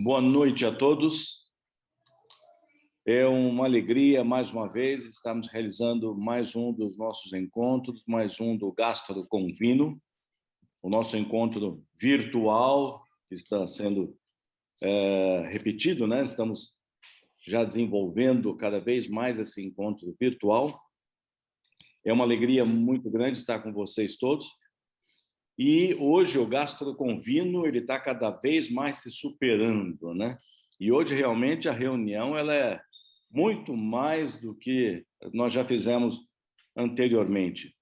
Boa noite a todos. É uma alegria, mais uma vez, estamos realizando mais um dos nossos encontros, mais um do Gastro com Vino, o nosso encontro virtual, que está sendo repetido, né? Estamos já desenvolvendo cada vez mais esse encontro virtual. É uma alegria muito grande estar com vocês todos. E hoje o Gastro com Vino ele está cada vez mais se superando, né? E hoje realmente a reunião ela é muito mais do que nós já fizemos anteriormente.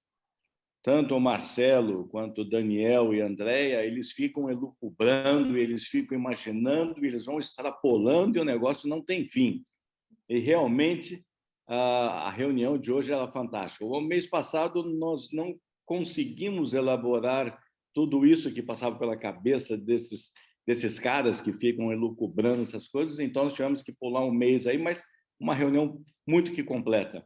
Tanto o Marcelo quanto o Daniel e a Andréia, eles ficam elucubrando, eles ficam imaginando, eles vão extrapolando e o negócio não tem fim. E realmente a reunião de hoje é fantástica. O mês passado nós não conseguimos elaborar tudo isso que passava pela cabeça desses caras que ficam elucubrando essas coisas, então nós tivemos que pular um mês aí, mas uma reunião muito que completa.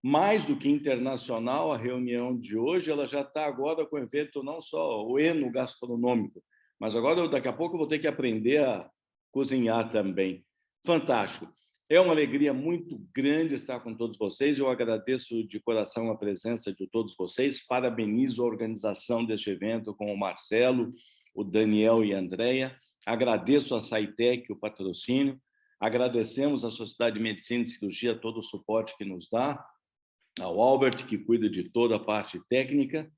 Mais do que internacional, a reunião de hoje ela já está agora com o evento não só o enogastronômico, mas agora daqui a pouco eu vou ter que aprender a cozinhar também. Fantástico. É uma alegria muito grande estar com todos vocês. Eu agradeço de coração a presença de todos vocês. Parabenizo a organização deste evento com o Marcelo, o Daniel e a Andréia. Agradeço a Saitec o patrocínio. Agradecemos à Sociedade de Medicina e Cirurgia todo o suporte que nos dá, ao Albert, que cuida de toda a parte técnica,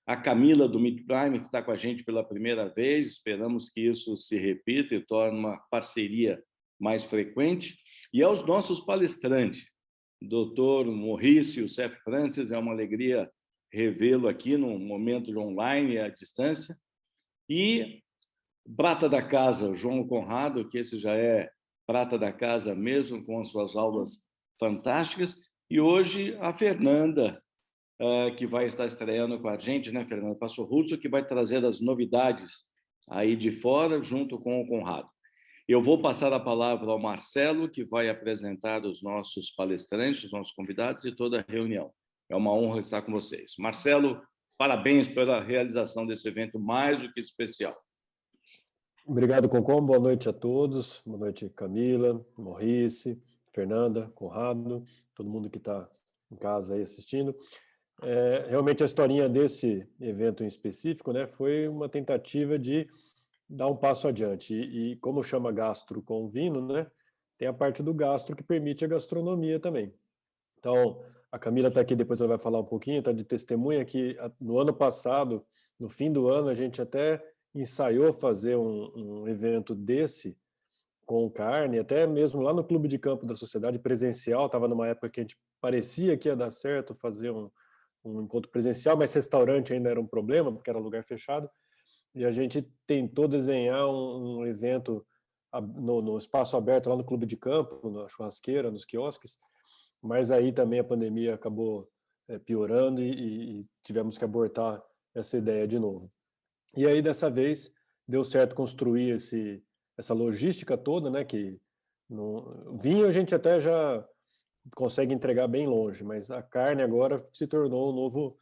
a Camila do Meat Prime, que está com a gente pela primeira vez. Esperamos que isso se repita e torne uma parceria mais frequente. E aos nossos palestrantes, Dr. Maurice Youssef Francis, é uma alegria revê-lo aqui num momento de online à distância. E prata da casa, João Conrado, que esse já é prata da casa mesmo, com as suas aulas fantásticas. E hoje a Fernanda, que vai estar estreando com a gente, né, Fernanda Passorruzzo, que vai trazer as novidades aí de fora, junto com o Conrado. Eu vou passar a palavra ao Marcelo, que vai apresentar os nossos palestrantes, os nossos convidados e toda a reunião. É uma honra estar com vocês. Marcelo, parabéns pela realização desse evento mais do que especial. Obrigado, Concom. Boa noite a todos. Boa noite, Camila, Maurice, Fernanda, Conrado, todo mundo que está em casa aí assistindo. Realmente a historinha desse evento em específico, né, foi uma tentativa de dar um passo adiante. E como chama Gastro com Vino, né, tem a parte do gastro que permite a gastronomia também. Então, a Camila está aqui, depois ela vai falar um pouquinho, está de testemunha que no ano passado, no fim do ano, a gente até ensaiou fazer um evento desse com carne, até mesmo lá no Clube de Campo da Sociedade presencial. Estava numa época que a gente parecia que ia dar certo fazer um encontro presencial, mas restaurante ainda era um problema, porque era lugar fechado, e a gente tentou desenhar um evento no espaço aberto lá no Clube de Campo, na churrasqueira, nos quiosques, mas aí também a pandemia acabou piorando e tivemos que abortar essa ideia de novo. E aí, dessa vez, deu certo construir essa logística toda, né, que no vinho a gente até já consegue entregar bem longe, mas a carne agora se tornou o novo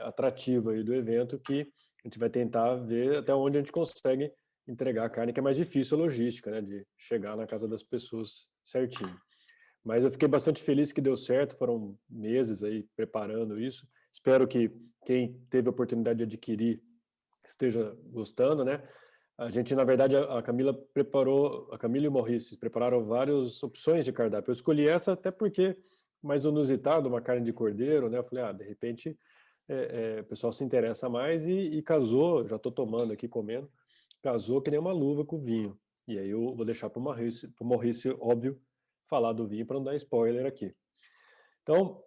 atrativo aí do evento, que a gente vai tentar ver até onde a gente consegue entregar a carne, que é mais difícil a logística, né, de chegar na casa das pessoas certinho. Mas eu fiquei bastante feliz que deu certo, foram meses aí preparando isso. Espero que quem teve a oportunidade de adquirir esteja gostando, né? A gente, na verdade, a Camila e o Maurice prepararam várias opções de cardápio. Eu escolhi essa até porque mais inusitado, uma carne de cordeiro, né? Eu falei, de repente o pessoal se interessa mais e casou, já estou tomando aqui, comendo, casou que nem uma luva com o vinho. E aí eu vou deixar para o Maurice, óbvio, falar do vinho para não dar spoiler aqui. Então,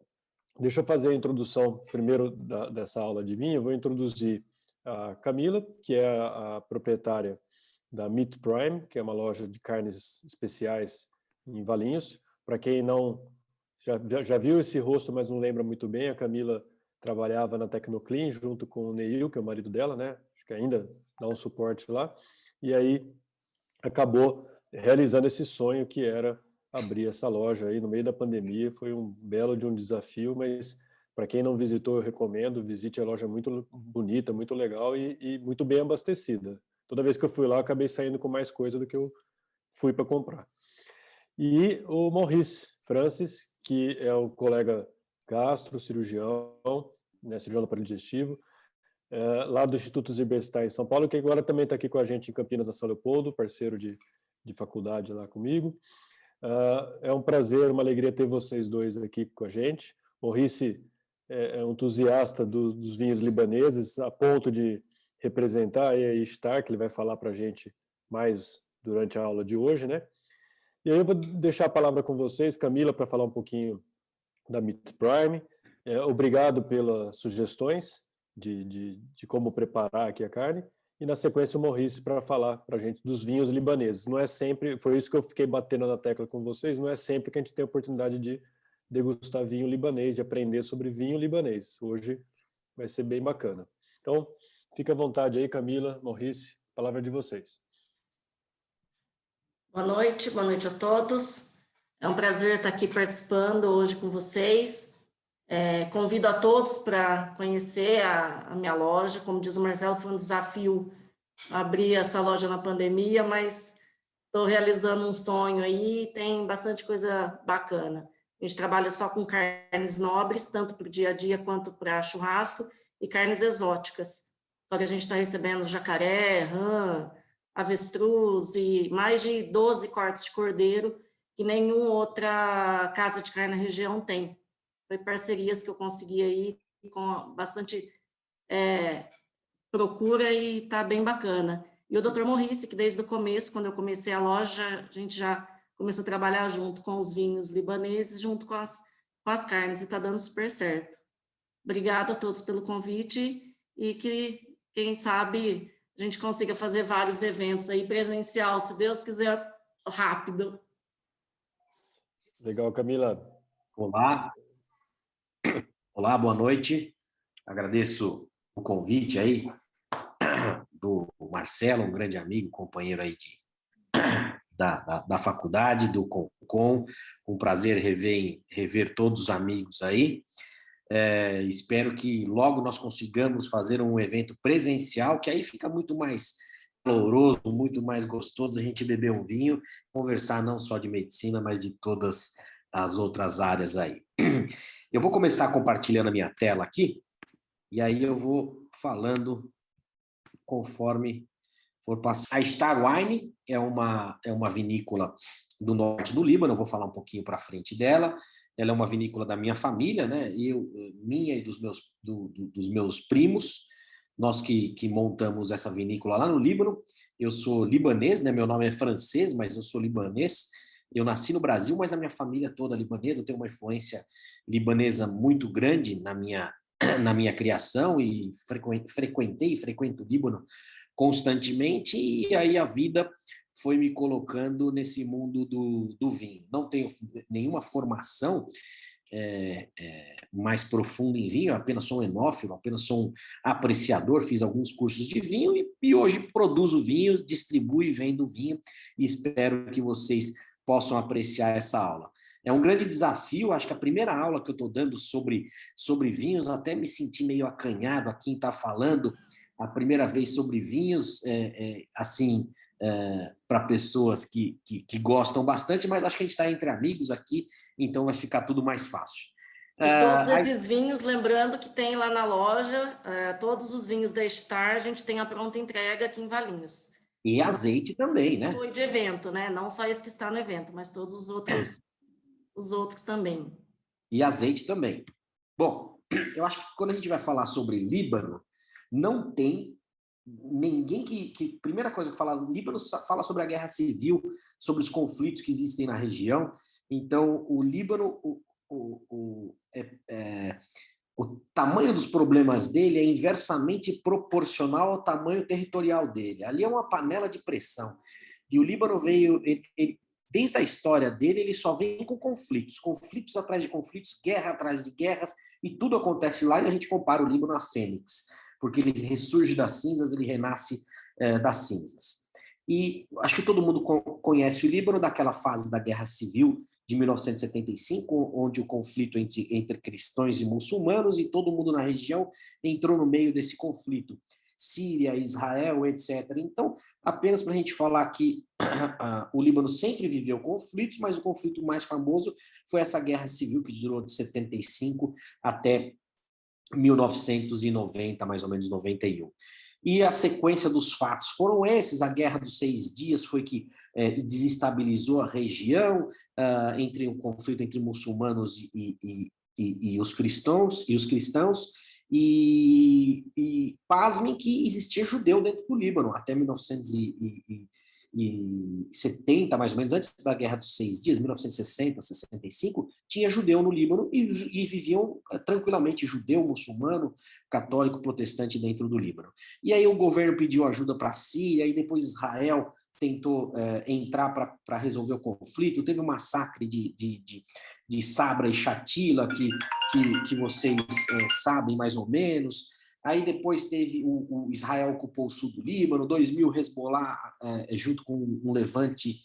deixa eu fazer a introdução primeiro dessa aula de vinho. Eu vou introduzir a Camila, que é a proprietária da Meat Prime, que é uma loja de carnes especiais em Valinhos. Para quem não já viu esse rosto, mas não lembra muito bem, a Camila trabalhava na Tecnoclean junto com o Neil, que é o marido dela, né? Acho que ainda dá um suporte lá. E aí acabou realizando esse sonho que era abrir essa loja aí no meio da pandemia. Foi um belo de um desafio, mas para quem não visitou, eu recomendo, visite a loja, muito bonita, muito legal e muito bem abastecida. Toda vez que eu fui lá, eu acabei saindo com mais coisa do que eu fui para comprar. E o Maurice Francis, que é o colega gastro, cirurgião, né, cirurgião do aparelho digestivo, lá do Instituto Ziberstar em São Paulo, que agora também está aqui com a gente em Campinas, na São Leopoldo, parceiro de faculdade lá comigo. É um prazer, uma alegria ter vocês dois aqui com a gente. Maurice é um entusiasta dos vinhos libaneses, a ponto de representar a Ishtar, que ele vai falar para a gente mais durante a aula de hoje, né? E aí eu vou deixar a palavra com vocês, Camila, para falar um pouquinho da Meat Prime. Obrigado pelas sugestões de como preparar aqui a carne. E na sequência o Maurice para falar para a gente dos vinhos libaneses. Não é sempre, foi isso que eu fiquei batendo na tecla com vocês, não é sempre que a gente tem a oportunidade de degustar vinho libanês, de aprender sobre vinho libanês. Hoje vai ser bem bacana. Então, fica à vontade aí, Camila, Maurice, a palavra é de vocês. Boa noite a todos. É um prazer estar aqui participando hoje com vocês. Convido a todos para conhecer a minha loja. Como diz o Marcelo, foi um desafio abrir essa loja na pandemia, mas estou realizando um sonho aí, tem bastante coisa bacana. A gente trabalha só com carnes nobres, tanto para o dia a dia quanto para churrasco, e carnes exóticas. Agora a gente está recebendo jacaré, rã, avestruz e mais de 12 cortes de cordeiro que nenhuma outra casa de carne na região tem. Foi parcerias que eu consegui aí com bastante procura e está bem bacana. E o Dr. Maurice, que desde o começo, quando eu comecei a loja, a gente já começou a trabalhar junto com os vinhos libaneses, junto com as carnes, e está dando super certo. Obrigada a todos pelo convite e que, quem sabe, a gente consiga fazer vários eventos aí presencial, se Deus quiser, rápido. Legal, Camila. Olá. Olá, boa noite. Agradeço o convite aí do Marcelo, um grande amigo, companheiro aí da faculdade, do Concom. Um prazer rever todos os amigos aí. Espero que logo nós consigamos fazer um evento presencial, que aí fica muito mais caloroso, muito mais gostoso a gente beber um vinho, conversar não só de medicina, mas de todas as outras áreas aí. Eu vou começar compartilhando a minha tela aqui, e aí eu vou falando conforme for passar. A Star Wine é uma vinícola do norte do Líbano, eu vou falar um pouquinho para frente dela. Ela é uma vinícola da minha família, né? Minha e dos meus primos, nós que montamos essa vinícola lá no Líbano. Eu sou libanês, né? Meu nome é francês, mas eu sou libanês. Eu nasci no Brasil, mas a minha família toda é libanesa. Eu tenho uma influência libanesa muito grande na minha criação e frequentei e frequento o Líbano constantemente, e aí a vida foi me colocando nesse mundo do vinho. Não tenho nenhuma formação mais profunda em vinho, eu apenas sou um enófilo, apenas sou um apreciador, fiz alguns cursos de vinho e hoje produzo vinho, distribuo e vendo vinho, e espero que vocês possam apreciar essa aula. É um grande desafio, acho que a primeira aula que eu estou dando sobre vinhos, até me senti meio acanhado a quem está falando a primeira vez sobre vinhos, para pessoas que gostam bastante, mas acho que a gente está entre amigos aqui, então vai ficar tudo mais fácil. E todos esses vinhos, lembrando que tem lá na loja, todos os vinhos da Star, a gente tem a pronta entrega aqui em Valinhos. E azeite também, né? Foi de evento, né? Não só esse que está no evento, mas todos os outros também. E azeite também. Bom, eu acho que quando a gente vai falar sobre Líbano, não tem ninguém que primeira coisa que fala, Líbano fala sobre a guerra civil, sobre os conflitos que existem na região. Então, o Líbano, o tamanho dos problemas dele é inversamente proporcional ao tamanho territorial dele. Ali é uma panela de pressão. E o Líbano veio, desde a história dele, ele só vem com conflitos atrás de conflitos, guerra atrás de guerras, e tudo acontece lá, e a gente compara o Líbano a Fênix, porque ele ressurge das cinzas, ele renasce das cinzas. E acho que todo mundo conhece o Líbano daquela fase da Guerra Civil de 1975, onde o conflito entre cristãos e muçulmanos, e todo mundo na região entrou no meio desse conflito. Síria, Israel, etc. Então, apenas para a gente falar que o Líbano sempre viveu conflitos, mas o conflito mais famoso foi essa guerra civil que durou de 75 até 1990, mais ou menos 91. E a sequência dos fatos foram esses: a Guerra dos 6 Dias foi que desestabilizou a região, entre o conflito entre muçulmanos e os cristãos, e pasmem que existia judeu dentro do Líbano, até 1970, mais ou menos, antes da Guerra dos 6 Dias, 1960, 65, tinha judeu no Líbano e viviam tranquilamente, judeu, muçulmano, católico, protestante dentro do Líbano. E aí o governo pediu ajuda para a Síria, e depois Israel tentou entrar para resolver o conflito. Teve um massacre de Sabra e Shatila, que vocês sabem mais ou menos. Aí depois teve o Israel ocupou o sul do Líbano, 2000 Hezbollah, junto com um levante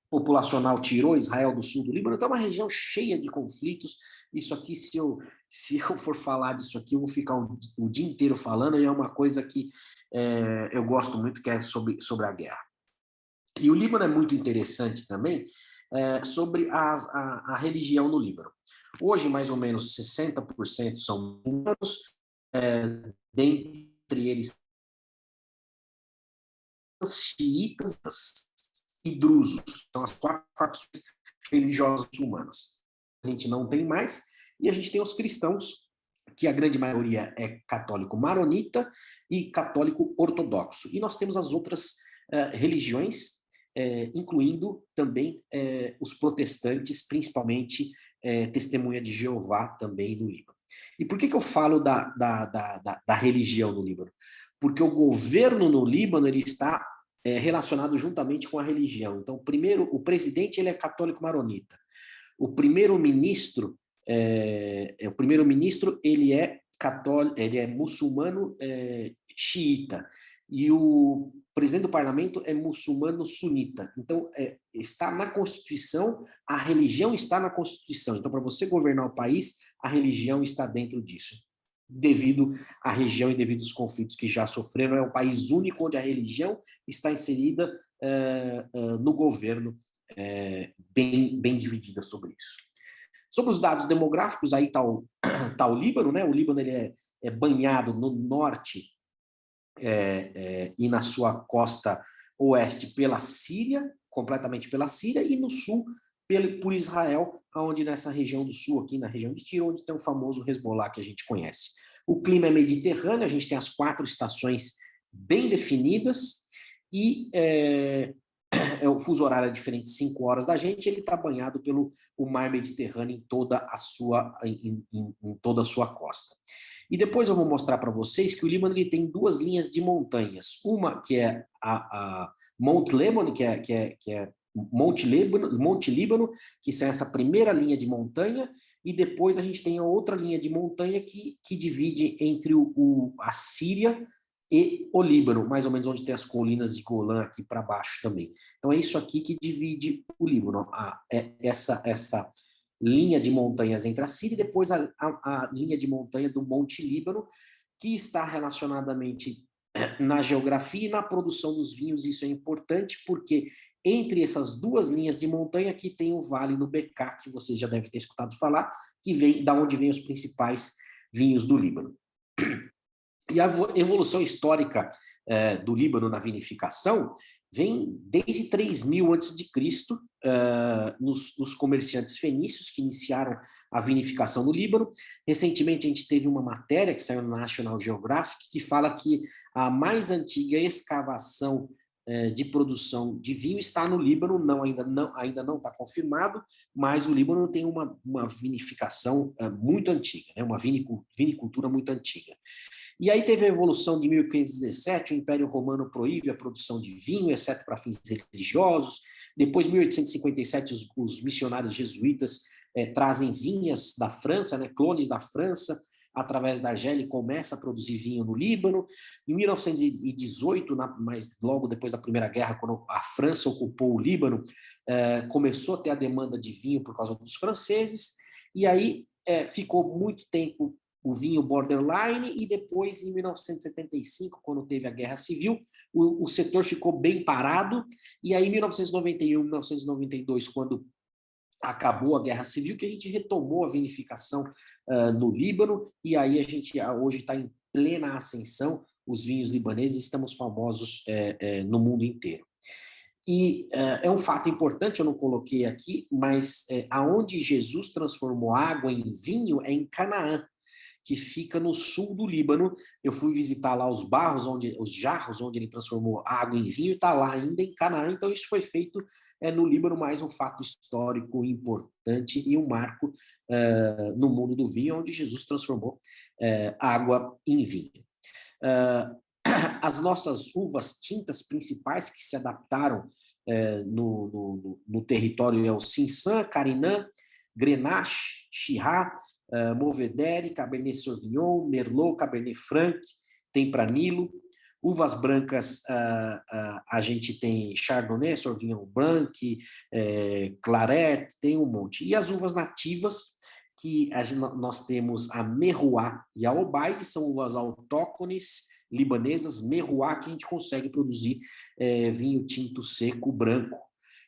populacional, tirou Israel do sul do Líbano. Então é uma região cheia de conflitos. Isso aqui, se eu for falar disso aqui, eu vou ficar o dia inteiro falando, e é uma coisa que eu gosto muito, que é sobre a guerra. E o Líbano é muito interessante também sobre a religião no Líbano. Hoje, mais ou menos 60% são muçulmanos, dentre eles xiitas e drusos, são as 4 facções religiosas muçulmanas. A gente não tem mais, e a gente tem os cristãos, que a grande maioria é católico maronita e católico ortodoxo. E nós temos as outras religiões, incluindo também os protestantes, principalmente Testemunha de Jeová também no Líbano. E por que eu falo da religião no Líbano? Porque o governo no Líbano ele está relacionado juntamente com a religião. Então, primeiro, o presidente ele é católico maronita. O primeiro-ministro ele é católico, ele é muçulmano xiita, e o presidente do parlamento é muçulmano sunita. Então, está na Constituição, a religião está na Constituição. Então, para você governar o país, a religião está dentro disso. Devido à região e devido aos conflitos que já sofreram, é um país único onde a religião está inserida no governo, bem dividida sobre isso. Sobre os dados demográficos, aí está o Líbano, né? O Líbano ele é banhado no norte e na sua costa oeste pela Síria, completamente pela Síria, e no sul por Israel, onde nessa região do sul, aqui na região de Tiro, onde tem o famoso Hezbollah que a gente conhece. O clima é mediterrâneo, a gente tem as 4 estações bem definidas, e o fuso horário é diferente, 5 horas da gente, ele está banhado pelo mar Mediterrâneo em toda a sua costa. E depois eu vou mostrar para vocês que o Líbano ele tem 2 linhas de montanhas. Uma que é a Monte Líbano, que é Monte Líbano, que é essa primeira linha de montanha, e depois a gente tem a outra linha de montanha que divide entre a Síria e o Líbano, mais ou menos onde tem as colinas de Golã aqui para baixo também. Então é isso aqui que divide o Líbano, essa linha de montanhas entre a Síria e depois a linha de montanha do Monte Líbano, que está relacionadamente na geografia e na produção dos vinhos. Isso é importante porque entre essas 2 linhas de montanha aqui tem o Vale do Bekaa, que vocês já devem ter escutado falar, que vem da onde vêm os principais vinhos do Líbano. E a evolução histórica do Líbano na vinificação vem desde 3000 a.C., nos comerciantes fenícios que iniciaram a vinificação no Líbano. Recentemente a gente teve uma matéria que saiu no National Geographic que fala que a mais antiga escavação de produção de vinho está no Líbano, ainda não está confirmado, mas o Líbano tem uma vinificação muito antiga, né? Uma vinicultura muito antiga. E aí teve a evolução de 1517, o Império Romano proíbe a produção de vinho, exceto para fins religiosos. Depois, em 1857, os missionários jesuítas trazem vinhas da França, né, clones da França, através da Argélia, e começa a produzir vinho no Líbano. Em 1918, mas logo depois da Primeira Guerra, quando a França ocupou o Líbano, começou a ter a demanda de vinho por causa dos franceses, e aí ficou muito tempo o vinho borderline, e depois, em 1975, quando teve a Guerra Civil, o setor ficou bem parado, e aí em 1991, 1992, quando acabou a Guerra Civil, que a gente retomou a vinificação no Líbano, e aí a gente hoje está em plena ascensão, os vinhos libaneses, estamos famosos no mundo inteiro. E é um fato importante, eu não coloquei aqui, mas aonde Jesus transformou água em vinho é em Canaã, que fica no sul do Líbano. Eu fui visitar lá os jarros onde ele transformou água em vinho, e está lá ainda em Canaã. Então isso foi feito no Líbano, mais um fato histórico importante e um marco no mundo do vinho, onde Jesus transformou água em vinho. As nossas uvas tintas principais que se adaptaram no território é o Cinsault, Carignan, Grenache, Shiraz, Mourvedre, Cabernet Sauvignon, Merlot, Cabernet Franc, Tempranillo. Uvas brancas, a gente tem Chardonnay, Sauvignon Blanc, Claret, tem um monte. E as uvas nativas, que nós temos a Merrois e a Obaid, são uvas autóctones libanesas, Merrois, que a gente consegue produzir vinho tinto seco branco.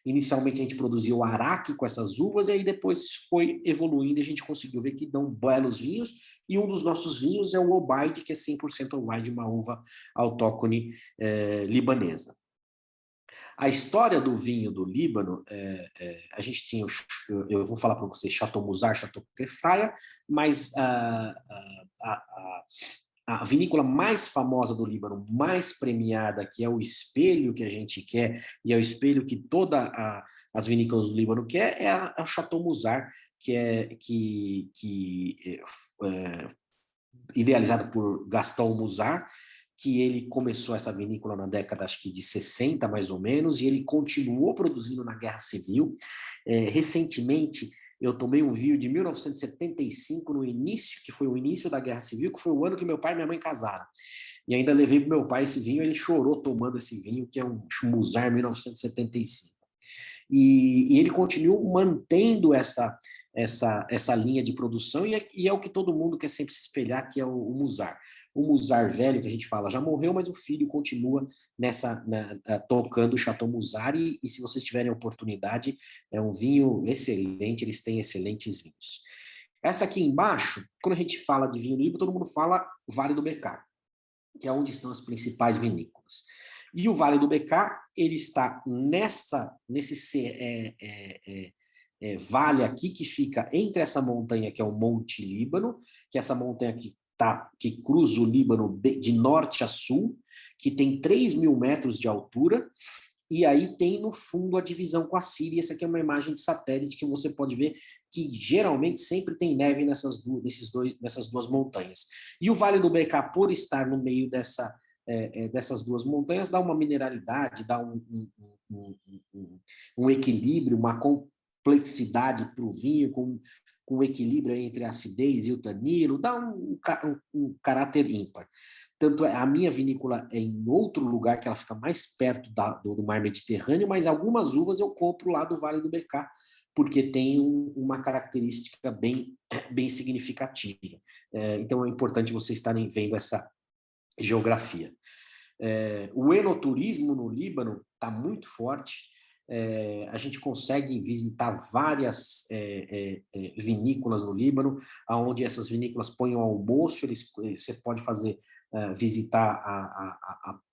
Inicialmente a gente produzia o Araque com essas uvas, e aí depois foi evoluindo e a gente conseguiu ver que dão belos vinhos, e um dos nossos vinhos é o Obaid, que é 100% Obaid, uma uva autóctone libanesa. A história do vinho do Líbano, a gente tinha, eu vou falar para vocês, Chateau Musar, Chateau Crefraia, mas a vinícola mais famosa do Líbano, mais premiada, que é o espelho que a gente quer, e é o espelho que todas as vinícolas do Líbano quer, é a Chateau Musar, que é idealizada por Gaston Musar, que ele começou essa vinícola na década, acho que de 60, mais ou menos, e ele continuou produzindo na Guerra Civil. Recentemente, eu tomei um vinho de 1975, no início, que foi o início da Guerra Civil, que foi o ano que meu pai e minha mãe casaram. E ainda levei para meu pai esse vinho, ele chorou tomando esse vinho, que é um Musar 1975. E ele continua mantendo essa linha de produção, e é o que todo mundo quer sempre se espelhar, que é o Musar. O Musar velho, que a gente fala, já morreu, mas o filho continua tocando o Chateau Musar, e se vocês tiverem oportunidade, é um vinho excelente, eles têm excelentes vinhos. Essa aqui embaixo, quando a gente fala de vinho líbano, todo mundo fala Vale do Bekaa, que é onde estão as principais vinícolas. E o Vale do Bekaa, ele está nesse vale aqui, que fica entre essa montanha, que é o Monte Líbano, que é essa montanha que cruza o Líbano de norte a sul, que tem 3.000 metros de altura, e aí tem no fundo a divisão com a Síria. Essa aqui é uma imagem de satélite que você pode ver que geralmente sempre tem neve nessas duas montanhas. E o Vale do Bekaa, por estar no meio dessas duas montanhas, dá uma mineralidade, dá um equilíbrio, uma complexidade para o vinho, com equilíbrio entre a acidez e o tanino, dá um caráter ímpar. Tanto a minha vinícola é em outro lugar, que ela fica mais perto do mar Mediterrâneo, mas algumas uvas eu compro lá do Vale do Bekaa, porque tem uma característica bem significativa. Então é importante vocês estarem vendo essa geografia. O enoturismo no Líbano está muito forte. A gente consegue visitar várias vinícolas no Líbano, onde essas vinícolas põem o almoço, você pode visitar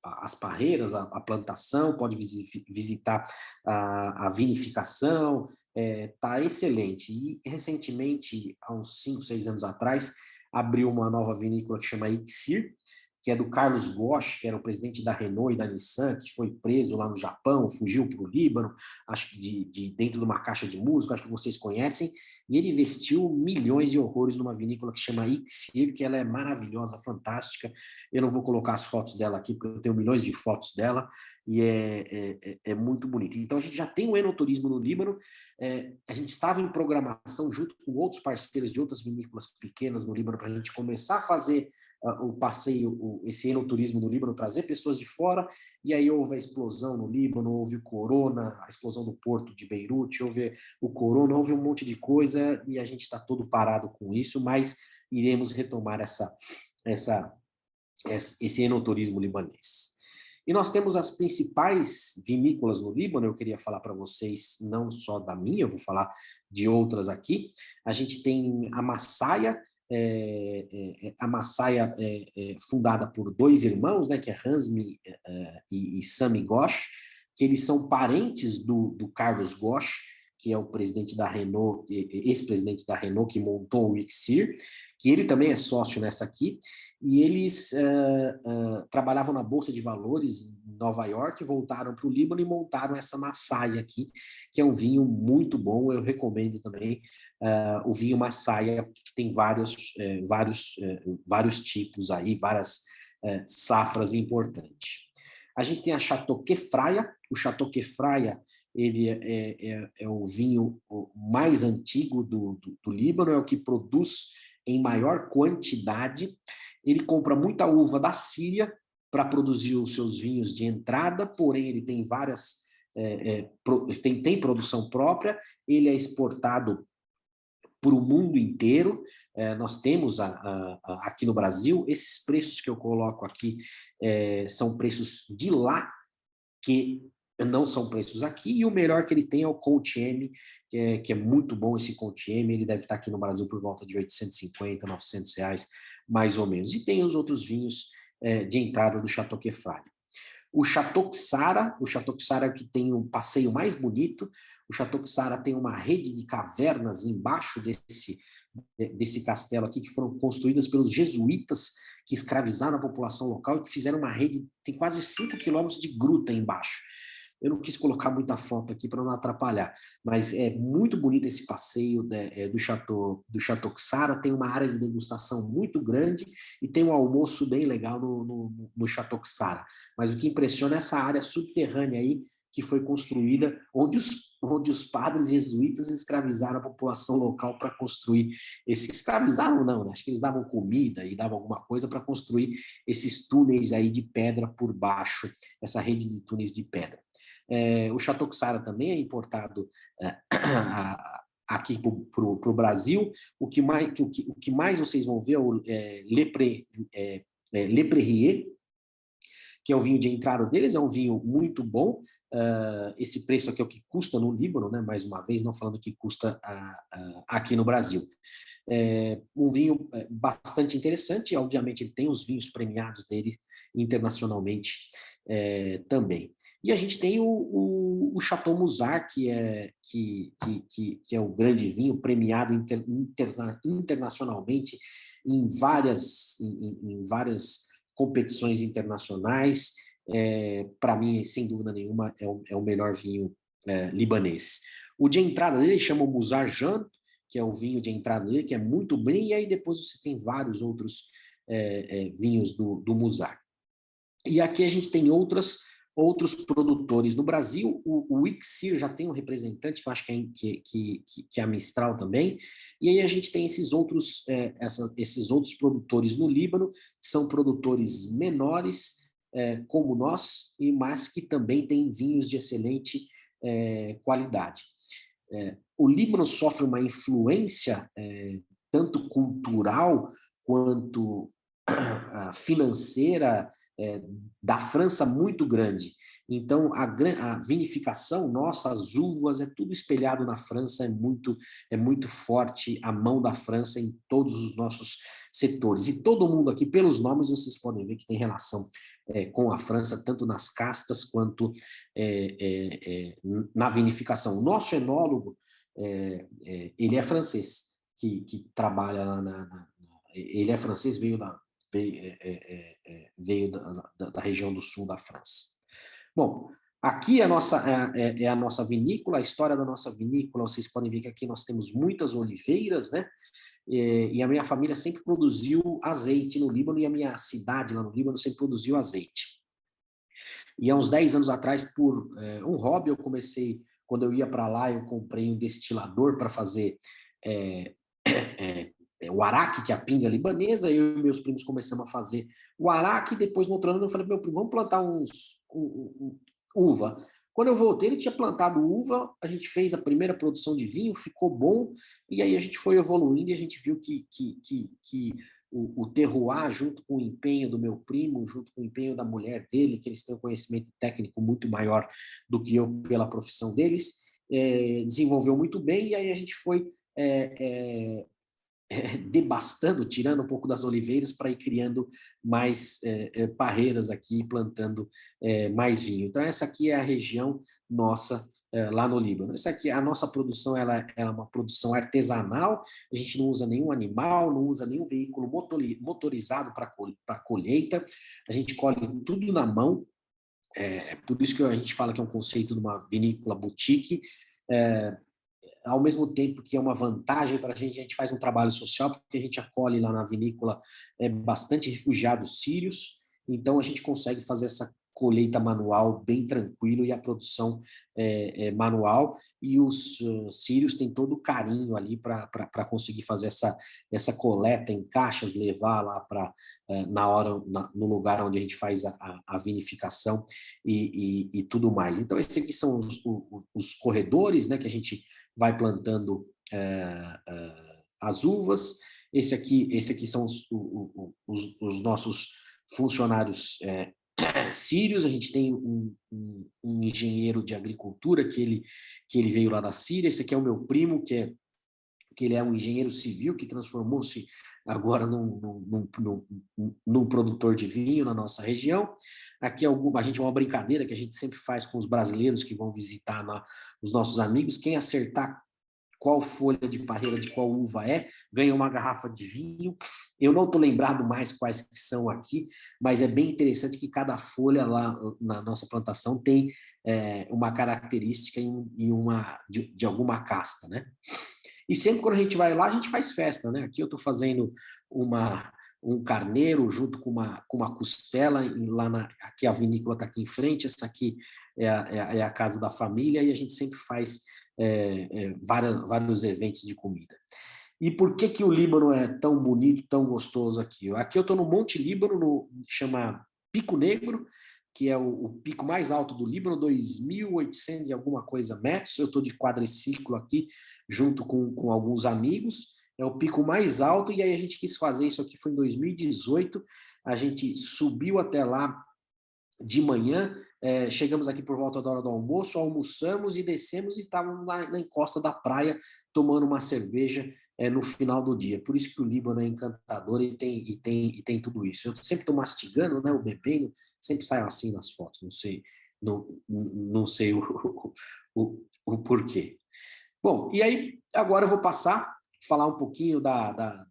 as parreiras, a plantação, pode visitar a vinificação, está excelente. E recentemente, há uns 5, 6 anos atrás, abriu uma nova vinícola que chama Iksir, que é do Carlos Ghosn, que era o presidente da Renault e da Nissan, que foi preso lá no Japão, fugiu para o Líbano, acho que dentro de uma caixa de música, acho que vocês conhecem, e ele investiu milhões e horrores numa vinícola que chama Iksir, que ela é maravilhosa, fantástica. Eu não vou colocar as fotos dela aqui, porque eu tenho milhões de fotos dela, e é muito bonita. Então a gente já tem o enoturismo no Líbano, a gente estava em programação junto com outros parceiros de outras vinícolas pequenas no Líbano, para a gente começar a fazer o passeio, esse enoturismo no Líbano, trazer pessoas de fora, e aí houve a explosão no Líbano, houve o corona, a explosão do porto de Beirute, houve o corona, houve um monte de coisa, e a gente está todo parado com isso, mas iremos retomar esse enoturismo libanês. E nós temos as principais vinícolas no Líbano, eu queria falar para vocês, não só da minha, eu vou falar de outras aqui. A gente tem a Massaia, fundada por dois irmãos, né, que é Hazmi e Sami Ghosh, que eles são parentes do Carlos Ghosh, que é o presidente da Renault, ex-presidente da Renault, que montou o Elixir, que ele também é sócio nessa aqui, e eles trabalhavam na Bolsa de Valores em Nova York, voltaram para o Líbano e montaram essa Massaia aqui, que é um vinho muito bom, eu recomendo também o vinho Massaia, que tem vários tipos aí, várias safras importantes. A gente tem a Chateau Kefraya, o Chateau Kefraya, ele é o vinho mais antigo do Líbano, é o que produz em maior quantidade. Ele compra muita uva da Síria para produzir os seus vinhos de entrada, porém ele tem tem produção própria, ele é exportado para o mundo inteiro. Nós temos aqui no Brasil, esses preços que eu coloco aqui são preços de lá, que não são preços aqui, e o melhor que ele tem é o Conte M, que é muito bom esse Conte M, ele deve estar aqui no Brasil por volta de 850, 900 reais, mais ou menos. E tem os outros vinhos de entrada do Chateau Kefraya. O Chateau Ksara é o que tem um passeio mais bonito. O Chateau Ksara tem uma rede de cavernas embaixo desse castelo aqui, que foram construídas pelos jesuítas que escravizaram a população local e que fizeram uma rede, tem quase 5 quilômetros de gruta embaixo. Eu não quis colocar muita foto aqui para não atrapalhar, mas é muito bonito esse passeio do Chateau Ksara, tem uma área de degustação muito grande e tem um almoço bem legal no Chateau Ksara. Mas o que impressiona é essa área subterrânea aí, que foi construída, onde os padres jesuítas escravizaram a população local para construir escravizaram não, né? Acho que eles davam comida e davam alguma coisa para construir esses túneis aí de pedra por baixo, essa rede de túneis de pedra. O Chateau Ksara também é importado aqui para o Brasil. O que mais vocês vão ver é o Le Prérier, que é o vinho de entrada deles, é um vinho muito bom. Esse preço aqui é o que custa no Líbano, né? Mais uma vez, não falando que custa aqui no Brasil. Um vinho bastante interessante, obviamente ele tem os vinhos premiados dele internacionalmente também. E a gente tem o Chateau Musar, que é o grande vinho premiado internacionalmente em várias competições internacionais. Para mim, sem dúvida nenhuma, é o melhor vinho libanês. O de entrada dele chama o Musar Jean, que é o vinho de entrada dele, que é muito bem, e aí depois você tem vários outros vinhos do Musar. E aqui a gente tem outros produtores. No Brasil, o Elixir já tem um representante, que eu acho que é a Mistral também, e aí a gente tem esses outros produtores no Líbano, que são produtores menores, como nós, mas que também têm vinhos de excelente qualidade. O Líbano sofre uma influência tanto cultural quanto financeira da França muito grande. Então, a vinificação nossa, as uvas, é tudo espelhado na França, é muito forte a mão da França em todos os nossos setores. E todo mundo aqui, pelos nomes, vocês podem ver que tem relação com a França, tanto nas castas quanto na vinificação. O nosso enólogo, ele é francês, que trabalha lá ele é francês, veio da região do sul da França. Bom, aqui é a nossa vinícola, a história da nossa vinícola. Vocês podem ver que aqui nós temos muitas oliveiras, né? E a minha família sempre produziu azeite no Líbano, e a minha cidade lá no Líbano sempre produziu azeite. E há uns 10 anos atrás, por um hobby, eu comecei, quando eu ia para lá, eu comprei um destilador para fazer o araque, que é a pinga libanesa. Eu e meus primos começamos a fazer o araque, e depois, no outro ano, eu falei, meu primo, vamos plantar uva. Quando eu voltei, ele tinha plantado uva, a gente fez a primeira produção de vinho, ficou bom, e aí a gente foi evoluindo e a gente viu que o terroir, junto com o empenho do meu primo, junto com o empenho da mulher dele, que eles têm um conhecimento técnico muito maior do que eu pela profissão deles, desenvolveu muito bem, e aí a gente foi devastando, tirando um pouco das oliveiras para ir criando mais parreiras aqui, plantando mais vinho. Então, essa aqui é a região nossa lá no Líbano. Essa aqui, a nossa produção, ela é uma produção artesanal, a gente não usa nenhum animal, não usa nenhum veículo motorizado para colheita, a gente colhe tudo na mão, por isso que a gente fala que é um conceito de uma vinícola boutique, ao mesmo tempo que é uma vantagem para a gente faz um trabalho social, porque a gente acolhe lá na vinícola bastante refugiados sírios, então a gente consegue fazer essa colheita manual bem tranquilo e a produção manual, e os sírios têm todo o carinho ali para conseguir fazer essa coleta em caixas, levar lá no lugar onde a gente faz a vinificação e tudo mais. Então, esses aqui são os corredores, né, que a gente vai plantando as uvas. Esse aqui são os nossos funcionários sírios. A gente tem um engenheiro de agricultura que ele veio lá da Síria. Esse aqui é o meu primo, que ele é um engenheiro civil que transformou-se agora num produtor de vinho na nossa região. Aqui a gente é uma brincadeira que a gente sempre faz com os brasileiros que vão visitar os nossos amigos. Quem acertar qual folha de parreira de qual uva ganha uma garrafa de vinho. Eu não estou lembrado mais quais que são aqui, mas é bem interessante que cada folha lá na nossa plantação tem uma característica de alguma casta, né? E sempre quando a gente vai lá, a gente faz festa, né? Aqui eu estou fazendo um carneiro junto com uma costela, aqui a vinícola está aqui em frente, essa aqui é a casa da família, e a gente sempre faz vários eventos de comida. E por que o Líbano é tão bonito, tão gostoso aqui? Aqui eu estou no Monte Líbano, chama Pico Negro, que é o pico mais alto do Líbano, 2.800 e alguma coisa metros. Eu estou de quadriciclo aqui, junto com alguns amigos. É o pico mais alto, e aí a gente quis fazer isso aqui, foi em 2018. A gente subiu até lá de manhã, chegamos aqui por volta da hora do almoço, almoçamos e descemos e estávamos na encosta da praia tomando uma cerveja no final do dia. Por isso que o Líbano é encantador e tem tudo isso. Eu sempre estou mastigando, né, o bebendo, sempre saio assim nas fotos, não sei o porquê. Bom, e aí agora eu vou falar um pouquinho da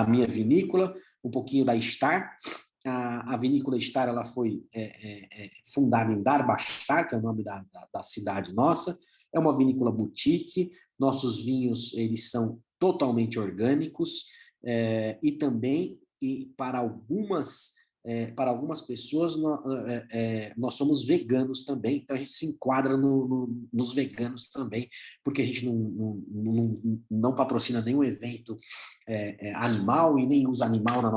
minha vinícola, um pouquinho da Star. A vinícola Star, ela foi fundada em Darbastar, que é o nome da cidade nossa. É uma vinícola boutique. Nossos vinhos, eles são totalmente orgânicos, e também para algumas pessoas nós somos veganos também, então a gente se enquadra nos veganos também, porque a gente não patrocina nenhum evento animal e nem usa animal na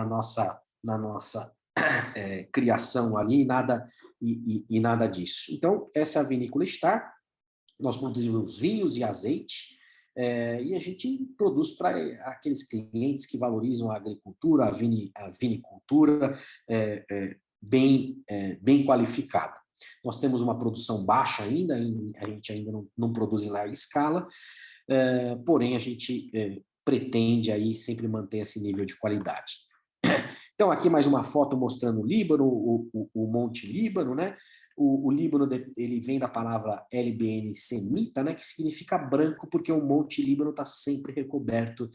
nossa criação ali, e nada disso. Então, essa é a vinícola Star. Nós produzimos vinhos e azeite, e a gente produz para aqueles clientes que valorizam a agricultura, a vinicultura bem qualificada. Nós temos uma produção baixa ainda, a gente ainda não produz em larga escala, porém a gente pretende aí sempre manter esse nível de qualidade. Então, aqui mais uma foto mostrando o Líbano, o Monte Líbano, né? O Líbano, ele vem da palavra LBN semita, né? Que significa branco, porque o Monte Líbano está sempre recoberto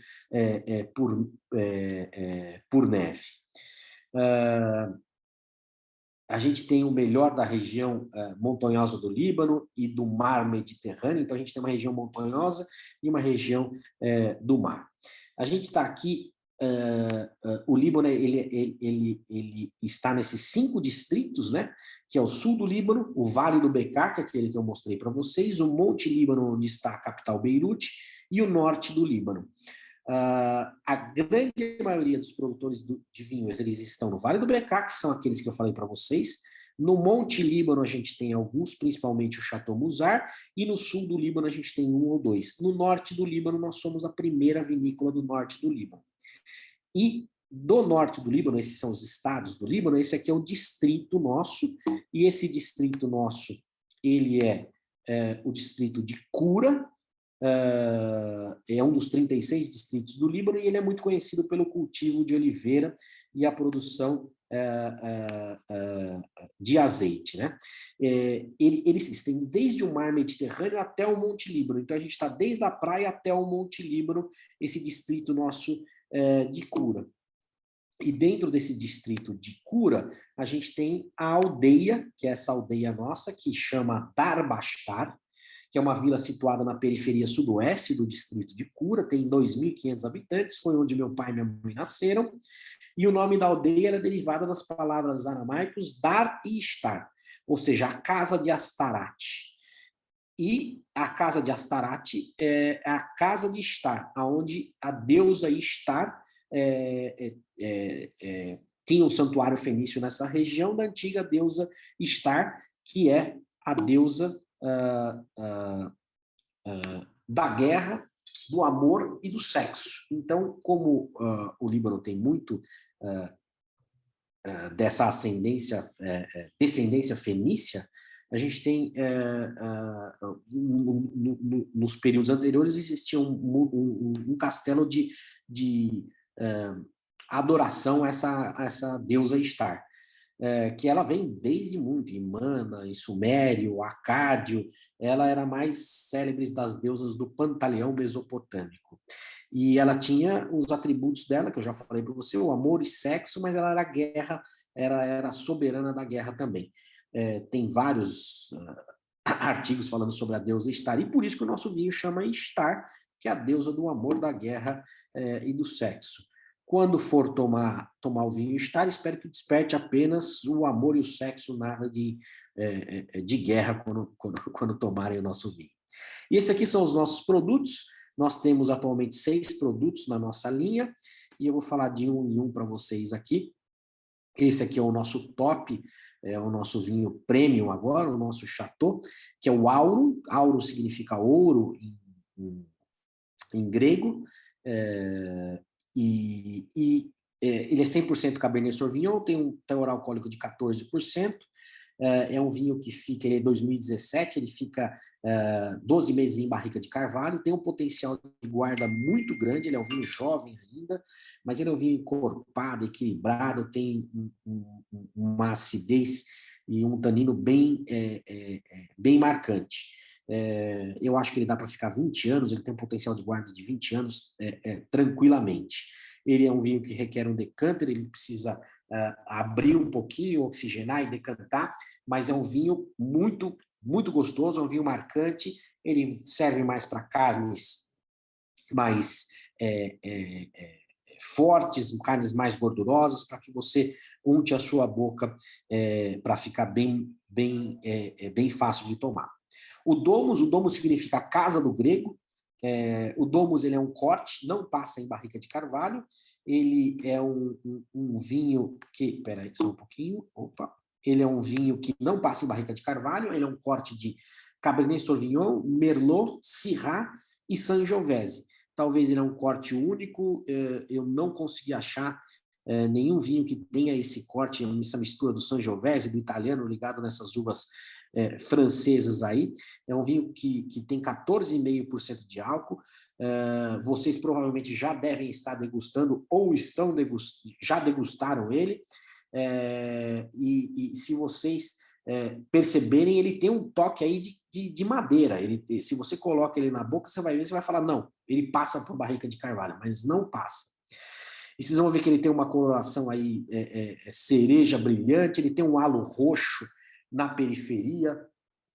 por neve. A gente tem o melhor da região montanhosa do Líbano e do mar Mediterrâneo, então a gente tem uma região montanhosa e uma região do mar. A gente está aqui. O Líbano ele está nesses 5 distritos, né? Que é o sul do Líbano, o Vale do Bekaa, que é aquele que eu mostrei para vocês, o Monte Líbano, onde está a capital Beirute, e o norte do Líbano. A grande maioria dos produtores de vinhos, eles estão no Vale do Becá, que são aqueles que eu falei para vocês. No Monte Líbano, a gente tem alguns, principalmente o Chateau Musar, e no sul do Líbano, a gente tem 1 ou 2. No norte do Líbano, nós somos a primeira vinícola do norte do Líbano. E do norte do Líbano, esses são os estados do Líbano, esse aqui é o distrito nosso, e esse distrito nosso, ele é o distrito de Cura, é um dos 36 distritos do Líbano, e ele é muito conhecido pelo cultivo de oliveira e a produção de azeite, né? Ele se estende desde o mar Mediterrâneo até o Monte Líbano, então a gente está desde a praia até o Monte Líbano, esse distrito nosso de Cura. E dentro desse distrito de Cura, a gente tem a aldeia, que é essa aldeia nossa, que chama Darbastar, que é uma vila situada na periferia sudoeste do distrito de Cura, tem 2.500 habitantes, foi onde meu pai e minha mãe nasceram, e o nome da aldeia era derivado das palavras aramaicos Dar e Estar, ou seja, a casa de Astarate. E a casa de Astarate é a casa de Estar, aonde a deusa Estar tinha um santuário fenício nessa região da antiga deusa Estar, que é a deusa da guerra, do amor e do sexo. Então, como o Líbano tem muito dessa ascendência, descendência fenícia, a gente tem, nos períodos anteriores, existia um castelo de adoração a essa deusa Estar, que ela vem desde muito, em Mana, em Sumério, Acádio, ela era a mais célebre das deusas do Pantaleão mesopotâmico. E ela tinha os atributos dela, que eu já falei para você, o amor e sexo, mas ela era guerra, era soberana da guerra também. Tem vários artigos falando sobre a deusa Estar, e por isso que o nosso vinho chama Estar, que é a deusa do amor, da guerra e do sexo. Quando for tomar o vinho Estar, espero que desperte apenas o amor e o sexo, nada de guerra quando tomarem o nosso vinho. E esses aqui são os nossos produtos. Nós temos atualmente 6 produtos na nossa linha, e eu vou falar de um em um para vocês aqui. Esse aqui é o nosso top, é o nosso vinho premium agora, o nosso Chateau, que é o Aurum. Aurum significa ouro em grego, ele é 100% Cabernet Sauvignon, tem um teor alcoólico de 14%, é um vinho que fica, ele é 2017, ele fica 12 meses em barrica de carvalho, tem um potencial de guarda muito grande, ele é um vinho jovem ainda, mas ele é um vinho encorpado, equilibrado, tem uma acidez e um tanino bem marcante. Eu acho que ele dá para ficar 20 anos, ele tem um potencial de guarda de 20 anos tranquilamente. Ele é um vinho que requer um decanter, ele precisa abrir um pouquinho, oxigenar e decantar, mas é um vinho muito, muito gostoso, é um vinho marcante, ele serve mais para carnes mais fortes, carnes mais gordurosas, para que você unte a sua boca para ficar bem fácil de tomar. O domus significa casa do grego. O domus, ele é um corte, não passa em barrica de carvalho. Ele é um vinho que... Peraí, só um pouquinho. Opa. Ele é um vinho que não passa em barrica de carvalho. Ele é um corte de Cabernet Sauvignon, Merlot, Syrah e Sangiovese. Talvez ele é um corte único. Eu não consegui achar nenhum vinho que tenha esse corte, essa mistura do Sangiovese, do italiano, ligado nessas uvas francesas aí. É um vinho que tem 14,5% de álcool. Vocês provavelmente já devem estar degustando ou já degustaram ele. E se vocês perceberem, ele tem um toque aí de madeira. Se você coloca ele na boca, você vai ver, você vai falar, não, ele passa por barrica de carvalho, mas não passa. E vocês vão ver que ele tem uma coloração aí cereja brilhante, ele tem um halo roxo na periferia,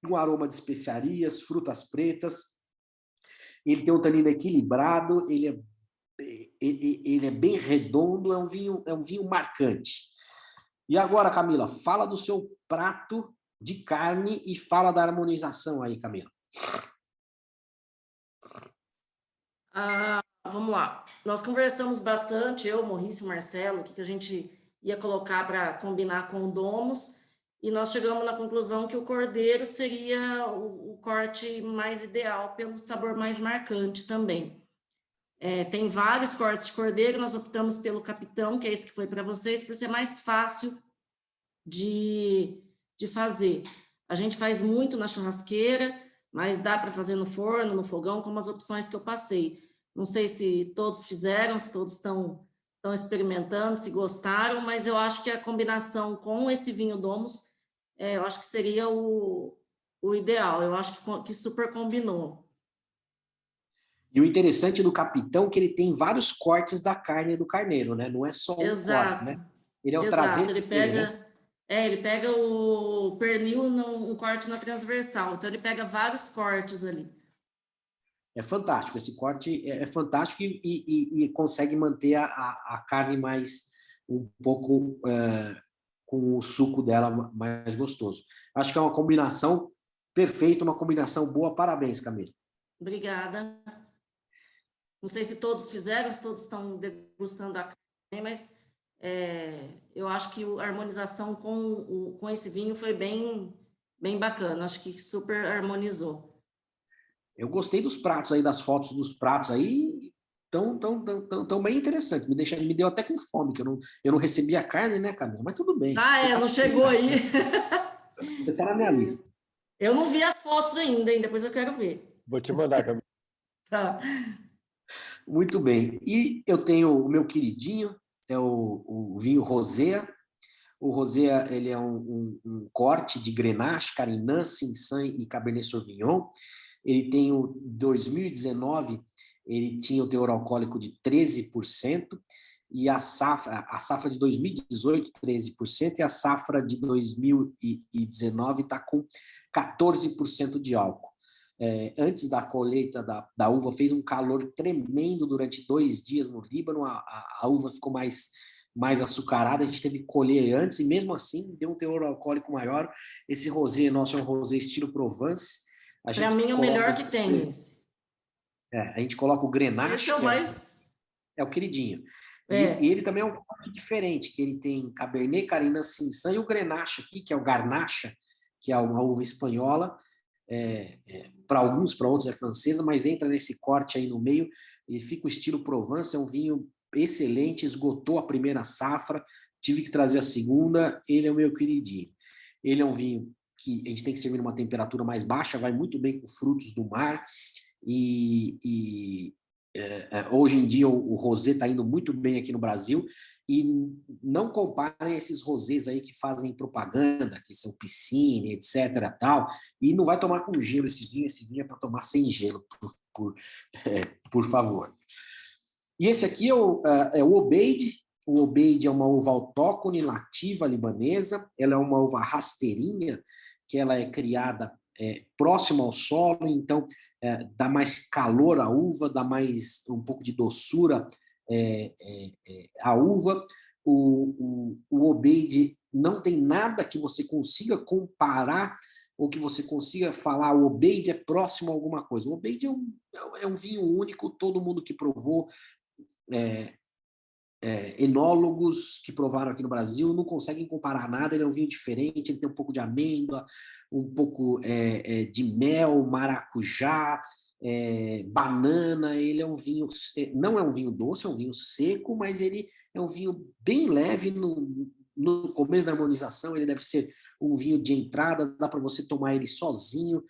um aroma de especiarias, frutas pretas. Ele tem um tanino equilibrado, ele é bem redondo, é um vinho marcante. E agora, Camila, fala do seu prato de carne e fala da harmonização aí, Camila. vamos lá. Nós conversamos bastante, eu, Maurício e Marcelo, o que a gente ia colocar para combinar com o Domus, e nós chegamos na conclusão que o cordeiro seria o corte mais ideal, pelo sabor mais marcante também. Tem vários cortes de cordeiro, nós optamos pelo capitão, que é esse que foi para vocês, por ser mais fácil de fazer. A gente faz muito na churrasqueira, mas dá para fazer no forno, no fogão, como as opções que eu passei. Não sei se todos fizeram, se todos estão experimentando, se gostaram, mas eu acho que a combinação com esse vinho Domus, eu acho que seria o ideal. Eu acho que super combinou. E o interessante do capitão é que ele tem vários cortes da carne do carneiro, né? Não é só um Exato. corte, né? Ele é o Exato. traseiro Ele inteiro, pega, né? ele pega o pernil um corte na transversal, então ele pega vários cortes ali. É fantástico, esse corte é fantástico e consegue manter a carne mais um pouco com o suco dela mais gostoso. Acho que é uma combinação perfeita, uma combinação boa. Parabéns, Camila. Obrigada. Não sei se todos fizeram, se todos estão degustando a carne, mas eu acho que a harmonização com esse vinho foi bem bacana. Acho que super harmonizou. Eu gostei dos pratos aí, das fotos dos pratos aí, tão bem interessantes. Me deu até com fome, que eu não recebi a carne, né, Camila? Mas tudo bem. Não chegou aí. Você tá na minha lista. Eu não vi as fotos ainda, hein? Depois eu quero ver. Vou te mandar, Camila. Tá. Muito bem. E eu tenho o meu queridinho, é o vinho Rosea. O Rosea, ele é um corte de Grenache, Carignan, Cinsault e Cabernet Sauvignon. Ele tem o 2019, ele tinha o teor alcoólico de 13%, e a safra de 2018, 13%, e a safra de 2019 está com 14% de álcool. Antes da colheita da uva, fez um calor tremendo durante 2 dias no Líbano, a uva ficou mais açucarada, a gente teve que colher antes, e mesmo assim deu um teor alcoólico maior. Esse rosé nosso é um rosé estilo Provence. Para mim é o melhor que tem esse. A gente coloca o Grenache, Esse é o mais... é o queridinho. E ele também é um corte diferente, que ele tem Cabernet, Carignan, Cinsault e o Grenache aqui, que é o Garnacha, que é uma uva espanhola. Para alguns, para outros é francesa, mas entra nesse corte aí no meio. Ele fica o estilo Provence, é um vinho excelente, esgotou a primeira safra, tive que trazer a segunda. Ele é o meu queridinho. Ele é um vinho que a gente tem que servir numa temperatura mais baixa, vai muito bem com frutos do mar, hoje em dia o rosé está indo muito bem aqui no Brasil, e não comparem esses rosés aí que fazem propaganda, que são piscina, etc. Tal, e não vai tomar com gelo esse vinho é para tomar sem gelo, por favor. E esse aqui é o Obeid. O Obeid é uma uva autóctone nativa libanesa, ela é uma uva rasteirinha, que ela é criada próximo ao solo, então dá mais calor à uva, dá mais um pouco de doçura à uva. O Obeid não tem nada que você consiga comparar ou que você consiga falar o Obeid é próximo a alguma coisa. O Obeid é um vinho único, todo mundo que provou, enólogos que provaram aqui no Brasil não conseguem comparar nada. Ele é um vinho diferente, ele tem um pouco de amêndoa, um pouco de mel, maracujá, banana. Ele é um vinho, não é um vinho doce, é um vinho seco, mas ele é um vinho bem leve. No começo da harmonização, ele deve ser um vinho de entrada, dá para você tomar ele sozinho,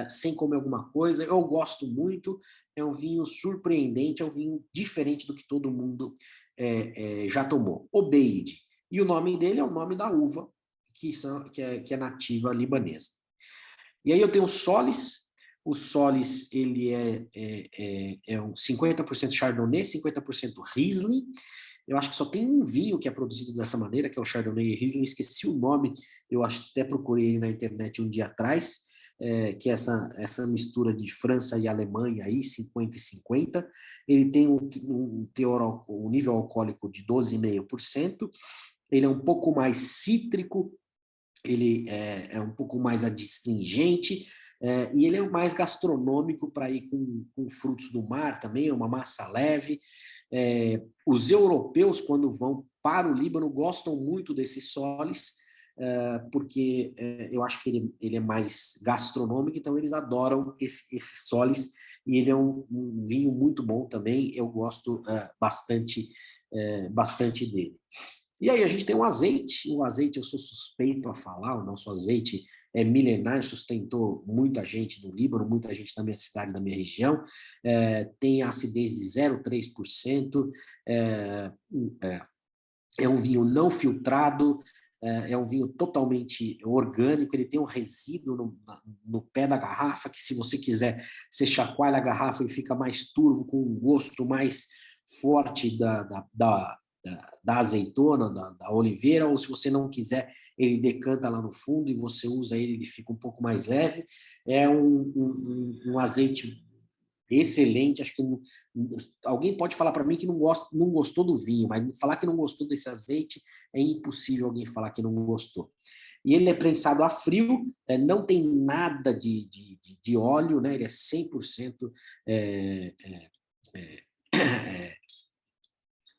sem comer alguma coisa. Eu gosto muito, é um vinho surpreendente, é um vinho diferente do que todo mundo já tomou. Obeid. E o nome dele é o nome da uva, que é nativa libanesa. E aí eu tenho o Solis. O Solis, ele é um 50% Chardonnay, 50% Riesling. Eu acho que só tem um vinho que é produzido dessa maneira, que é o Chardonnay e Riesling. Esqueci o nome, eu até procurei na internet um dia atrás, que é essa mistura de França e Alemanha, aí, 50 e 50. Ele tem um nível alcoólico de 12,5%. Ele é um pouco mais cítrico, ele é um pouco mais adstringente, E ele é o mais gastronômico para ir com frutos do mar também, é uma massa leve. Os europeus, quando vão para o Líbano, gostam muito desses soles, porque eu acho que ele é mais gastronômico, então eles adoram esses soles, e ele é um vinho muito bom também, eu gosto bastante dele. E aí a gente tem o azeite eu sou suspeito a falar, o nosso azeite é milenar, sustentou muita gente no Líbano, muita gente da minha cidade, da minha região, tem acidez de 0,3%, é um vinho não filtrado, é um vinho totalmente orgânico, ele tem um resíduo no pé da garrafa, que se você quiser, você chacoalha a garrafa e fica mais turvo, com um gosto mais forte da azeitona, da oliveira, ou se você não quiser, ele decanta lá no fundo e você usa ele, ele fica um pouco mais leve. É um azeite excelente. Acho que alguém pode falar para mim que não gostou do vinho, mas falar que não gostou desse azeite é impossível alguém falar que não gostou. E ele é prensado a frio, não tem nada de óleo, né? Ele é 100%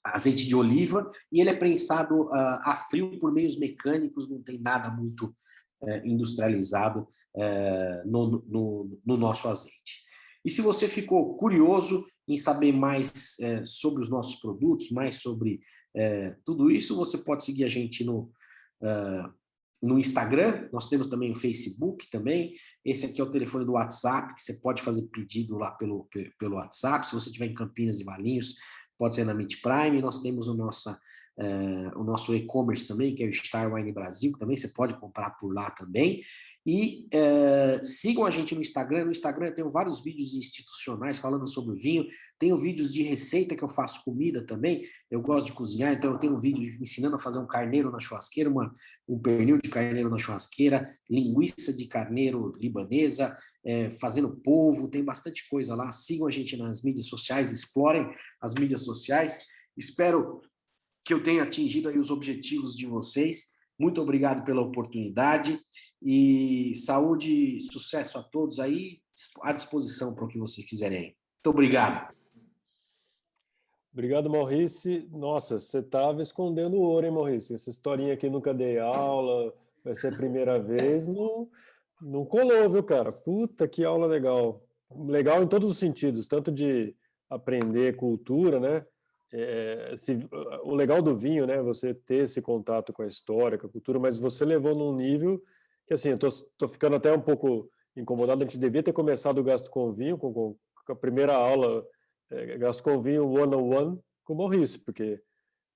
azeite de oliva, e ele é prensado a frio por meios mecânicos, não tem nada muito industrializado no nosso azeite. E se você ficou curioso em saber mais sobre os nossos produtos, mais sobre tudo isso, você pode seguir a gente no Instagram, nós temos também o Facebook também, esse aqui é o telefone do WhatsApp, que você pode fazer pedido lá pelo WhatsApp, se você estiver em Campinas e Valinhos, pode ser na Meet Prime, nós temos o nosso e-commerce também, que é o Star Wine Brasil, que também você pode comprar por lá também, e sigam a gente no Instagram eu tenho vários vídeos institucionais falando sobre vinho, tenho vídeos de receita que eu faço comida também, eu gosto de cozinhar, então eu tenho um vídeo ensinando a fazer um carneiro na churrasqueira, um pernil de carneiro na churrasqueira, linguiça de carneiro libanesa, fazendo polvo, tem bastante coisa lá, sigam a gente nas mídias sociais, explorem as mídias sociais, espero que eu tenha atingido aí os objetivos de vocês, muito obrigado pela oportunidade, e saúde e sucesso a todos aí, à disposição para o que vocês quiserem. Muito obrigado. Obrigado, Maurício. Nossa, você estava escondendo o ouro, hein, Maurício? Essa historinha aqui, nunca dei aula, vai ser a primeira vez, não colou, viu, cara? Puta, que aula legal. Legal em todos os sentidos, tanto de aprender cultura, né? O legal do vinho, né? Você ter esse contato com a história, com a cultura, mas você levou num nível que, assim, eu tô ficando até um pouco incomodado. A gente devia ter começado o Gasto com Vinho, com a primeira aula Gasto com Vinho 101 com o Maurício, porque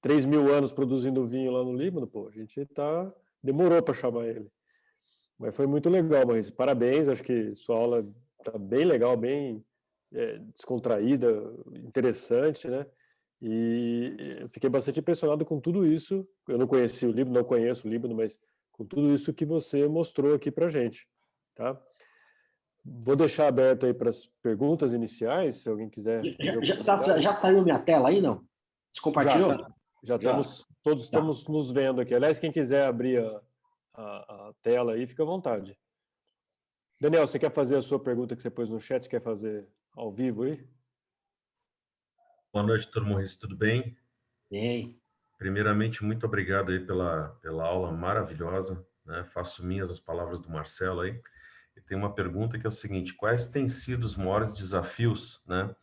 3.000 anos produzindo vinho lá no Líbano, pô, a gente demorou para chamar ele. Mas foi muito legal, Maurício. Parabéns, acho que sua aula tá bem legal, bem descontraída, interessante, né? E fiquei bastante impressionado com tudo isso. Eu não conheci o Líbano, não conheço o Líbano, mas com tudo isso que você mostrou aqui para gente, tá? Vou deixar aberto aí para as perguntas iniciais, se alguém quiser. Já saiu minha tela aí, não? Você compartilhou? Já estamos, todos estamos nos vendo aqui. Aliás, quem quiser abrir a tela aí, fica à vontade. Daniel, você quer fazer a sua pergunta que você pôs no chat? Quer fazer ao vivo aí? Boa noite, doutor Maurício, tudo bem? Bem. Primeiramente, muito obrigado aí pela aula maravilhosa, né? Faço minhas as palavras do Marcelo aí. E tem uma pergunta que é o seguinte: quais têm sido os maiores desafios, né,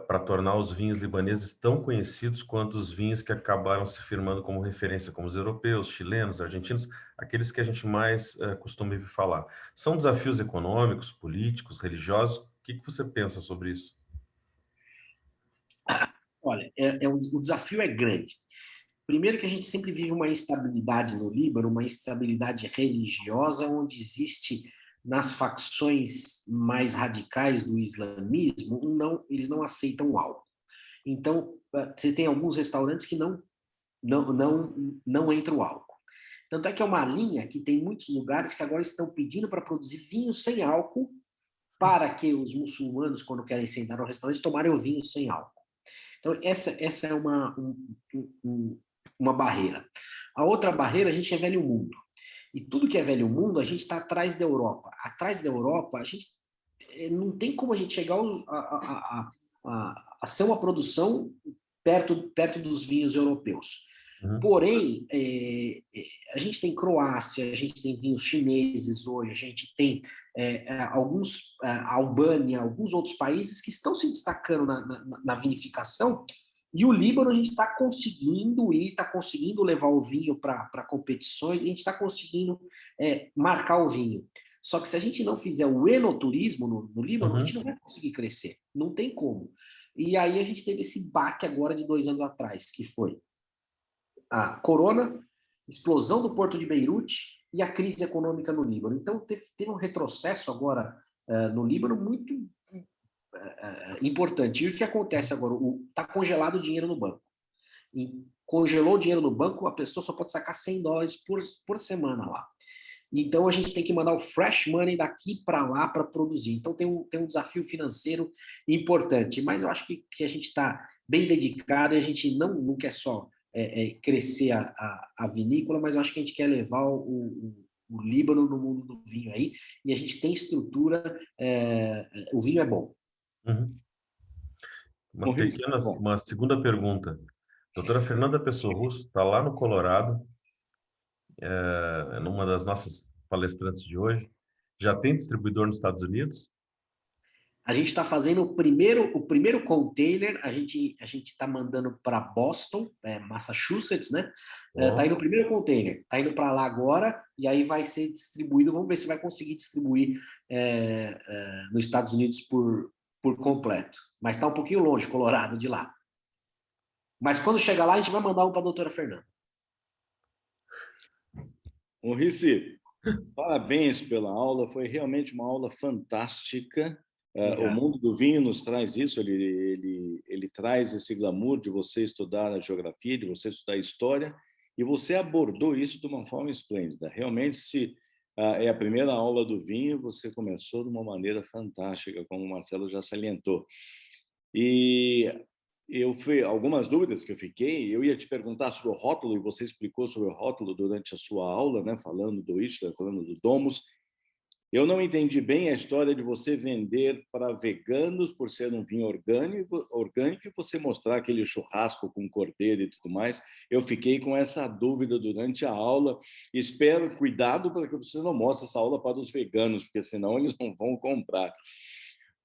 para tornar os vinhos libaneses tão conhecidos quanto os vinhos que acabaram se firmando como referência, como os europeus, chilenos, argentinos, aqueles que a gente mais costuma ouvir falar? São desafios econômicos, políticos, religiosos? O que você pensa sobre isso? Olha, o desafio é grande. Primeiro que a gente sempre vive uma instabilidade no Líbano, uma instabilidade religiosa, onde existe nas facções mais radicais do islamismo, eles não aceitam o álcool. Então, você tem alguns restaurantes que não entra o álcool. Tanto é que é uma linha que tem muitos lugares que agora estão pedindo para produzir vinho sem álcool, para que os muçulmanos, quando querem sentar no restaurante, tomarem o vinho sem álcool. Então, essa é uma barreira. A outra barreira, a gente é velho mundo. E tudo que é velho mundo, a gente está atrás da Europa. Atrás da Europa, a gente não tem como a gente chegar a ser uma produção perto dos vinhos europeus. Porém, a gente tem Croácia, a gente tem vinhos chineses hoje, a gente tem alguns, Albânia, alguns outros países que estão se destacando na vinificação, e o Líbano a gente está conseguindo ir, está conseguindo levar o vinho para competições, e a gente está conseguindo marcar o vinho. Só que se a gente não fizer o enoturismo no Líbano, a gente não vai conseguir crescer, não tem como. E aí a gente teve esse baque agora de 2 anos atrás, que foi a corona, explosão do porto de Beirute e a crise econômica no Líbano. Então, teve um retrocesso agora no Líbano muito importante. E o que acontece agora? Está congelado o dinheiro no banco. E congelou o dinheiro no banco, a pessoa só pode sacar $100 por semana lá. Então, a gente tem que mandar o fresh money daqui para lá para produzir. Então, tem um desafio financeiro importante. Mas eu acho que a gente está bem dedicado e a gente não quer só crescer a vinícola, mas eu acho que a gente quer levar o Líbano no mundo do vinho aí, e a gente tem estrutura, o vinho é bom. Uma segunda pergunta. Doutora Fernanda Pessoa Russo está lá no Colorado, numa das nossas palestrantes de hoje. Já tem distribuidor nos Estados Unidos? A gente está fazendo o primeiro container, a gente está mandando para Boston, Massachusetts, né? Está indo o primeiro container, está indo para lá agora, e aí vai ser distribuído, vamos ver se vai conseguir distribuir nos Estados Unidos por completo. Mas está um pouquinho longe, Colorado, de lá. Mas quando chegar lá, a gente vai mandar um para a doutora Fernanda. Maurice, parabéns pela aula, foi realmente uma aula fantástica. O mundo do vinho nos traz isso, ele traz esse glamour de você estudar a geografia, de você estudar a história, e você abordou isso de uma forma esplêndida. Realmente, se é a primeira aula do vinho, você começou de uma maneira fantástica, como o Marcelo já salientou. E algumas dúvidas que eu fiquei, eu ia te perguntar sobre o rótulo, e você explicou sobre o rótulo durante a sua aula, né, falando do Ischler, falando do Domus. Eu não entendi bem a história de você vender para veganos por ser um vinho orgânico e você mostrar aquele churrasco com cordeiro e tudo mais. Eu fiquei com essa dúvida durante a aula. Espero, cuidado para que você não mostre essa aula para os veganos, porque senão eles não vão comprar.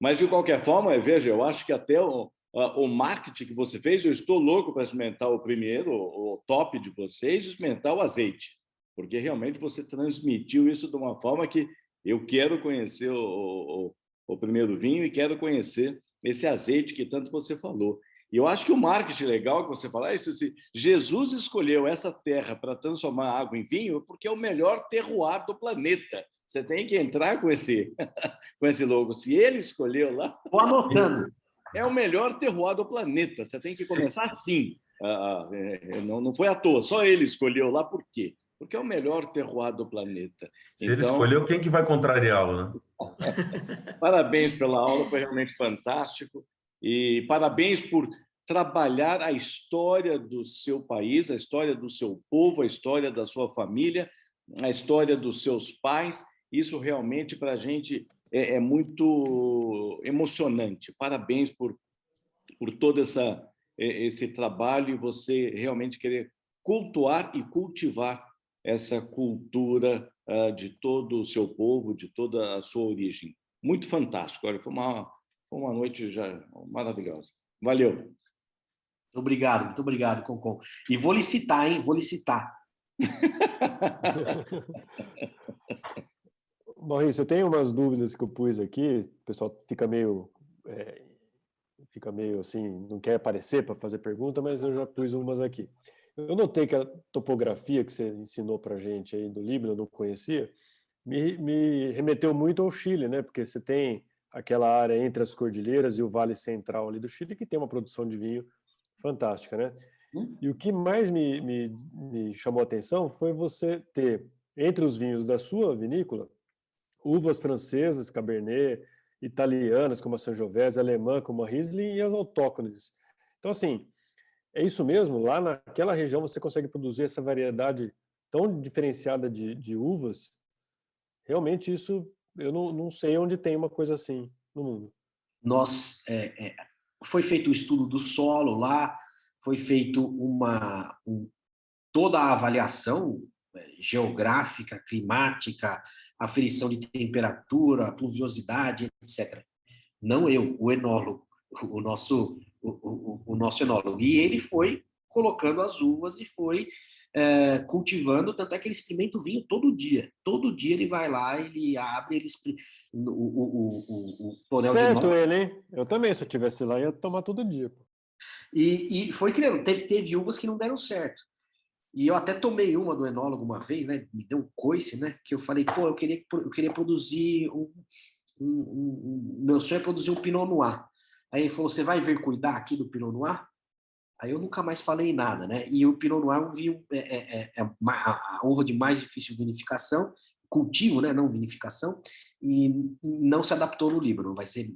Mas, de qualquer forma, veja, eu acho que até o marketing que você fez, eu estou louco para experimentar o primeiro, o top de vocês, experimentar o azeite, porque realmente você transmitiu isso de uma forma que eu quero conhecer o primeiro vinho e quero conhecer esse azeite que tanto você falou. E eu acho que o marketing legal que você fala, Jesus escolheu essa terra para transformar água em vinho porque é o melhor terroir do planeta. Você tem que entrar com esse logo. Se ele escolheu lá... Estou anotando. É o melhor terroir do planeta. Você tem que começar assim. Não foi à toa. Só ele escolheu lá. Por quê? Porque é o melhor terroir do planeta. Se ele escolheu, quem que vai contrariá-lo, né? Parabéns pela aula, foi realmente fantástico. E parabéns por trabalhar a história do seu país, a história do seu povo, a história da sua família, a história dos seus pais. Isso realmente para a gente é muito emocionante. Parabéns por todo esse trabalho e você realmente querer cultuar e cultivar essa cultura de todo o seu povo, de toda a sua origem. Muito fantástico. Olha, foi uma noite já maravilhosa. Valeu. Muito obrigado, Concon. E vou licitar, hein? Vou licitar. Maurício, eu tenho umas dúvidas que eu pus aqui, o pessoal fica meio assim, não quer aparecer para fazer pergunta, mas eu já pus umas aqui. Eu notei que a topografia que você ensinou para a gente aí do Líbano, eu não conhecia, me remeteu muito ao Chile, né? Porque você tem aquela área entre as cordilheiras e o Vale Central ali do Chile que tem uma produção de vinho fantástica, né? E o que mais me chamou a atenção foi você ter, entre os vinhos da sua vinícola, uvas francesas, Cabernet, italianas, como a Sangiovese, alemã, como a Riesling, e as autóctones. Então, assim, é isso mesmo? Lá naquela região você consegue produzir essa variedade tão diferenciada de uvas, realmente isso, eu não sei onde tem uma coisa assim no mundo. Nós, foi feito o estudo do solo lá, foi feito toda a avaliação geográfica, climática, aferição de temperatura, pluviosidade, etc. Não eu, o enólogo, o nosso enólogo. E ele foi colocando as uvas e foi cultivando, tanto é que ele experimenta o vinho todo dia. Todo dia ele vai lá, ele abre, o tonel de Esperto nós. ele, hein? Eu também, se eu tivesse lá, ia tomar todo dia. Pô. E foi criando. Teve uvas que não deram certo. E eu até tomei uma do enólogo uma vez, né? Me deu um coice, né? Que eu falei, pô, eu queria produzir meu sonho é produzir um Pinot Noir. Aí ele falou, você vai vir cuidar aqui do Pinot Noir? Aí eu nunca mais falei nada, né? E o Pinot Noir é um vinho, a uva de mais difícil vinificação, cultivo, né? Não vinificação, e não se adaptou no Líbano. Vai ser,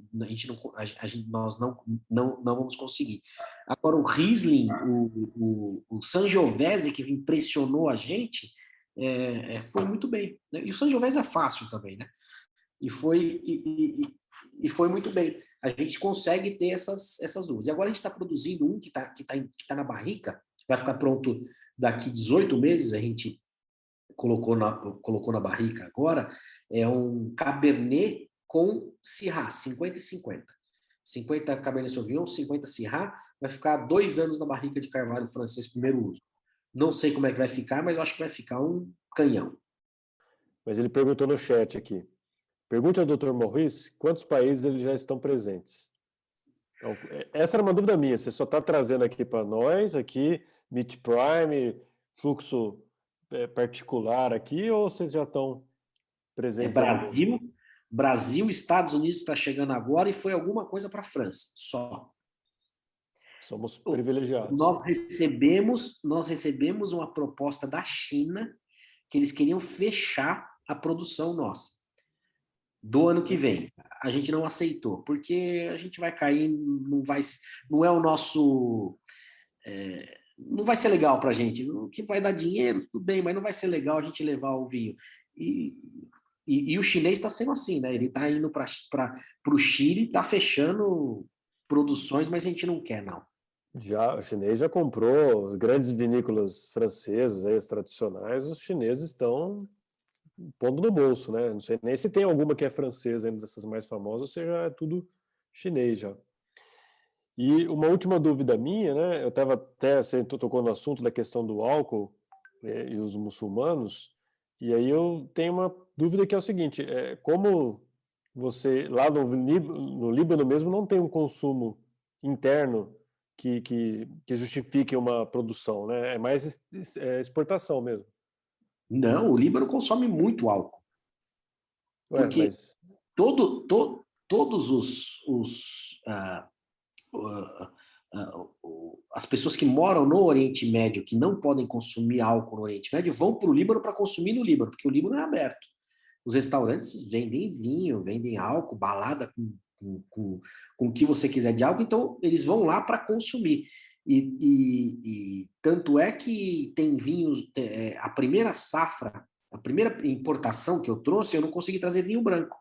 nós não vamos conseguir. Agora o Riesling, o Sangiovese que impressionou a gente, foi muito bem. Né? E o Sangiovese é fácil também, né? E foi muito bem. A gente consegue ter essas uvas. E agora a gente está produzindo um que tá na barrica, vai ficar pronto daqui 18 meses, a gente colocou na barrica agora, é um Cabernet com Syrah, 50 e 50. 50 Cabernet Sauvignon, 50 Syrah, vai ficar 2 anos na barrica de carvalho francês, primeiro uso. Não sei como é que vai ficar, mas eu acho que vai ficar um canhão. Mas ele perguntou no chat aqui. Pergunte ao Dr. Maurice quantos países eles já estão presentes. Então, essa era uma dúvida minha. Você só está trazendo aqui para nós, aqui, Meet Prime, fluxo particular aqui, ou vocês já estão presentes aí no mundo? Brasil, Estados Unidos está chegando agora e foi alguma coisa para a França, só. Somos privilegiados. Nós recebemos uma proposta da China que eles queriam fechar a produção nossa do ano que vem. A gente não aceitou, porque a gente vai cair, não é o nosso, não vai ser legal para a gente. O que vai dar dinheiro, tudo bem, mas não vai ser legal a gente levar o vinho. E o chinês está sendo assim, né? Ele está indo para o Chile, está fechando produções, mas a gente não quer, não. O chinês já comprou grandes vinícolas francesas, aí, as tradicionais, os chineses estão pondo no bolso, né? Não sei nem se tem alguma que é francesa ainda dessas mais famosas, ou seja, é tudo chinês já. E uma última dúvida minha, né? Eu estava até, você tocou no assunto da questão do álcool e os muçulmanos, e aí eu tenho uma dúvida que é o seguinte, como você, lá no Líbano mesmo, não tem um consumo interno que justifique uma produção, né? É mais exportação mesmo. Não, o Líbano consome muito álcool. Ué, Porque mas todos as pessoas que moram no Oriente Médio, que não podem consumir álcool no Oriente Médio, vão para o Líbano para consumir no Líbano, porque o Líbano é aberto. Os restaurantes vendem vinho, vendem álcool, balada com o que você quiser de álcool, então eles vão lá para consumir. E tanto é que tem vinhos, a primeira safra, a primeira importação que eu trouxe, eu não consegui trazer vinho branco,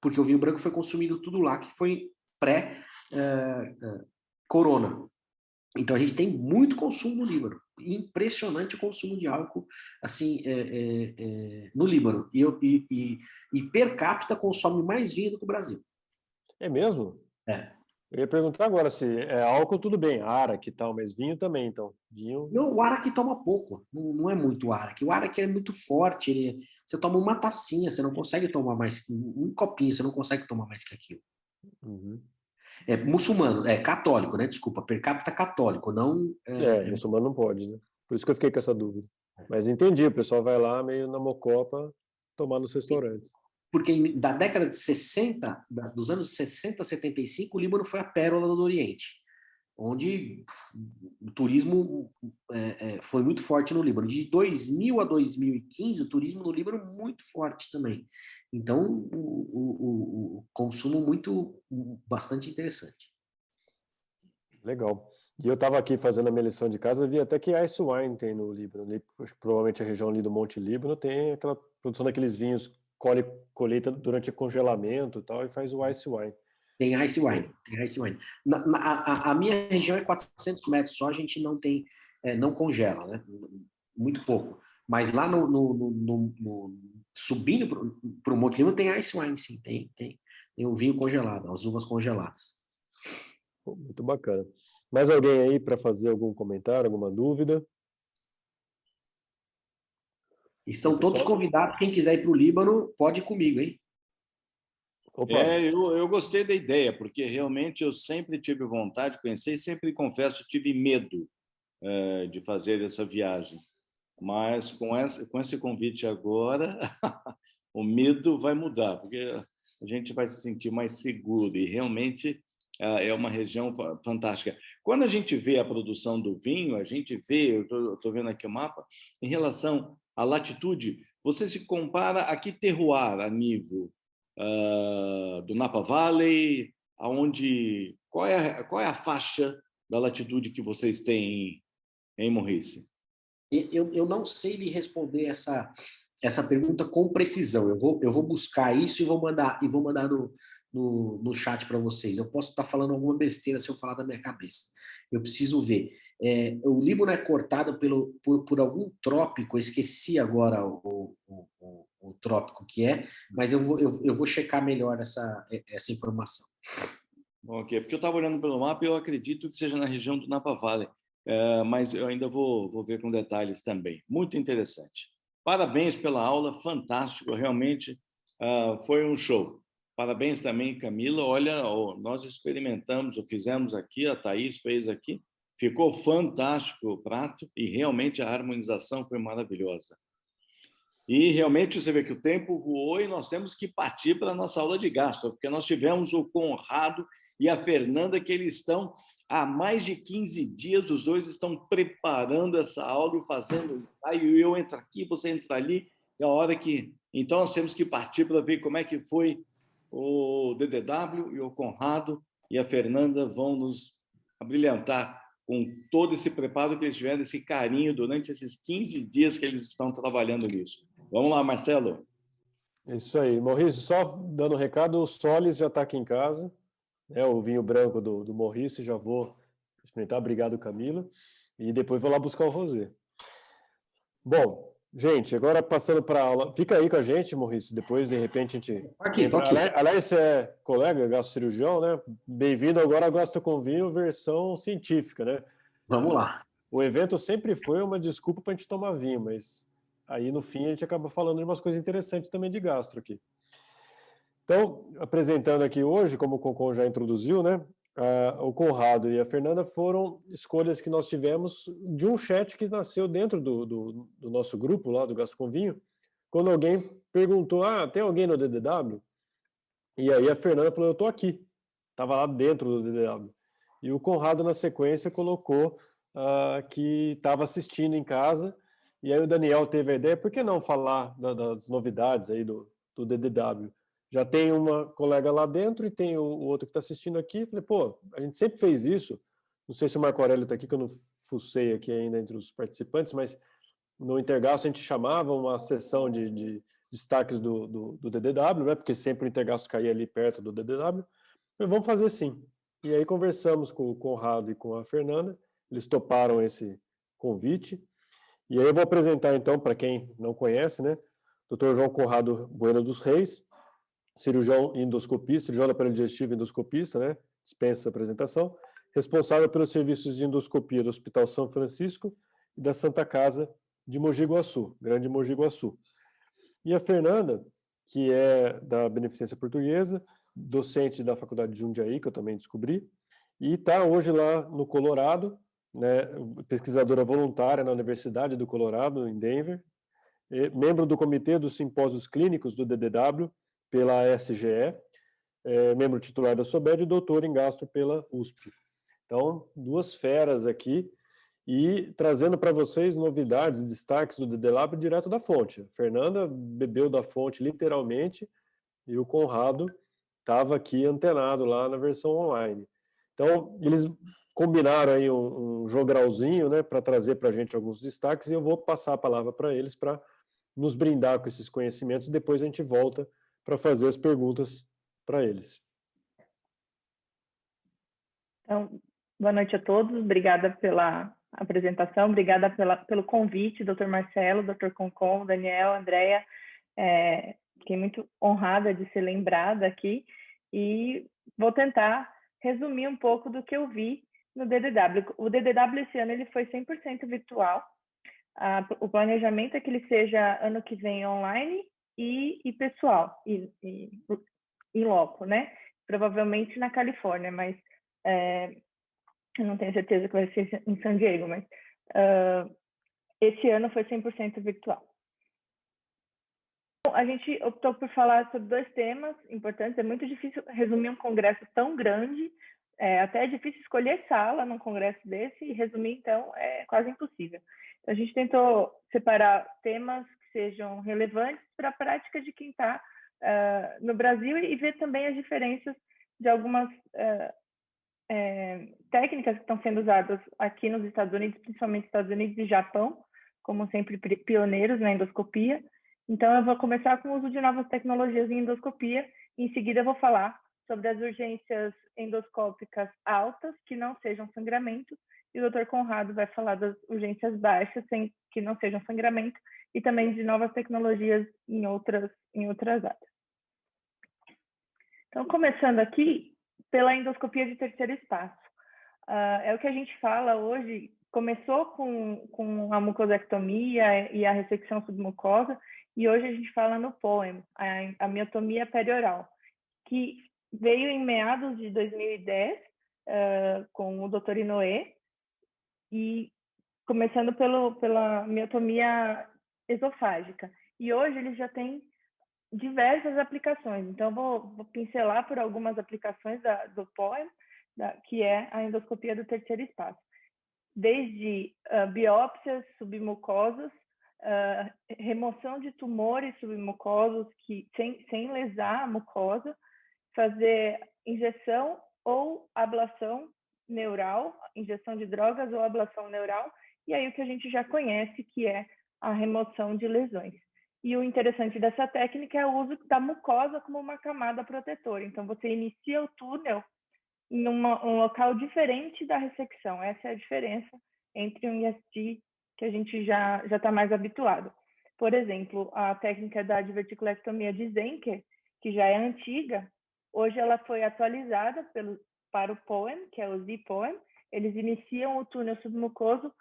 porque o vinho branco foi consumido tudo lá, que foi pré-corona. Então a gente tem muito consumo no Líbano, impressionante o consumo de álcool assim no Líbano, e per capita consome mais vinho do que o Brasil. é mesmo? É. Eu ia perguntar agora se é álcool, tudo bem, araque e tal, mas vinho também, então. Vinho... Não, o araque toma pouco, não é muito araque. O araque é muito forte, você toma uma tacinha, você não consegue tomar mais, um copinho, você não consegue tomar mais que aquilo. Uhum. É muçulmano, é católico, né? Desculpa, per capita católico, não... muçulmano não pode, né? Por isso que eu fiquei com essa dúvida. Mas entendi, o pessoal vai lá meio na mocopa tomar nos restaurantes. Porque da década de 60, dos anos 60 a 75, o Líbano foi a pérola do Oriente, onde o turismo foi muito forte no Líbano. De 2000 a 2015, o turismo no Líbano muito forte também. Então, o consumo bastante interessante. Legal. E eu estava aqui fazendo a minha lição de casa, vi até que Ice Wine tem no Líbano. Provavelmente a região ali do Monte Líbano tem aquela produção daqueles vinhos colheita durante o congelamento e tal, e faz o Ice Wine. Tem Ice Wine, tem Ice Wine. A minha região é 400 metros só, a gente não tem, não congela, né? Muito pouco. Mas lá subindo para o Monte Líbano tem Ice Wine, sim, tem o vinho congelado, as uvas congeladas. Muito bacana. Mais alguém aí para fazer algum comentário, alguma dúvida? Estão todos convidados, quem quiser ir para o Líbano, pode ir comigo, hein? Opa. Eu gostei da ideia, porque realmente eu sempre tive vontade de conhecer e sempre, confesso, tive medo de fazer essa viagem. Mas com esse convite agora, o medo vai mudar, porque a gente vai se sentir mais seguro e realmente é uma região fantástica. Quando a gente vê a produção do vinho, a gente vê, eu estou vendo aqui o mapa, em relação à latitude, você se compara a que terroir a nível do Napa Valley, qual é a faixa da latitude que vocês têm em Maurice? Eu não sei lhe responder essa pergunta com precisão. Eu vou buscar isso e vou mandar no chat para vocês. Eu posso estar falando alguma besteira se eu falar da minha cabeça. Eu preciso ver. O Líbano é cortado por algum trópico, eu esqueci agora o trópico que é, mas eu vou checar melhor essa informação. Ok, porque eu estava olhando pelo mapa e eu acredito que seja na região do Napa Valley, mas eu ainda vou ver com detalhes também. Muito interessante. Parabéns pela aula, fantástico, realmente foi um show. Parabéns também, Camila. Olha, nós experimentamos, ou fizemos aqui, a Thaís fez aqui, ficou fantástico o prato e realmente a harmonização foi maravilhosa. E realmente você vê que o tempo voou e nós temos que partir para a nossa aula de gastro, porque nós tivemos o Conrado e a Fernanda, que eles estão há mais de 15 dias, os dois estão preparando essa aula e fazendo, aí eu entro aqui, você entra ali, é a hora que... Então nós temos que partir para ver como é que foi o DDW e o Conrado e a Fernanda vão nos abrilhantar com todo esse preparo que eles tiveram, esse carinho durante esses 15 dias que eles estão trabalhando nisso. Vamos lá, Marcelo. Isso aí. Maurício, só dando um recado, o Solis já está aqui em casa, o vinho branco do Maurício, já vou experimentar. Obrigado, Camila. E depois vou lá buscar o rosé. Bom, gente, agora passando para a aula. Fica aí com a gente, Maurício, depois, de repente, a gente... Aqui. Aliás, você é colega, gastrocirurgião, né? Bem-vindo agora ao Gastro com Vinho, versão científica, né? Vamos lá. O evento sempre foi uma desculpa para a gente tomar vinho, mas aí no fim a gente acaba falando de umas coisas interessantes também de gastro aqui. Então, apresentando aqui hoje, como o Concon já introduziu, né? O Conrado e a Fernanda foram escolhas que nós tivemos de um chat que nasceu dentro do nosso grupo lá do Gastro com Vinho, quando alguém perguntou, tem alguém no DDW? E aí a Fernanda falou, eu estou aqui. Estava lá dentro do DDW. E o Conrado, na sequência, colocou que estava assistindo em casa, e aí o Daniel teve a ideia, por que não falar das novidades aí do DDW? Já tem uma colega lá dentro e tem o outro que está assistindo aqui. Falei, a gente sempre fez isso. Não sei se o Marco Aurélio está aqui, que eu não fucei aqui ainda entre os participantes, mas no Intergasto a gente chamava uma sessão de destaques do DDW, né? Porque sempre o Intergasto caía ali perto do DDW. Falei, vamos fazer sim. E aí conversamos com o Conrado e com a Fernanda, eles toparam esse convite. E aí eu vou apresentar então, para quem não conhece, né? Dr. João Conrado Bueno dos Reis, cirurgião endoscopista, cirurgião do aparelho digestivo e endoscopista, né? Dispensa a apresentação, responsável pelos serviços de endoscopia do Hospital São Francisco e da Santa Casa de Mogi Guaçu, Grande Mogi Guaçu. E a Fernanda, que é da Beneficência Portuguesa, docente da Faculdade de Jundiaí, que eu também descobri, e está hoje lá no Colorado, né, pesquisadora voluntária na Universidade do Colorado, em Denver, membro do Comitê dos Simpósios Clínicos do DDW, pela SGE, membro titular da SOBED e doutor em gastro pela USP. Então, duas feras aqui, e trazendo para vocês novidades, destaques do DDLab direto da fonte. A Fernanda bebeu da fonte literalmente, e o Conrado estava aqui antenado lá na versão online. Então, eles combinaram aí um jogralzinho, né, para trazer para a gente alguns destaques, e eu vou passar a palavra para eles para nos brindar com esses conhecimentos, e depois a gente volta para fazer as perguntas para eles. Então, boa noite a todos, obrigada pela apresentação, obrigada pelo convite, Dr. Marcelo, Dr. Concon, Daniel, Andréia, fiquei muito honrada de ser lembrada aqui, e vou tentar resumir um pouco do que eu vi no DDW. O DDW esse ano ele foi 100% virtual, o planejamento é que ele seja ano que vem online e pessoal, e em loco, né? Provavelmente na Califórnia, mas eu não tenho certeza que vai ser em San Diego, mas esse ano foi 100% virtual. A gente optou por falar sobre 2 temas importantes. É muito difícil resumir um congresso tão grande, até é difícil escolher sala num congresso desse, e resumir, então, é quase impossível. Então, a gente tentou separar temas que sejam relevantes para a prática de quem está no Brasil, e ver também as diferenças de algumas técnicas que estão sendo usadas aqui nos Estados Unidos, principalmente Estados Unidos e Japão, como sempre pioneiros na endoscopia. Então, eu vou começar com o uso de novas tecnologias em endoscopia, e em seguida eu vou falar sobre as urgências endoscópicas altas, que não sejam sangramento, e o Dr. Conrado vai falar das urgências baixas, que não sejam sangramento, e também de novas tecnologias em outras áreas. Então, começando aqui pela endoscopia de terceiro espaço. É o que a gente fala hoje, começou com a mucosectomia e a ressecção submucosa, e hoje a gente fala no POEM, a miotomia perioral, que veio em meados de 2010, com o Dr. Inoue, e começando pela miotomia esofágica. E hoje ele já tem diversas aplicações. Então, vou pincelar por algumas aplicações do POEM, que é a endoscopia do terceiro espaço. Desde biópsias submucosas, remoção de tumores submucosos sem lesar a mucosa, fazer injeção ou ablação neural, injeção de drogas ou ablação neural, e aí o que a gente já conhece, que é a remoção de lesões. E o interessante dessa técnica é o uso da mucosa como uma camada protetora. Então, você inicia o túnel em um local diferente da ressecção. Essa é a diferença entre um IST que a gente já está mais habituado. Por exemplo, a técnica da diverticulectomia de Zenker, que já é antiga, hoje ela foi atualizada para o POEM, que é o Z-POEM. Eles iniciam o túnel submucoso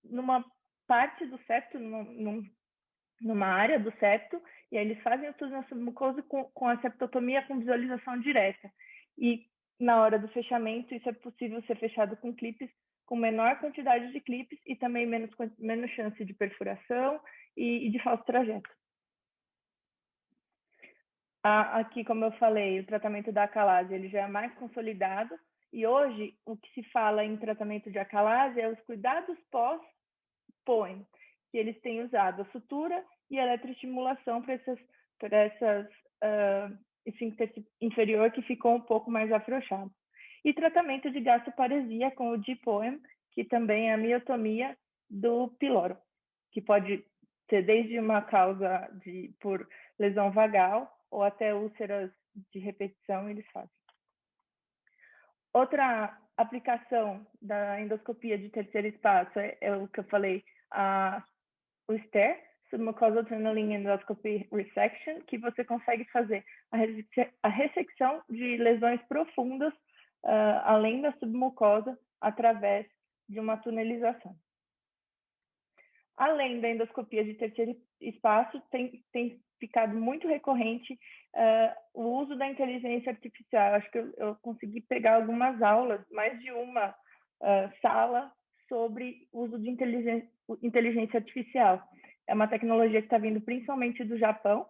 numa parte do septo, numa área do septo, e aí eles fazem o túnel submucoso com a septotomia com visualização direta. E na hora do fechamento, isso é possível ser fechado com clipes, com menor quantidade de clipes e também menos chance de perfuração e de falso trajeto. Aqui, como eu falei, o tratamento da acalase ele já é mais consolidado, e hoje o que se fala em tratamento de acalase é os cuidados pós-POEM, que eles têm usado a sutura e a eletroestimulação para esfíncter inferior que ficou um pouco mais afrouxado. E tratamento de gastroparesia com o G-POEM, que também é a miotomia do piloro, que pode ser desde uma causa por lesão vagal ou até úlceras de repetição, eles fazem. Outra aplicação da endoscopia de terceiro espaço é o que eu falei, o STER, Submucosal Tunneling Endoscopy Resection, que você consegue fazer a ressecção de lesões profundas além da submucosa através de uma tunelização. Além da endoscopia de terceiro espaço, tem ficado muito recorrente o uso da inteligência artificial. Acho que eu consegui pegar algumas aulas, mais de uma sala sobre o uso de inteligência artificial. É uma tecnologia que está vindo principalmente do Japão,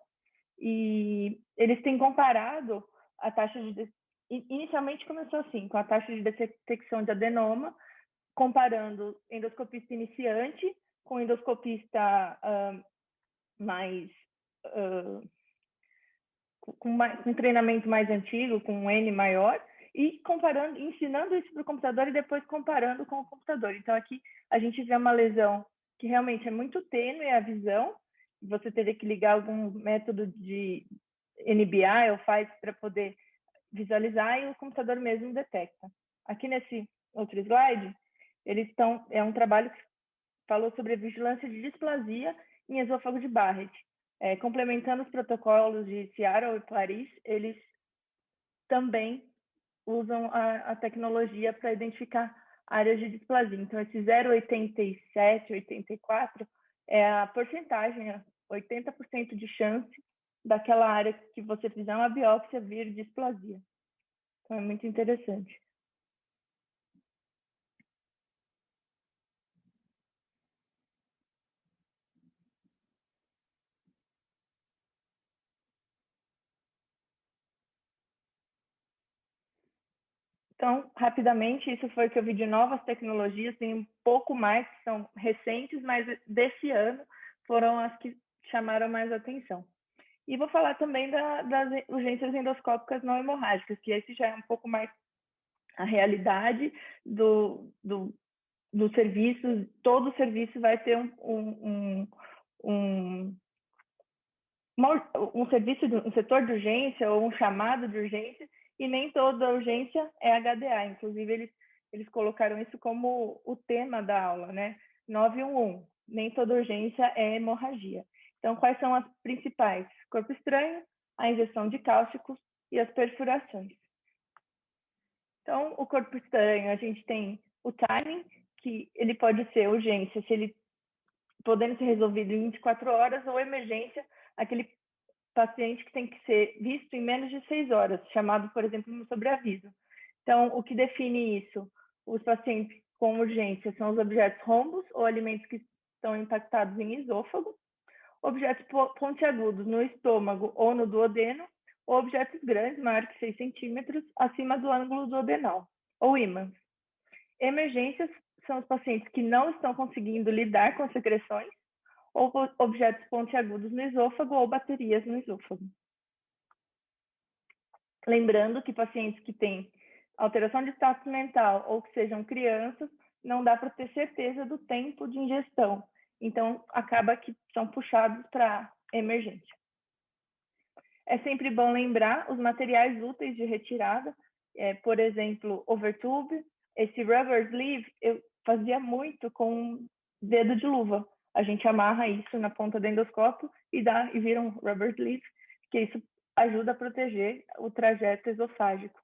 e eles têm comparado a taxa de... Inicialmente começou assim, com a taxa de detecção de adenoma, comparando endoscopista iniciante com endoscopista com treinamento mais antigo, com um N maior, e comparando, ensinando isso para o computador e depois comparando com o computador. Então, aqui a gente vê uma lesão que realmente é muito tênue a visão, você teria que ligar algum método de NBI ou faz para poder visualizar e o computador mesmo detecta. Aqui nesse outro slide, é um trabalho que falou sobre a vigilância de displasia em esôfago de Barrett. Complementando os protocolos de Seattle e Paris, eles também usam a tecnologia para identificar áreas de displasia. Então, esse 0,87, 84 é a porcentagem, 80% de chance daquela área que você fizer uma biópsia vir displasia. Então, é muito interessante. Então, rapidamente, isso foi o que eu vi de novas tecnologias, tem um pouco mais que são recentes, mas desse ano foram as que chamaram mais atenção. E vou falar também das urgências endoscópicas não hemorrágicas, que esse já é um pouco mais a realidade do serviço. Todo serviço vai ter um serviço, um setor de urgência ou um chamado de urgência, e nem toda urgência é HDA. Inclusive, eles colocaram isso como o tema da aula, né? 911, nem toda urgência é hemorragia. Então, quais são as principais? Corpo estranho, a injeção de cáusticos e as perfurações. Então, o corpo estranho, a gente tem o timing, que ele pode ser urgência, se ele podendo ser resolvido em 24 horas, ou emergência, aquele paciente que tem que ser visto em menos de 6 horas, chamado, por exemplo, no sobreaviso. Então, o que define isso? Os pacientes com urgência são os objetos rombos ou alimentos que estão impactados em esôfago, objetos pontiagudos no estômago ou no duodeno, ou objetos grandes, maior que 6 centímetros, acima do ângulo duodenal, ou ímãs. Emergências são os pacientes que não estão conseguindo lidar com as secreções, ou objetos pontiagudos no esôfago ou baterias no esôfago. Lembrando que pacientes que têm alteração de status mental ou que sejam crianças, não dá para ter certeza do tempo de ingestão. Então, acaba que são puxados para emergência. É sempre bom lembrar os materiais úteis de retirada, por exemplo, overtube. Esse rubber sleeve eu fazia muito com dedo de luva. A gente amarra isso na ponta do endoscópio e vira um rubber sleeve, que isso ajuda a proteger o trajeto esofágico.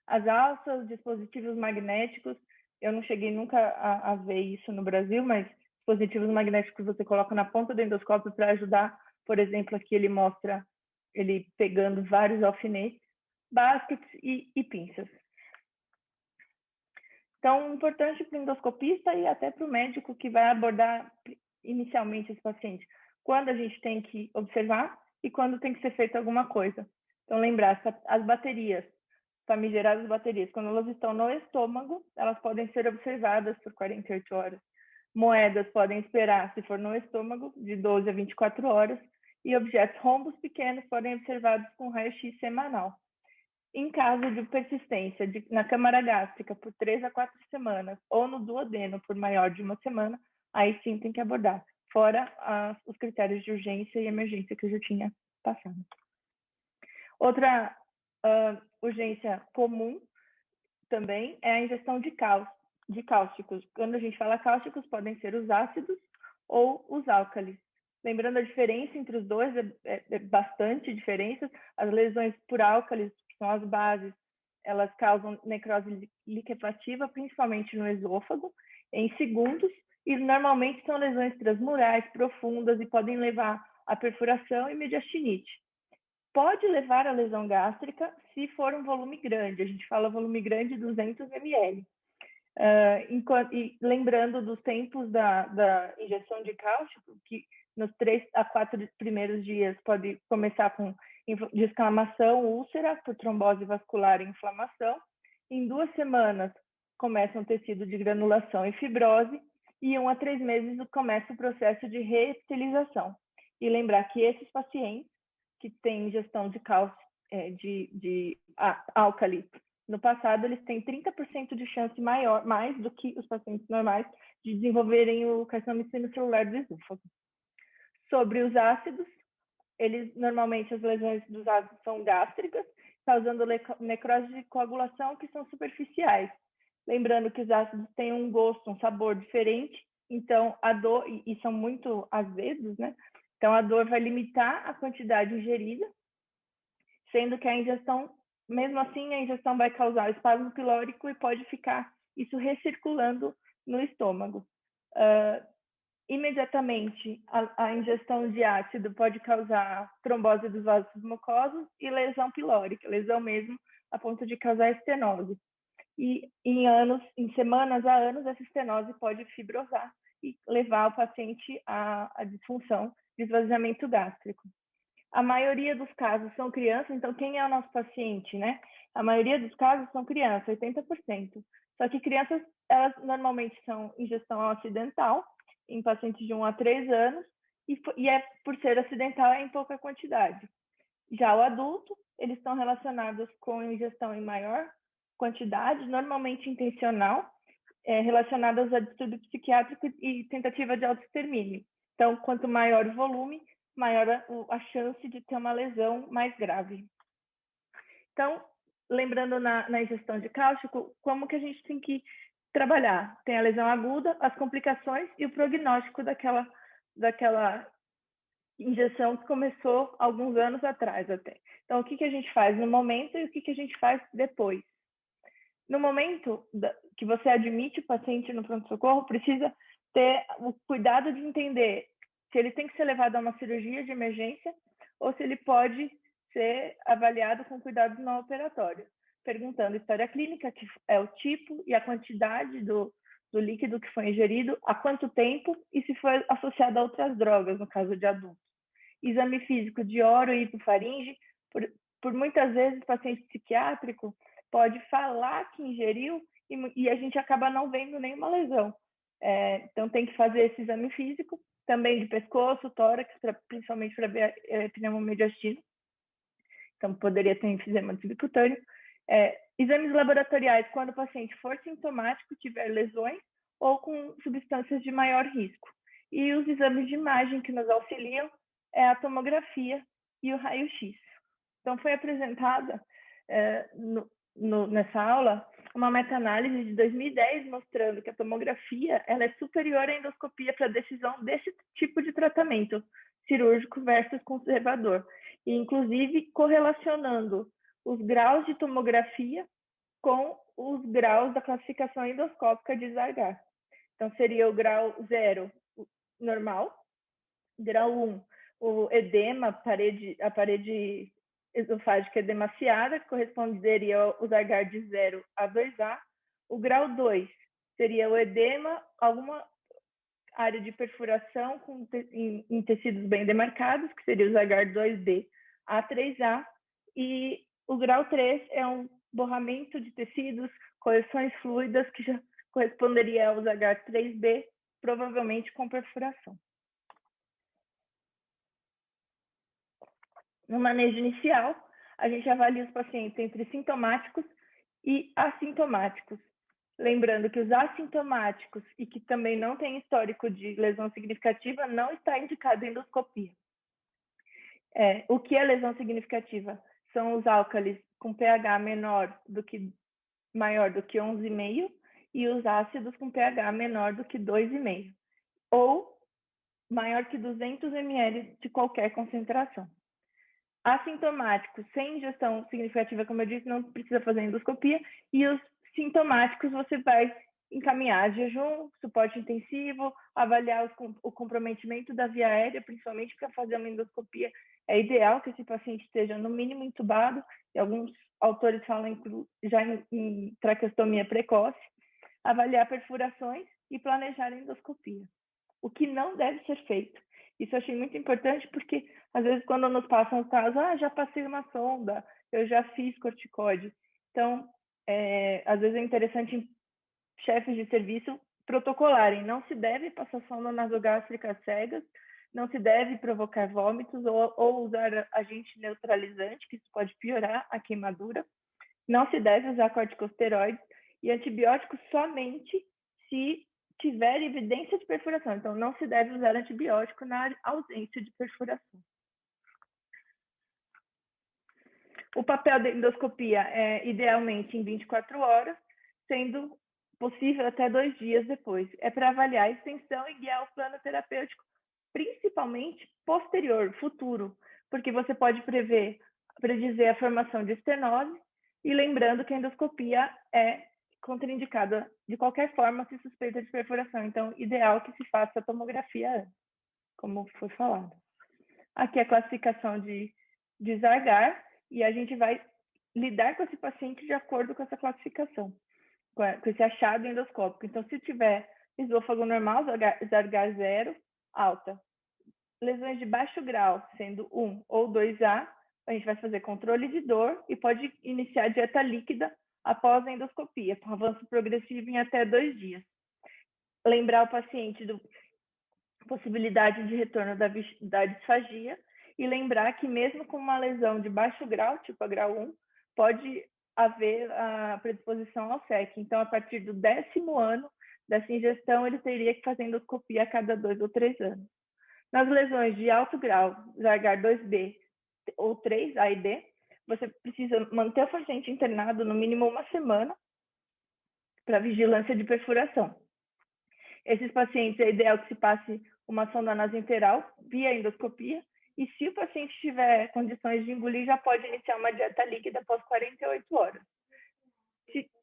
As alças, dispositivos magnéticos, eu não cheguei nunca a ver isso no Brasil, mas dispositivos magnéticos você coloca na ponta do endoscópio para ajudar, por exemplo, aqui ele mostra ele pegando vários alfinetes, baskets e pinças. Então, importante para o endoscopista e até para o médico que vai abordar inicialmente esse paciente, quando a gente tem que observar e quando tem que ser feita alguma coisa. Então, lembrar, as baterias, famigeradas baterias, quando elas estão no estômago, elas podem ser observadas por 48 horas. Moedas podem esperar, se for no estômago, de 12 a 24 horas, e objetos rombos pequenos podem ser observados com raio-x semanal. Em caso de persistência na câmara gástrica por 3 a 4 semanas ou no duodeno por maior de 1 semana, aí sim tem que abordar, fora os critérios de urgência e emergência que eu já tinha passado. Outra urgência comum também é a ingestão de cáusticos. Quando a gente fala cáusticos, podem ser os ácidos ou os álcalis. Lembrando a diferença entre os dois, é bastante diferença. As lesões por álcalis, que são as bases, elas causam necrose liquefativa, principalmente no esôfago, em segundos, e normalmente são lesões transmurais, profundas, e podem levar a perfuração e mediastinite. Pode levar a lesão gástrica se for um volume grande, a gente fala volume grande, 200 ml. E lembrando dos tempos da injeção de cálcico, que nos 3 a 4 primeiros dias pode começar com descamação, úlcera, por trombose vascular e inflamação. Em 2 semanas começa um tecido de granulação e fibrose, e 1 a 3 meses começa o processo de reepitelização. E lembrar que esses pacientes que têm ingestão de cálcio, de álcali No passado, eles têm 30% de chance maior, mais do que os pacientes normais, de desenvolverem o carcinoma espinocelular do esôfago. Sobre os ácidos, normalmente as lesões dos ácidos são gástricas, causando necrose de coagulação que são superficiais. Lembrando que os ácidos têm um gosto, um sabor diferente, então a dor, e são muito azedos, né? Então a dor vai limitar a quantidade ingerida, sendo que a ingestão, mesmo assim, a ingestão vai causar espasmo pilórico e pode ficar isso recirculando no estômago. Imediatamente, a ingestão de ácido pode causar trombose dos vasos mucosos e lesão pilórica, lesão mesmo a ponto de causar estenose. E em semanas a anos, essa estenose pode fibrosar e levar o paciente à disfunção de esvaziamento gástrico. A maioria dos casos são crianças, então quem é o nosso paciente, né? A maioria dos casos são crianças, 80%. Só que crianças, elas normalmente são ingestão acidental, em pacientes de 1 a 3 anos, e por ser acidental é em pouca quantidade. Já o adulto, eles estão relacionados com ingestão em maior quantidade, normalmente intencional, relacionadas a distúrbio psiquiátrico e tentativa de autoextermínio. Então, quanto maior o volume, maior a chance de ter uma lesão mais grave. Então, lembrando na ingestão de cálcico, como que a gente tem que trabalhar? Tem a lesão aguda, as complicações e o prognóstico daquela injeção que começou alguns anos atrás até. Então, o que a gente faz no momento e o que a gente faz depois? No momento que você admite o paciente no pronto-socorro, precisa ter o cuidado de entender se ele tem que ser levado a uma cirurgia de emergência ou se ele pode ser avaliado com cuidado no operatório, perguntando história clínica, que é o tipo e a quantidade do líquido que foi ingerido, há quanto tempo e se foi associado a outras drogas, no caso de adultos. Exame físico de oro e hipofaringe, por muitas vezes o paciente psiquiátrico pode falar que ingeriu e a gente acaba não vendo nenhuma lesão. Então tem que fazer esse exame físico, também de pescoço, tórax, principalmente para ver pneumomediastino. Então poderia ter enfisema subcutâneo. Exames laboratoriais quando o paciente for sintomático, tiver lesões ou com substâncias de maior risco. E os exames de imagem que nos auxiliam é a tomografia e o raio-x. Então foi apresentada nessa aula uma meta-análise de 2010 mostrando que a tomografia ela é superior à endoscopia para a decisão desse tipo de tratamento cirúrgico versus conservador, e inclusive correlacionando os graus de tomografia com os graus da classificação endoscópica de Zargar. Então seria o grau 0 normal, grau 1 o edema, a parede esofágica edemaciada, que corresponderia ao Zargar de 0 a 2A. O grau 2 seria o edema, alguma área de perfuração em tecidos bem demarcados, que seria o Zargar 2B a 3A. E o grau 3 é um borramento de tecidos, correções fluidas, que já corresponderia ao Zargar 3B, provavelmente com perfuração. No manejo inicial, a gente avalia os pacientes entre sintomáticos e assintomáticos. Lembrando que os assintomáticos e que também não têm histórico de lesão significativa não está indicado endoscopia. O que é lesão significativa? São os álcalis com pH maior do que 11,5 e os ácidos com pH menor do que 2,5 ou maior que 200 ml de qualquer concentração. Assintomáticos, sem ingestão significativa, como eu disse, não precisa fazer endoscopia, e os sintomáticos você vai encaminhar jejum, suporte intensivo, avaliar o comprometimento da via aérea, principalmente para fazer uma endoscopia. É ideal que esse paciente esteja no mínimo entubado, e alguns autores falam já em traqueostomia precoce, avaliar perfurações e planejar a endoscopia. O que não deve ser feito. Isso eu achei muito importante porque, às vezes, quando nos passam os casos, já passei uma sonda, eu já fiz corticoide. Então, às vezes é interessante chefes de serviço protocolarem. Não se deve passar sonda nasogástrica cegas, não se deve provocar vômitos ou usar agente neutralizante, que isso pode piorar a queimadura. Não se deve usar corticosteroides e antibióticos somente se tiver evidência de perfuração. Então, não se deve usar antibiótico na ausência de perfuração. O papel da endoscopia é idealmente em 24 horas, sendo possível até 2 dias depois. É para avaliar a extensão e guiar o plano terapêutico, principalmente posterior, futuro, porque você pode predizer a formação de estenose, e lembrando que a endoscopia é contraindicada de qualquer forma se suspeita de perfuração. Então, ideal que se faça a tomografia antes, como foi falado. Aqui a classificação de Zargar, e a gente vai lidar com esse paciente de acordo com essa classificação, com esse achado endoscópico. Então, se tiver esôfago normal, Zargar 0, alta. Lesões de baixo grau, sendo 1 ou 2A, a gente vai fazer controle de dor e pode iniciar dieta líquida após a endoscopia, com avanço progressivo em até 2 dias. Lembrar o paciente da possibilidade de retorno da disfagia e lembrar que mesmo com uma lesão de baixo grau, tipo a grau 1, pode haver a predisposição ao SEC. Então, a partir do 10º ano dessa ingestão, ele teria que fazer endoscopia a cada 2 ou 3 anos. Nas lesões de alto grau, Zargar 2B ou 3, A e D, você precisa manter o paciente internado no mínimo 1 semana para vigilância de perfuração. Esses pacientes é ideal que se passe uma sonda nasointeral via endoscopia, e se o paciente tiver condições de engolir, já pode iniciar uma dieta líquida após 48 horas.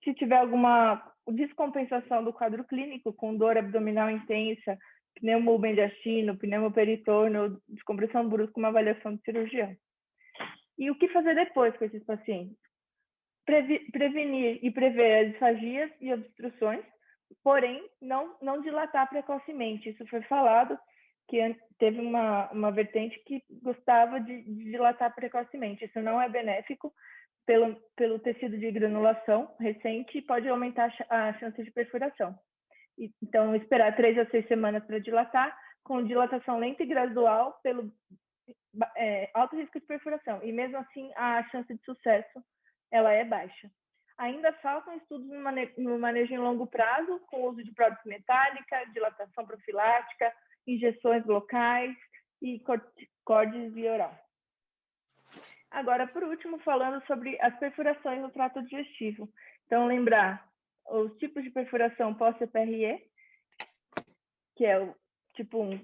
Se tiver alguma descompensação do quadro clínico, com dor abdominal intensa, pneumomediastino, pneumoperitônio, descompressão brusca, uma avaliação de cirurgião. E o que fazer depois com esses pacientes? Prevenir e prever as disfagias e obstruções, porém, não dilatar precocemente. Isso foi falado, que teve uma vertente que gostava de dilatar precocemente. Isso não é benéfico pelo tecido de granulação recente e pode aumentar a chance de perfuração. Então, esperar 3 a 6 semanas para dilatar, com dilatação lenta e gradual pelo alto risco de perfuração. E mesmo assim, a chance de sucesso ela é baixa. Ainda faltam estudos no manejo em longo prazo, com o uso de prótese metálica, dilatação profilática, injeções locais e cortes via oral. Agora, por último, falando sobre as perfurações no trato digestivo. Então, lembrar os tipos de perfuração pós-CPRE, que é o tipo 1,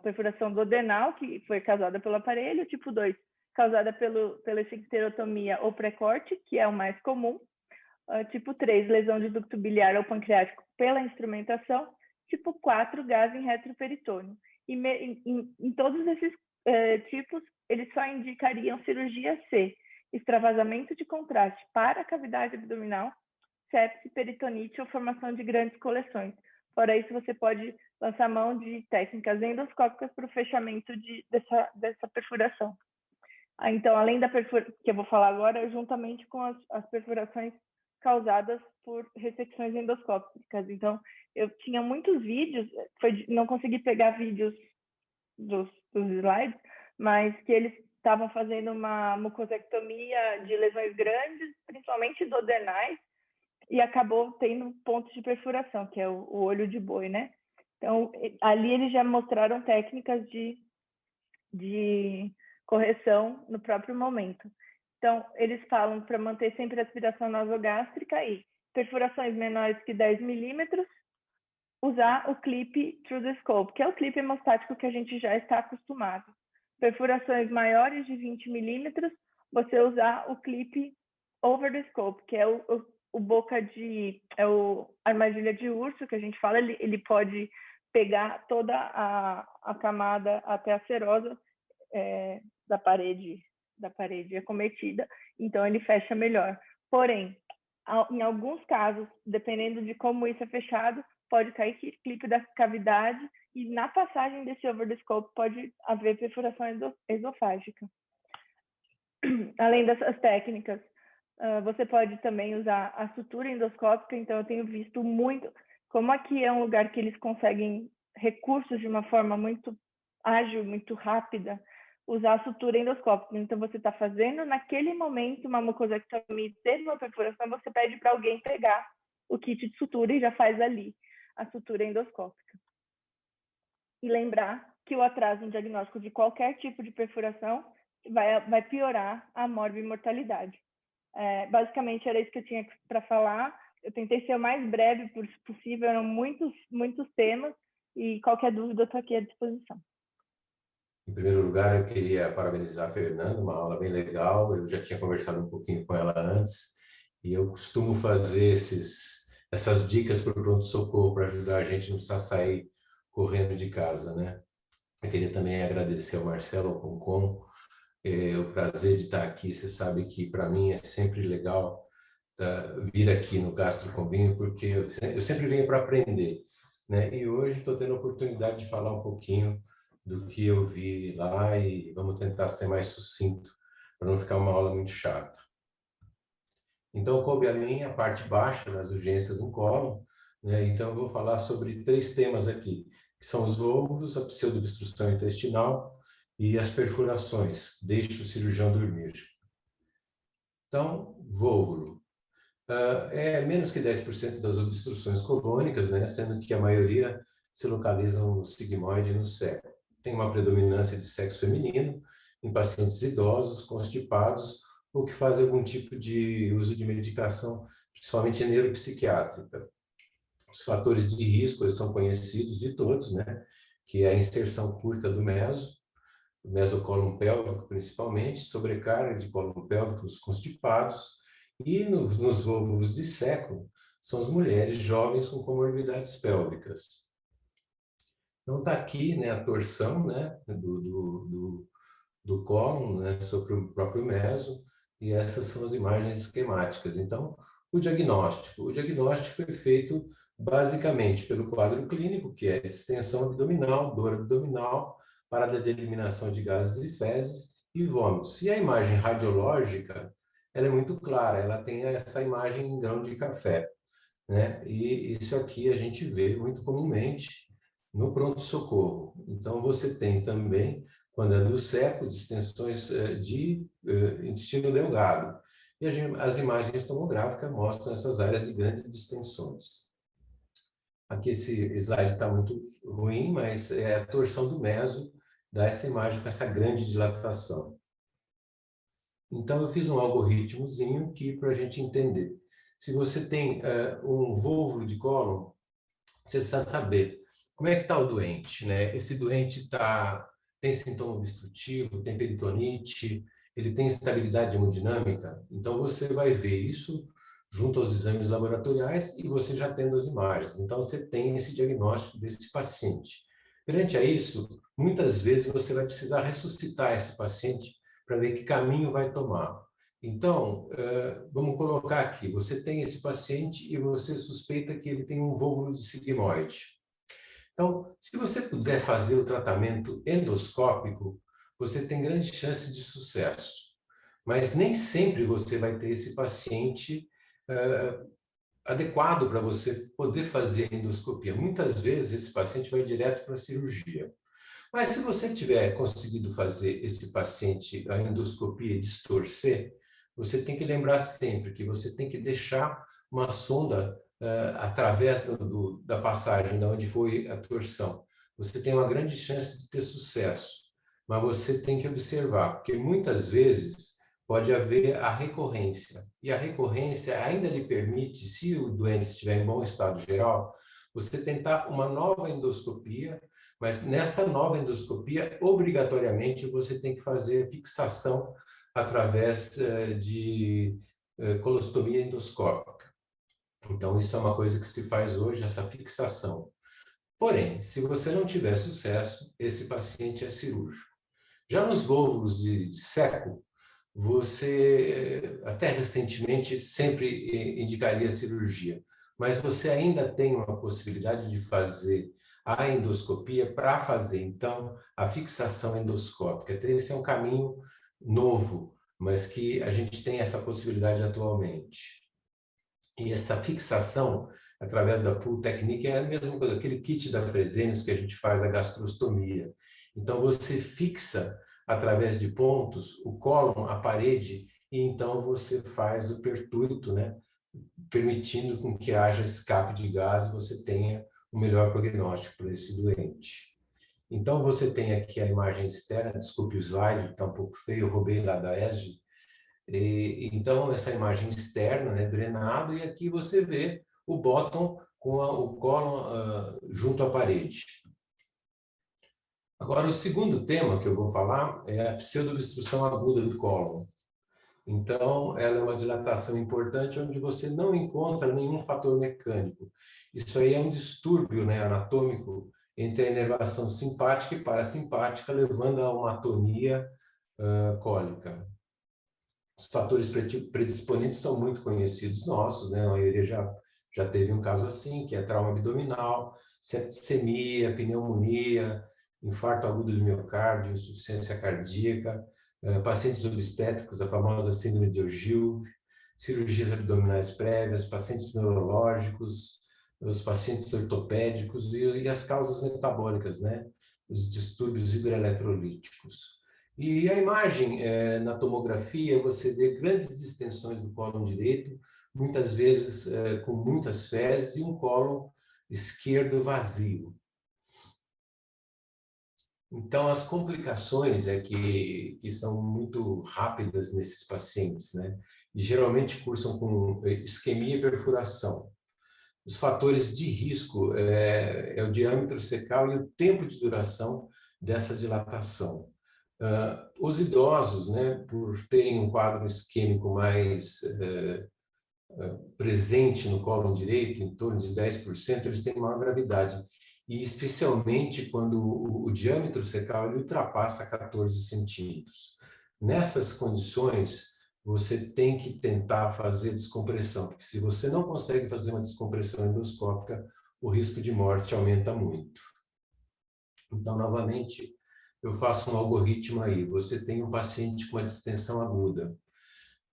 perfuração duodenal, que foi causada pelo aparelho, tipo 2, causada pela esfincterotomia ou pré-corte, que é o mais comum, tipo 3, lesão de ducto biliar ou pancreático pela instrumentação, tipo 4, gás em retroperitônio. E em todos esses tipos, eles só indicariam cirurgia C, extravasamento de contraste para a cavidade abdominal, sepse, peritonite ou formação de grandes coleções. Fora isso, você pode lançar mão de técnicas endoscópicas para o fechamento dessa perfuração. Então, além da perfuração, que eu vou falar agora, juntamente com as perfurações causadas por ressecções endoscópicas. Então, eu tinha muitos vídeos, não consegui pegar vídeos dos slides, mas que eles estavam fazendo uma mucosectomia de lesões grandes, principalmente duodenais, e acabou tendo pontos de perfuração, que é o olho de boi, né? Então, ali eles já mostraram técnicas de correção no próprio momento. Então, eles falam para manter sempre a aspiração nasogástrica e perfurações menores que 10 milímetros, usar o clip through the scope, que é o clipe hemostático que a gente já está acostumado. Perfurações maiores de 20 milímetros, você usar o clip over the scope, que é o armadilha de urso, que a gente fala, ele pode pegar toda a camada até a serosa da parede acometida, então ele fecha melhor. Porém, em alguns casos, dependendo de como isso é fechado, pode cair clipe da cavidade e na passagem desse over the scope pode haver perfuração esofágica. Além dessas técnicas, você pode também usar a sutura endoscópica. Então, eu tenho visto muito, como aqui é um lugar que eles conseguem recursos de uma forma muito ágil, muito rápida, usar a sutura endoscópica. Então, você está fazendo naquele momento uma mucosectomia, teve uma perfuração, você pede para alguém pegar o kit de sutura e já faz ali a sutura endoscópica. E lembrar que o atraso no diagnóstico de qualquer tipo de perfuração vai piorar a morbimortalidade. Basicamente, era isso que eu tinha para falar. Eu tentei ser o mais breve possível, eram muitos temas, e qualquer dúvida eu estou aqui à disposição. Em primeiro lugar, eu queria parabenizar a Fernanda, uma aula bem legal. Eu já tinha conversado um pouquinho com ela antes, e eu costumo fazer essas dicas para o pronto-socorro para ajudar a gente a não precisar sair correndo de casa, né? Eu queria também agradecer ao Marcelo, ao Concon, o prazer de estar aqui. Você sabe que para mim é sempre legal vir aqui no Gastro Combinho, porque eu sempre venho para aprender, né? E hoje estou tendo a oportunidade de falar um pouquinho do que eu vi lá e vamos tentar ser mais sucinto para não ficar uma aula muito chata. Então, coube a mim a parte baixa das urgências no cólon, né? Então, eu vou falar sobre 3 temas aqui, que são os óvulos, a pseudobstrução intestinal e as perfurações. Deixe o cirurgião dormir. Então, vôvulo. É menos que 10% das obstruções colônicas, né? Sendo que a maioria se localizam no sigmoide e no seco. Tem uma predominância de sexo feminino em pacientes idosos, constipados, ou que fazem algum tipo de uso de medicação, principalmente neuropsiquiátrica. Os fatores de risco, eles são conhecidos de todos, né? Que é a inserção curta do mesocólon pélvico principalmente, sobrecarga de cólon pélvico nos constipados, e nos óvulos de seco, são as mulheres jovens com comorbidades pélvicas. Então, está aqui, né, a torção, né, do cólon, né, sobre o próprio meso, e essas são as imagens esquemáticas. Então, o diagnóstico é feito basicamente pelo quadro clínico, que é distensão abdominal, dor abdominal, parada de eliminação de gases e fezes e vômitos. E a imagem radiológica, ela é muito clara, ela tem essa imagem em grão de café, né? E isso aqui a gente vê muito comumente no pronto-socorro. Então, você tem também, quando é do seco, distensões de intestino delgado. E as imagens tomográficas mostram essas áreas de grandes distensões. Aqui esse slide está muito ruim, mas é a torção do meso, dá essa imagem com essa grande dilatação. Então, eu fiz um algoritmozinho aqui para a gente entender. Se você tem um vôvulo de cólon, você precisa saber como é que está o doente, né? Esse doente tem sintoma obstrutivo, tem peritonite, ele tem instabilidade hemodinâmica. Então, você vai ver isso junto aos exames laboratoriais e você já tendo as imagens. Então, você tem esse diagnóstico desse paciente. Perante a isso, muitas vezes você vai precisar ressuscitar esse paciente para ver que caminho vai tomar. Então, vamos colocar aqui, você tem esse paciente e você suspeita que ele tem um vôvulo de sigmoide. Então, se você puder fazer o tratamento endoscópico, você tem grande chance de sucesso. Mas nem sempre você vai ter esse paciente adequado para você poder fazer endoscopia. Muitas vezes esse paciente vai direto para a cirurgia. Mas se você tiver conseguido fazer esse paciente a endoscopia e distorcer, você tem que lembrar sempre que você tem que deixar uma sonda através da passagem, de onde foi a torção. Você tem uma grande chance de ter sucesso, mas você tem que observar, porque muitas vezes pode haver a recorrência. E a recorrência ainda lhe permite, se o doente estiver em bom estado geral, você tentar uma nova endoscopia, mas nessa nova endoscopia, obrigatoriamente, você tem que fazer fixação através de colostomia endoscópica. Então, isso é uma coisa que se faz hoje, essa fixação. Porém, se você não tiver sucesso, esse paciente é cirúrgico. Já nos vôvulos de seco, você, até recentemente, sempre indicaria cirurgia, mas você ainda tem uma possibilidade de fazer a endoscopia para fazer, então, a fixação endoscópica. Então, esse é um caminho novo, mas que a gente tem essa possibilidade atualmente. E essa fixação, através da Pull Technique, é a mesma coisa, aquele kit da Fresenius que a gente faz a gastrostomia. Então, você fixa através de pontos, o cólon, a parede, e então você faz o pertúrito, né? Permitindo com que haja escape de gás e você tenha um melhor prognóstico para esse doente. Então, você tem aqui a imagem externa, desculpe o slide, está um pouco feio, eu roubei lá da ESG. Então, essa imagem externa, né, drenado, e aqui você vê o bottom com o cólon junto à parede. Agora, o segundo tema que eu vou falar é a pseudobstrução aguda do cólon. Então, ela é uma dilatação importante onde você não encontra nenhum fator mecânico. Isso aí é um distúrbio, né, anatômico entre a inervação simpática e parasimpática, levando a uma atonia cólica. Os fatores predisponentes são muito conhecidos nossos, né? A maioria já teve um caso assim, que é trauma abdominal, septicemia, pneumonia, infarto agudo do miocárdio, insuficiência cardíaca, pacientes obstétricos, a famosa síndrome de Ogilvy, cirurgias abdominais prévias, pacientes neurológicos, os pacientes ortopédicos e as causas metabólicas, né? Os distúrbios hidroeletrolíticos. E a imagem, na tomografia, você vê grandes distensões do cólon direito, muitas vezes com muitas fezes, e um cólon esquerdo vazio. Então, as complicações que são muito rápidas nesses pacientes, né? E geralmente cursam com isquemia e perfuração. Os fatores de risco é o diâmetro secal e o tempo de duração dessa dilatação. Os idosos, né, por terem um quadro isquêmico mais presente no cólon direito, em torno de 10%, eles têm maior gravidade. E especialmente quando o diâmetro secal ele ultrapassa 14 centímetros. Nessas condições, você tem que tentar fazer descompressão, porque se você não consegue fazer uma descompressão endoscópica, o risco de morte aumenta muito. Então, novamente, eu faço um algoritmo aí. Você tem um paciente com uma distensão aguda.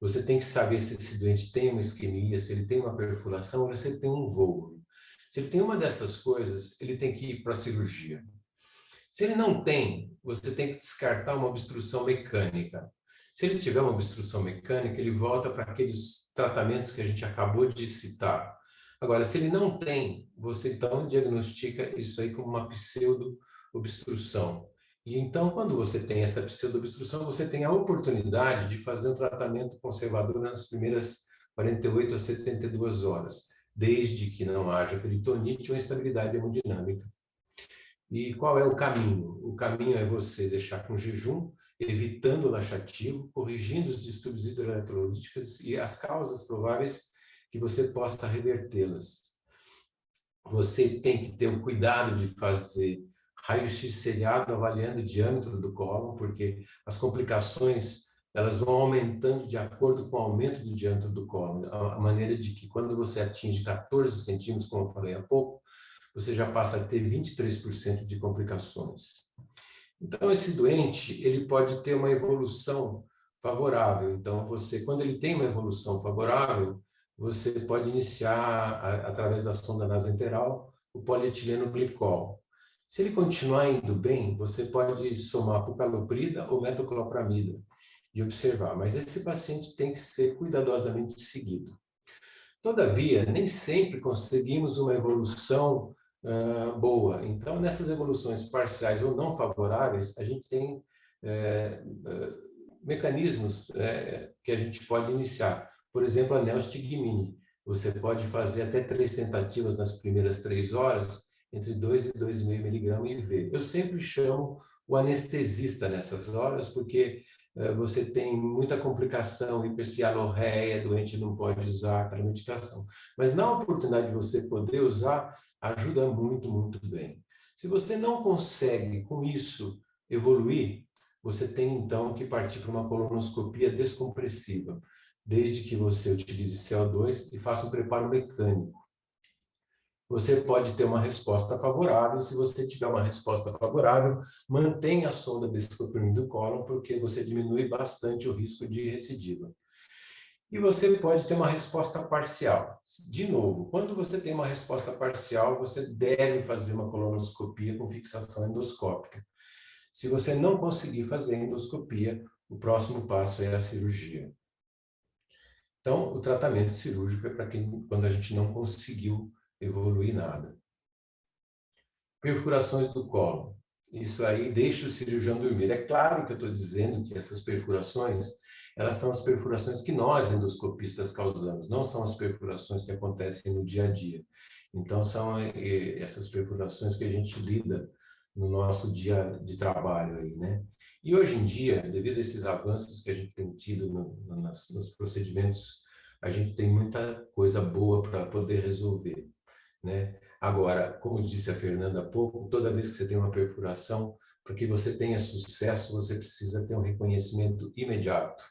Você tem que saber se esse doente tem uma isquemia, se ele tem uma perfuração ou se ele tem um vômito. Se ele tem uma dessas coisas, ele tem que ir para a cirurgia. Se ele não tem, você tem que descartar uma obstrução mecânica. Se ele tiver uma obstrução mecânica, ele volta para aqueles tratamentos que a gente acabou de citar. Agora, se ele não tem, você então diagnostica isso aí como uma pseudo-obstrução. E então, quando você tem essa pseudo-obstrução, você tem a oportunidade de fazer um tratamento conservador nas primeiras 48 a 72 horas, desde que não haja peritonite ou instabilidade hemodinâmica. E qual é o caminho? O caminho é você deixar com jejum, evitando o laxativo, corrigindo os distúrbios hidroeletrolíticos e as causas prováveis que você possa revertê-las. Você tem que ter o cuidado de fazer raio-x seriado avaliando o diâmetro do cólon, porque as complicações elas vão aumentando de acordo com o aumento do diâmetro do cólon, a maneira de que quando você atinge 14 centímetros, como eu falei há pouco, você já passa a ter 23% de complicações. Então, esse doente, ele pode ter uma evolução favorável. Então, quando ele tem uma evolução favorável, você pode iniciar, através da sonda nasoenteral, o polietileno glicol. Se ele continuar indo bem, você pode somar pukaloprida ou metoclopramida e observar. Mas esse paciente tem que ser cuidadosamente seguido. Todavia, nem sempre conseguimos uma evolução boa. Então, nessas evoluções parciais ou não favoráveis, a gente tem mecanismos que a gente pode iniciar. Por exemplo, a neostigmine. Você pode fazer até 3 tentativas nas primeiras 3 horas, entre 2 e 2,5 miligramas e ver. Eu sempre chamo o anestesista nessas horas, porque você tem muita complicação, hipercialorreia, doente não pode usar aquela medicação. Mas na oportunidade de você poder usar, ajuda muito, muito bem. Se você não consegue, com isso, evoluir, você tem, então, que partir para uma colonoscopia descompressiva, desde que você utilize CO2 e faça um preparo mecânico. Você pode ter uma resposta favorável. Se você tiver uma resposta favorável, mantenha a sonda descoprimindo do cólon, porque você diminui bastante o risco de recidiva. E você pode ter uma resposta parcial. De novo, quando você tem uma resposta parcial, você deve fazer uma colonoscopia com fixação endoscópica. Se você não conseguir fazer a endoscopia, o próximo passo é a cirurgia. Então, o tratamento cirúrgico é para quando a gente não conseguiu evoluir nada. Perfurações do colo. Isso aí deixa o cirurgião dormir. É claro que eu estou dizendo que essas perfurações, elas são as perfurações que nós, endoscopistas, causamos, não são as perfurações que acontecem no dia a dia. Então, são essas perfurações que a gente lida no nosso dia de trabalho aí, né? E hoje em dia, devido a esses avanços que a gente tem tido nos procedimentos, a gente tem muita coisa boa para poder resolver, né? Agora, como disse a Fernanda há pouco, toda vez que você tem uma perfuração, para que você tenha sucesso, você precisa ter um reconhecimento imediato.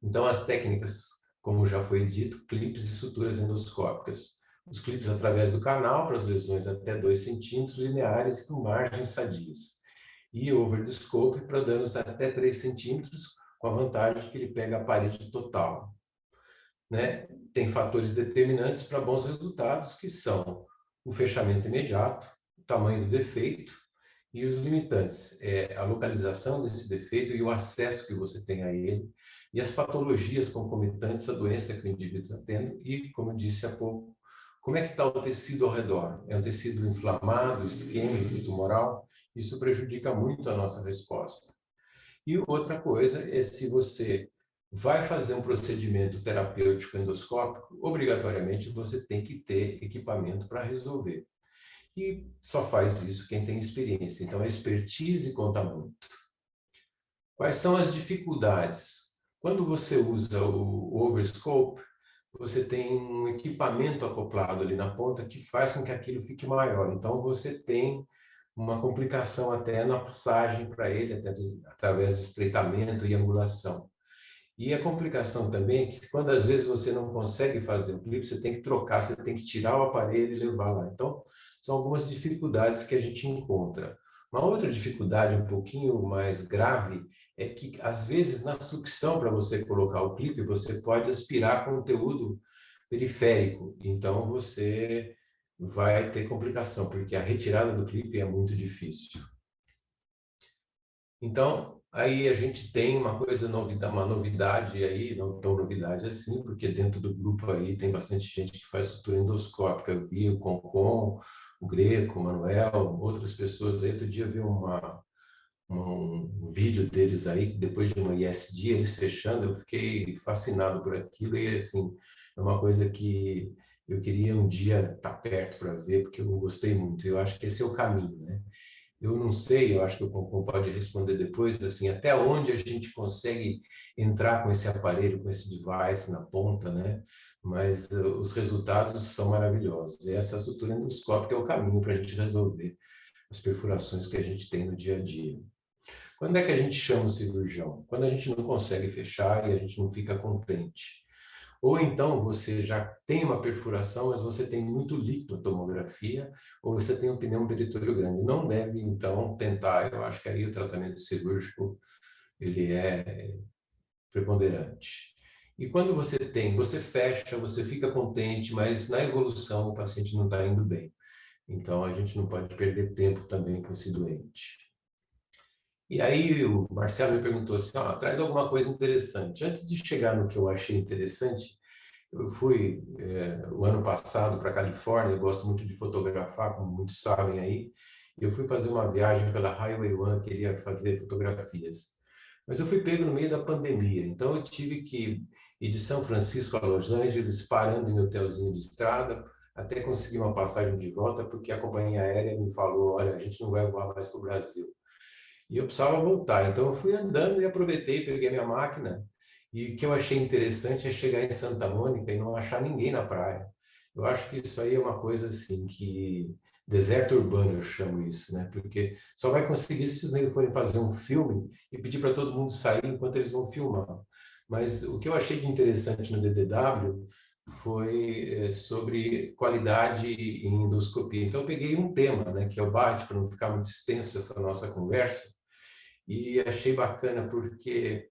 Então, as técnicas, como já foi dito, clipes e suturas endoscópicas. Os clipes através do canal, para as lesões até 2 centímetros lineares e com margens sadias. E over the scope para danos até 3 centímetros, com a vantagem que ele pega a parede total. Né? Tem fatores determinantes para bons resultados, que são o fechamento imediato, o tamanho do defeito e os limitantes, a localização desse defeito e o acesso que você tem a ele, e as patologias concomitantes à doença que o indivíduo está tendo, e, como eu disse há pouco, como é que está o tecido ao redor? É um tecido inflamado, isquêmico, tumoral? Isso prejudica muito a nossa resposta. E outra coisa é se você vai fazer um procedimento terapêutico endoscópico, obrigatoriamente você tem que ter equipamento para resolver. E só faz isso quem tem experiência. Então, a expertise conta muito. Quais são as dificuldades? Quando você usa o overscope, você tem um equipamento acoplado ali na ponta que faz com que aquilo fique maior. Então, você tem uma complicação até na passagem para ele, até através de estreitamento e angulação. E a complicação também é que quando às vezes você não consegue fazer o clipe, você tem que trocar, você tem que tirar o aparelho e levar lá. Então, são algumas dificuldades que a gente encontra. Uma outra dificuldade um pouquinho mais grave é que, às vezes, na sucção para você colocar o clipe, você pode aspirar conteúdo periférico. Então, você vai ter complicação, porque a retirada do clipe é muito difícil. Então, aí a gente tem uma novidade aí, não tão novidade assim, porque dentro do grupo aí tem bastante gente que faz sutura endoscópica. Eu vi o Concon, o Greco, o Manuel, outras pessoas aí. Outro dia eu vi um vídeo deles aí, depois de uma ISD, eles fechando, eu fiquei fascinado por aquilo e, assim, é uma coisa que eu queria um dia estar perto para ver, porque eu gostei muito. Eu acho que esse é o caminho, né? Eu não sei, eu acho que o Concon pode responder depois, assim, até onde a gente consegue entrar com esse aparelho, com esse device na ponta, né? Mas os resultados são maravilhosos. E essa sutura endoscópica é o caminho para a gente resolver as perfurações que a gente tem no dia a dia. Quando é que a gente chama o cirurgião? Quando a gente não consegue fechar e a gente não fica contente. Ou então você já tem uma perfuração, mas você tem muito líquido na tomografia, ou você tem um pneu peritório grande. Não deve, então, tentar. Eu acho que aí o tratamento cirúrgico ele é preponderante. E quando você fecha, você fica contente, mas na evolução o paciente não está indo bem. Então, a gente não pode perder tempo também com esse doente. E aí o Marcelo me perguntou assim, traz alguma coisa interessante. Antes de chegar no que eu achei interessante, eu fui o ano passado para a Califórnia, eu gosto muito de fotografar, como muitos sabem aí, e eu fui fazer uma viagem pela Highway 1, queria fazer fotografias. Mas eu fui pego no meio da pandemia, então eu tive que ir de São Francisco a Los Angeles, parando em hotelzinho de estrada, até conseguir uma passagem de volta, porque a companhia aérea me falou, olha, a gente não vai voar mais para o Brasil. E eu precisava voltar, então eu fui andando e aproveitei, peguei minha máquina, e o que eu achei interessante é chegar em Santa Mônica e não achar ninguém na praia. Eu acho que isso aí é uma coisa assim que... deserto urbano, eu chamo isso, né? Porque só vai conseguir se os negros forem fazer um filme e pedir para todo mundo sair enquanto eles vão filmar. Mas o que eu achei de interessante no DDW foi sobre qualidade em endoscopia. Então, eu peguei um tema, né, que é o BART, para não ficar muito extenso essa nossa conversa, e achei bacana porque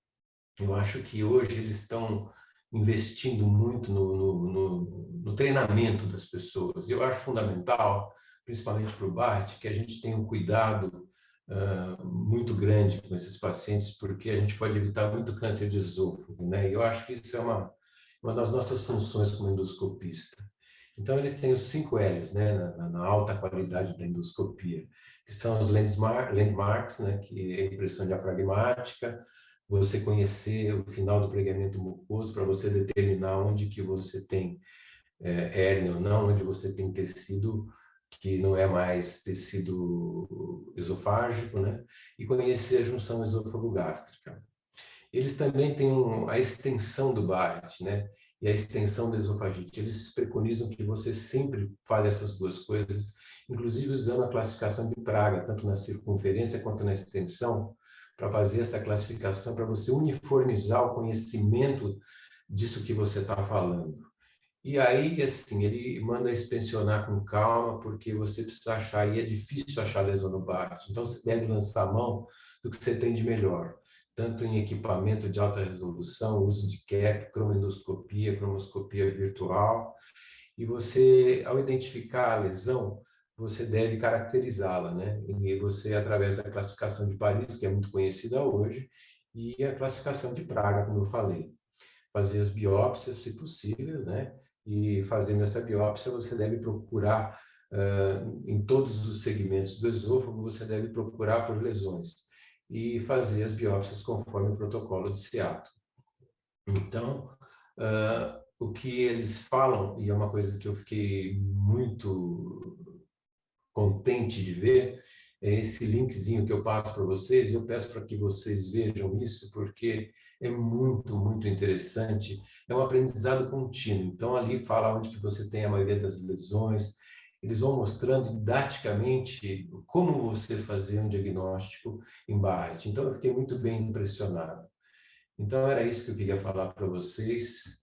eu acho que hoje eles estão investindo muito no treinamento das pessoas. Eu acho fundamental, principalmente para o BART, que a gente tenha um cuidado muito grande com esses pacientes, porque a gente pode evitar muito câncer de esôfago, né? E eu acho que isso é uma das nossas funções como endoscopista. Então, eles têm os 5 L's, né, na alta qualidade da endoscopia, que são os landmarks, né, que é a impressão diafragmática, você conhecer o final do pregamento mucoso para você determinar onde que você tem hérnia ou não, onde você tem tecido que não é mais tecido esofágico, né, e conhecer a junção esôfago-gástrica. Eles também têm a extensão do Barrett, né? E a extensão da esofagite. Eles preconizam que você sempre fale essas duas coisas, inclusive usando a classificação de Praga, tanto na circunferência quanto na extensão, para fazer essa classificação, para você uniformizar o conhecimento disso que você está falando. E aí, assim, ele manda inspecionar com calma, porque você precisa achar, e é difícil achar lesão no Barrett. Então, você deve lançar a mão do que você tem de melhor, tanto em equipamento de alta resolução, uso de CAP, cromoendoscopia, cromoscopia virtual. E você, ao identificar a lesão, você deve caracterizá-la, né? E você, através da classificação de Paris, que é muito conhecida hoje, e a classificação de Praga, como eu falei. Fazer as biópsias, se possível, né? E fazendo essa biópsia, você deve procurar, em todos os segmentos do esôfago, você deve procurar por lesões e fazer as biópsias conforme o protocolo de Seattle. Então, o que eles falam, e é uma coisa que eu fiquei muito contente de ver, é esse linkzinho que eu passo para vocês, e eu peço para que vocês vejam isso, porque é muito, muito interessante. É um aprendizado contínuo. Então, ali fala onde que você tem a maioria das lesões, eles vão mostrando didaticamente como você fazer um diagnóstico em Barrett. Então, eu fiquei muito bem impressionado. Então, era isso que eu queria falar para vocês.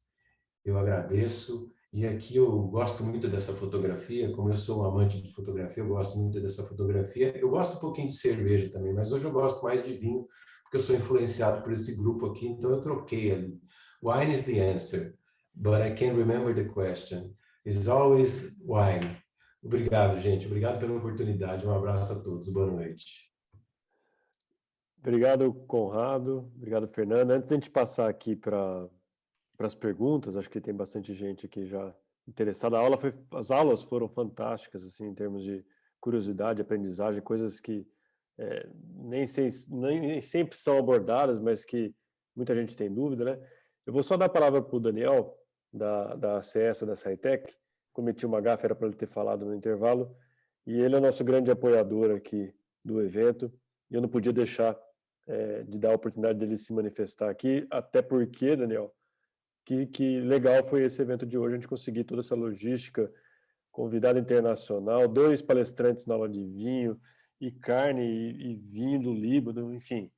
Eu agradeço. E aqui eu gosto muito dessa fotografia, como eu sou um amante de fotografia, eu gosto muito dessa fotografia. Eu gosto um pouquinho de cerveja também, mas hoje eu gosto mais de vinho, porque eu sou influenciado por esse grupo aqui, então eu troquei ali. Wine is the answer, but I can't remember the question. It's always wine. Obrigado, gente. Obrigado pela oportunidade. Um abraço a todos. Boa noite. Obrigado, Conrado. Obrigado, Fernanda. Antes de a gente passar aqui para as perguntas, acho que tem bastante gente aqui já interessada. As aulas foram fantásticas, assim, em termos de curiosidade, aprendizagem, coisas que nem sempre são abordadas, mas que muita gente tem dúvida, né? Eu vou só dar a palavra para o Daniel, da ACS, da SciTech. Cometi uma gafe, era para ele ter falado no intervalo, e ele é o nosso grande apoiador aqui do evento, e eu não podia deixar de dar a oportunidade dele se manifestar aqui, até porque, Daniel, que legal foi esse evento de hoje, a gente conseguir toda essa logística, convidado internacional, 2 palestrantes na aula de vinho, e carne e vinho do Líbano, enfim.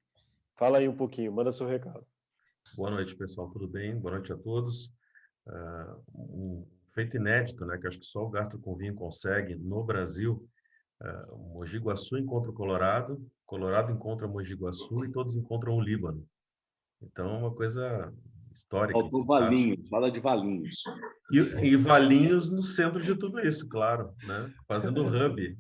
Fala aí um pouquinho, manda seu recado. Boa noite, pessoal, tudo bem? Boa noite a todos. Um feito inédito, né, que acho que só o Gastro com Vinho consegue no Brasil. Mogi Guaçu encontra o Colorado, Colorado encontra Mogi Guaçu e todos encontram o Líbano. Então, é uma coisa histórica. Faltou Valinhos, fala de Valinhos. E Valinhos no centro de tudo isso, claro, né? Fazendo hub.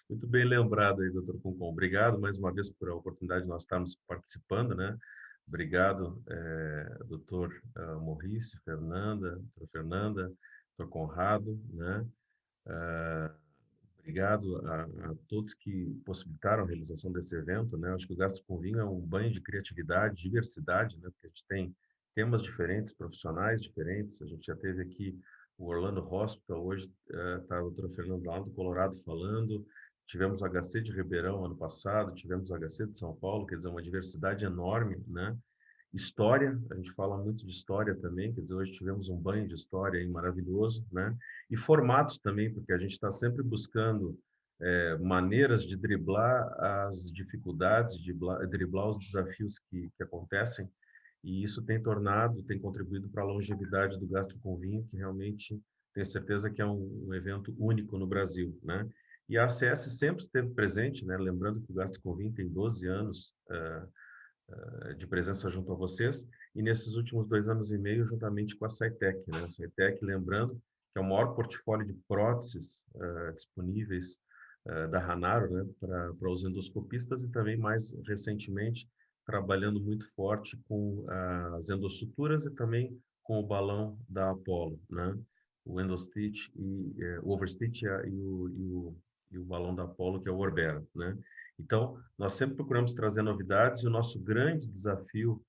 Muito bem lembrado aí, doutor Concon. Obrigado mais uma vez por a oportunidade de nós estarmos participando, né? Obrigado, doutor Maurice, doutora Fernanda, doutor Conrado, né? Obrigado a todos que possibilitaram a realização desse evento, né? Acho que o Gastro com Vinho é um banho de criatividade, diversidade, né? Porque a gente tem temas diferentes, profissionais diferentes. A gente já teve aqui o Orlando Hospital, hoje está a doutora Fernanda lá do Colorado falando. Tivemos o HC de Ribeirão ano passado, tivemos o HC de São Paulo, quer dizer, uma diversidade enorme, né? História, a gente fala muito de história também, quer dizer, hoje tivemos um banho de história aí maravilhoso, né? E formatos também, porque a gente está sempre buscando maneiras de driblar as dificuldades, de driblar os desafios que acontecem, e isso tem contribuído para a longevidade do Gastro com Vinho, que realmente tenho certeza que é um evento único no Brasil, né? E a ACS sempre esteve presente, né? Lembrando que o Gastro com Vinho tem 12 anos de presença junto a vocês, e nesses últimos 2 anos e meio, juntamente com a SciTech, né? A SciTech, lembrando, que é o maior portfólio de próteses disponíveis da Hanaro, né, para os endoscopistas e também mais recentemente trabalhando muito forte com as endossuturas e também com o balão da Apollo, né? O endostitch o overstitch e o balão da Apollo, que é o Orbera, né? Então, nós sempre procuramos trazer novidades e o nosso grande desafio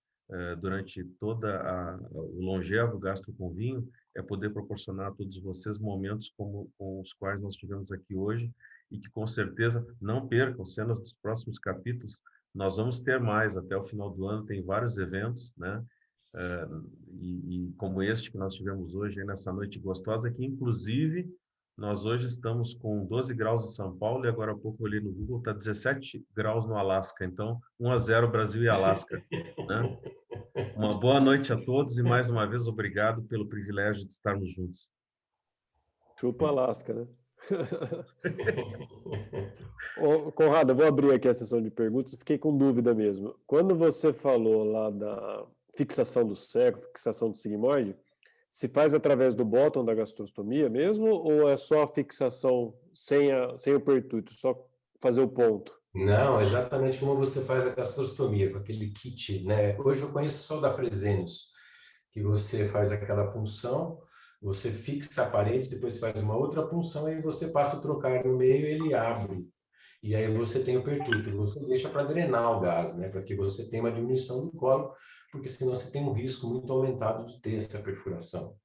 durante toda o longevo Gastro com Vinho é poder proporcionar a todos vocês momentos como com os quais nós tivemos aqui hoje e que com certeza não percam cenas dos próximos capítulos. Nós vamos ter mais até o final do ano, tem vários eventos, né? E como este que nós tivemos hoje, aí nessa noite gostosa, que inclusive nós hoje estamos com 12 graus em São Paulo e agora há pouco eu olhei no Google, está 17 graus no Alasca. Então, 1-0 Brasil e Alasca, né? Uma boa noite a todos e mais uma vez obrigado pelo privilégio de estarmos juntos. Chupa Alasca, né? Ô, Conrado, eu vou abrir aqui a sessão de perguntas, fiquei com dúvida mesmo. Quando você falou lá da fixação do seco, fixação do sigmoide, se faz através do bottom da gastrostomia mesmo, ou é só a fixação sem o pertúito, só fazer o ponto? Não, exatamente como você faz a gastrostomia, com aquele kit, né? Hoje eu conheço só da Fresenius, que você faz aquela punção, você fixa a parede, depois faz uma outra punção e você passa o trocar no meio e ele abre. E aí você tem o pertúito, você deixa para drenar o gás, né? Para que você tenha uma diminuição do colo, porque senão você tem um risco muito aumentado de ter essa perfuração.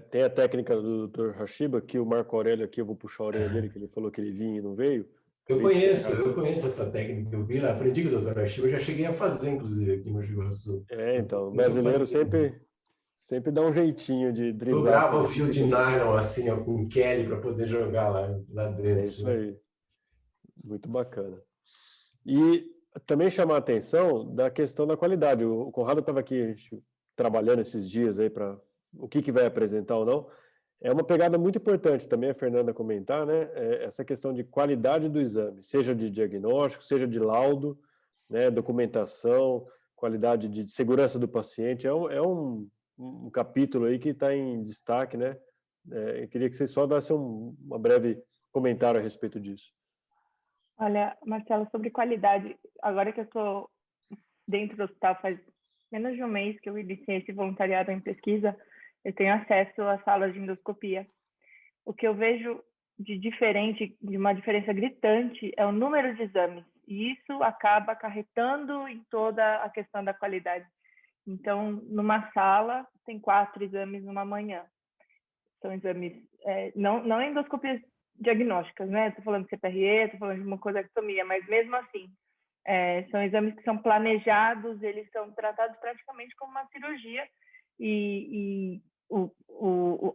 Tem a técnica do Dr. Hashiba, que o Marco Aurélio aqui, eu vou puxar a orelha dele, que ele falou que ele vinha e não veio. Eu conheço essa técnica, eu vi lá, aprendi com o Dr. Hashiba, eu já cheguei a fazer, inclusive, aqui no Rio Grande do Sul. Então, o brasileiro sempre dá um jeitinho de driblar. Dobrava o fio de nylon, assim, ó, com Kelly, para poder jogar lá dentro. É isso aí. Muito bacana. E também chamar a atenção da questão da qualidade. O Conrado estava aqui a gente, trabalhando esses dias aí para o que vai apresentar ou não. É uma pegada muito importante também a Fernanda comentar, né? Essa questão de qualidade do exame, seja de diagnóstico, seja de laudo, né? Documentação, qualidade de segurança do paciente. É um capítulo aí que está em destaque, né? Eu queria que vocês só dessem uma breve comentário a respeito disso. Olha, Marcelo, sobre qualidade, agora que eu estou dentro do hospital faz menos de um mês que eu iniciei esse voluntariado em pesquisa, eu tenho acesso às salas de endoscopia. O que eu vejo de diferente, de uma diferença gritante, é o número de exames. E isso acaba acarretando em toda a questão da qualidade. Então, numa sala, tem 4 exames numa manhã. São exames, não endoscopias diagnósticas, né? Estou falando de CPRE, estou falando de mucosectomia, mas mesmo assim, são exames que são planejados, eles são tratados praticamente como uma cirurgia e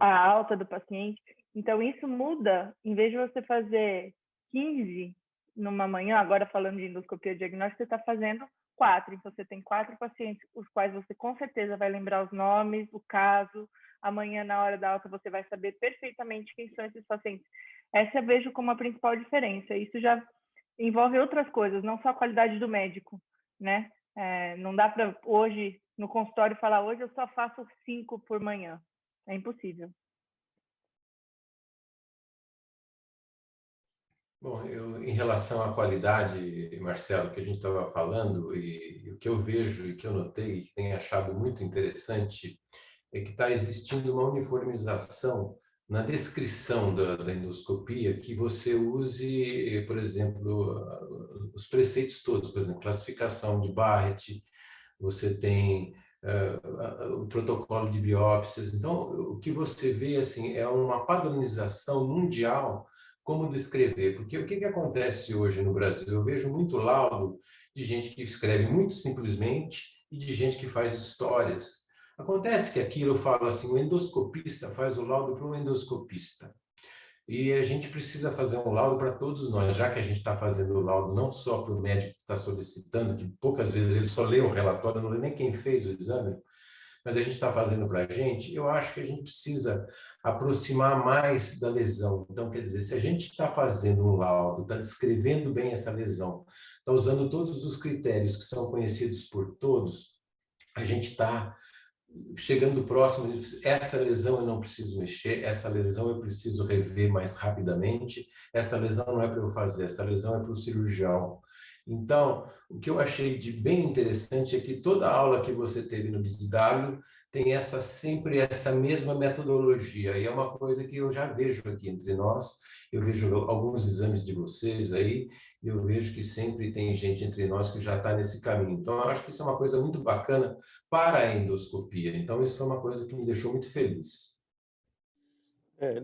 a alta do paciente. Então, isso muda, em vez de você fazer 15 numa manhã, agora falando de endoscopia diagnóstica, você está fazendo 4. Então, você tem 4 pacientes, os quais você com certeza vai lembrar os nomes, o caso. Amanhã, na hora da alta, você vai saber perfeitamente quem são esses pacientes. Essa eu vejo como a principal diferença. Isso já envolve outras coisas, não só a qualidade do médico, né? Não dá para hoje, no consultório, falar hoje eu só faço 5 por manhã. É impossível. Bom, em relação à qualidade, Marcelo, que a gente estava falando, e o que eu vejo e que eu notei e que tenho achado muito interessante é que está existindo uma uniformização na descrição da endoscopia, que você use, por exemplo, os preceitos todos, por exemplo, classificação de Barrett, você tem o protocolo de biópsias. Então, o que você vê assim é uma padronização mundial como descrever, porque o que acontece hoje no Brasil? Eu vejo muito laudo de gente que escreve muito simplesmente e de gente que faz histórias. Acontece que aquilo eu falo assim, o endoscopista faz o laudo para um endoscopista. E a gente precisa fazer um laudo para todos nós, já que a gente está fazendo o laudo não só para o médico que está solicitando, que poucas vezes ele só lê o relatório, não lê nem quem fez o exame, mas a gente está fazendo para a gente, eu acho que a gente precisa aproximar mais da lesão. Então, quer dizer, se a gente está fazendo um laudo, está descrevendo bem essa lesão, está usando todos os critérios que são conhecidos por todos, a gente está chegando próximo, essa lesão eu não preciso mexer, essa lesão eu preciso rever mais rapidamente, essa lesão não é para eu fazer, essa lesão é para o cirurgião. Então, o que eu achei de bem interessante é que toda aula que você teve no BDW tem sempre essa mesma metodologia, e é uma coisa que eu já vejo aqui entre nós. Eu vejo alguns exames de vocês aí, e eu vejo que sempre tem gente entre nós que já está nesse caminho. Então, eu acho que isso é uma coisa muito bacana para a endoscopia. Então, isso foi uma coisa que me deixou muito feliz.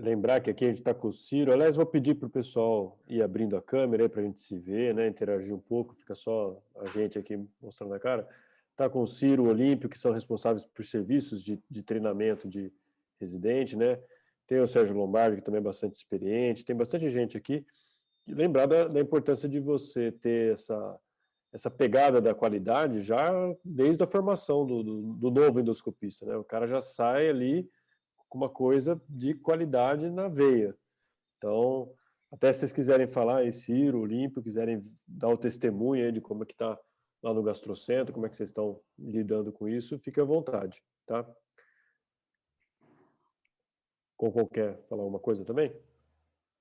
Lembrar que aqui a gente está com o Ciro. Aliás, vou pedir para o pessoal ir abrindo a câmera aí para a gente se ver, né? Interagir um pouco, fica só a gente aqui mostrando a cara. Está com o Ciro, o Olímpio, que são responsáveis por serviços de treinamento de residente, né? Tem o Sérgio Lombardi, que também é bastante experiente, tem bastante gente aqui. E lembrar da importância de você ter essa pegada da qualidade já desde a formação do novo endoscopista, né? O cara já sai ali com uma coisa de qualidade na veia. Então, até se vocês quiserem falar aí, Ciro, Olímpio, quiserem dar o testemunho aí de como é que está lá no Gastrocentro, como é que vocês estão lidando com isso, fique à vontade, tá? Concon quer falar alguma coisa também?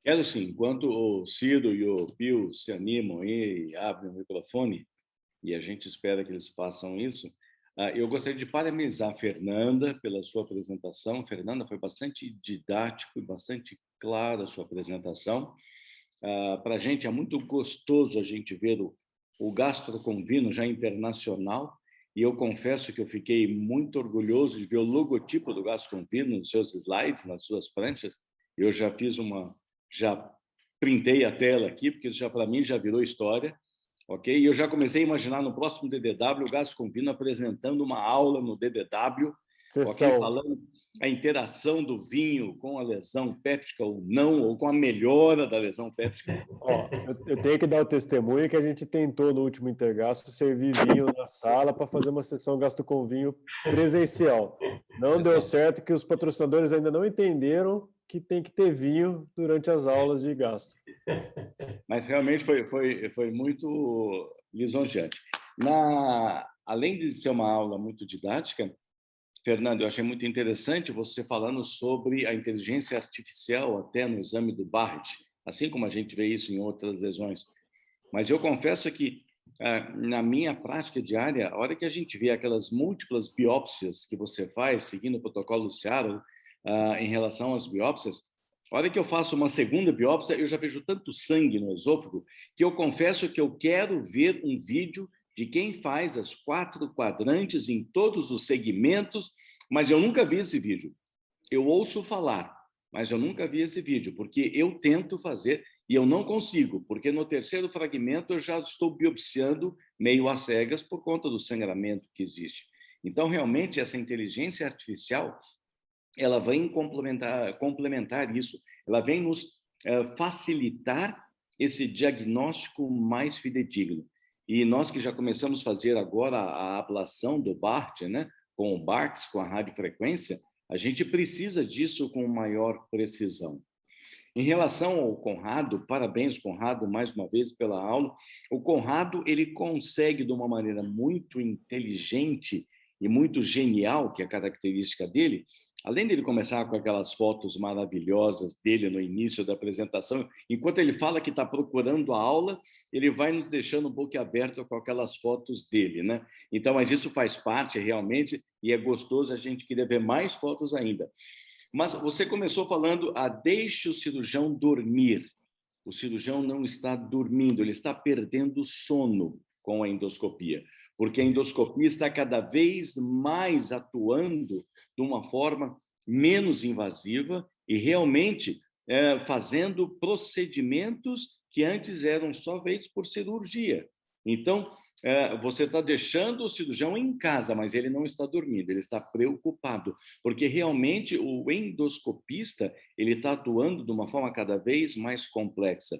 Quero sim. Enquanto o Ciro e o Pio se animam e abrem o microfone, e a gente espera que eles façam isso, eu gostaria de parabenizar a Fernanda pela sua apresentação. Fernanda, foi bastante didático e bastante clara a sua apresentação. Para a gente é muito gostoso a gente ver o Gastro Convino já internacional, e eu confesso que eu fiquei muito orgulhoso de ver o logotipo do Gastro Convino nos seus slides, nas suas pranchas. Eu já já printei a tela aqui, porque isso já para mim já virou história. Ok? E eu já comecei a imaginar no próximo DDW o Gastro Convino apresentando uma aula no DDW, ok? Falando a interação do vinho com a lesão péptica ou não, ou com a melhora da lesão péptica. Ó, eu tenho que dar o testemunho que a gente tentou no último Intergasto servir vinho na sala para fazer uma sessão Gasto com Vinho presencial. Não deu certo, que os patrocinadores ainda não entenderam que tem que ter vinho durante as aulas de gasto. Mas realmente foi muito lisonjeante. Além de ser uma aula muito didática, Fernando, eu achei muito interessante você falando sobre a inteligência artificial até no exame do Barrett, assim como a gente vê isso em outras lesões. Mas eu confesso que, na minha prática diária, a hora que a gente vê aquelas múltiplas biópsias que você faz, seguindo o protocolo Seattle, em relação às biópsias, a hora que eu faço uma segunda biópsia, eu já vejo tanto sangue no esôfago que eu confesso que eu quero ver um vídeo de quem faz as 4 quadrantes em todos os segmentos, mas eu nunca vi esse vídeo. Eu ouço falar, mas eu nunca vi esse vídeo, porque eu tento fazer e eu não consigo, porque no terceiro fragmento eu já estou biopsiando meio às cegas por conta do sangramento que existe. Então, realmente, essa inteligência artificial, ela vem complementar isso, ela vem nos facilitar esse diagnóstico mais fidedigno. E nós que já começamos a fazer agora a ablação do BART, né, com o BARTS, com a radiofrequência, a gente precisa disso com maior precisão. Em relação ao Conrado, parabéns, Conrado, mais uma vez pela aula. O Conrado, ele consegue, de uma maneira muito inteligente e muito genial, que é a característica dele, além dele começar com aquelas fotos maravilhosas dele no início da apresentação, enquanto ele fala que está procurando a aula, ele vai nos deixando boquiaberto com aquelas fotos dele, né? Então, mas isso faz parte realmente, e é gostoso a gente querer ver mais fotos ainda. Mas você começou falando, deixe o cirurgião dormir. O cirurgião não está dormindo, ele está perdendo sono com a endoscopia, porque a endoscopia está cada vez mais atuando de uma forma menos invasiva e realmente fazendo procedimentos que antes eram só feitos por cirurgia. Então, você está deixando o cirurgião em casa, mas ele não está dormindo, ele está preocupado, porque realmente o endoscopista ele está atuando de uma forma cada vez mais complexa.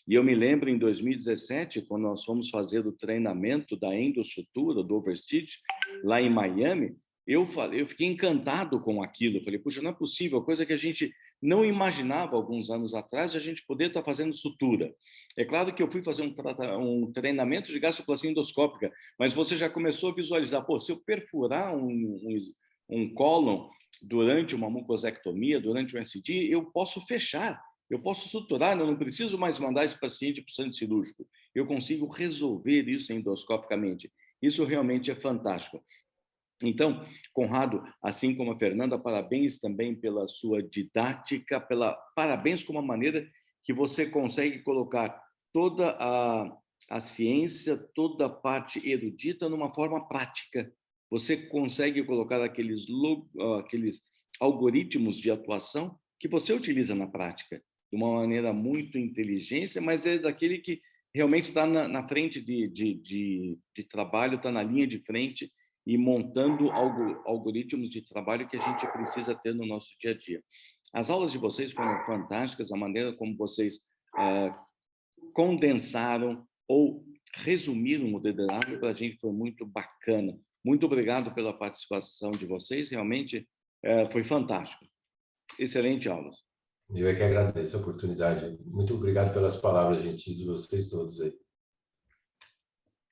E eu me lembro em 2017, quando nós fomos fazer o treinamento da endossutura, do overstitch, lá em Miami, eu fiquei encantado com aquilo. Eu falei, puxa, não é possível, coisa que a gente não imaginava alguns anos atrás, a gente poder estar fazendo sutura. É claro que eu fui fazer um treinamento de gastroplastia endoscópica, mas você já começou a visualizar, pô, se eu perfurar um cólon durante uma mucosectomia, durante um SD, eu posso fechar, eu posso suturar, eu não preciso mais mandar esse paciente para o centro cirúrgico. Eu consigo resolver isso endoscopicamente. Isso realmente é fantástico. Então, Conrado, assim como a Fernanda, parabéns também pela sua didática, parabéns com a maneira que você consegue colocar toda a ciência, toda a parte erudita numa forma prática. Você consegue colocar aqueles algoritmos de atuação que você utiliza na prática, de uma maneira muito inteligente, mas é daquele que realmente está na frente de trabalho, está na linha de frente e montando algoritmos de trabalho que a gente precisa ter no nosso dia a dia. As aulas de vocês foram fantásticas, a maneira como vocês condensaram ou resumiram o DDW para a gente foi muito bacana. Muito obrigado pela participação de vocês, realmente foi fantástico. Excelente aula. Eu é que agradeço a oportunidade. Muito obrigado pelas palavras gentis de vocês todos aí.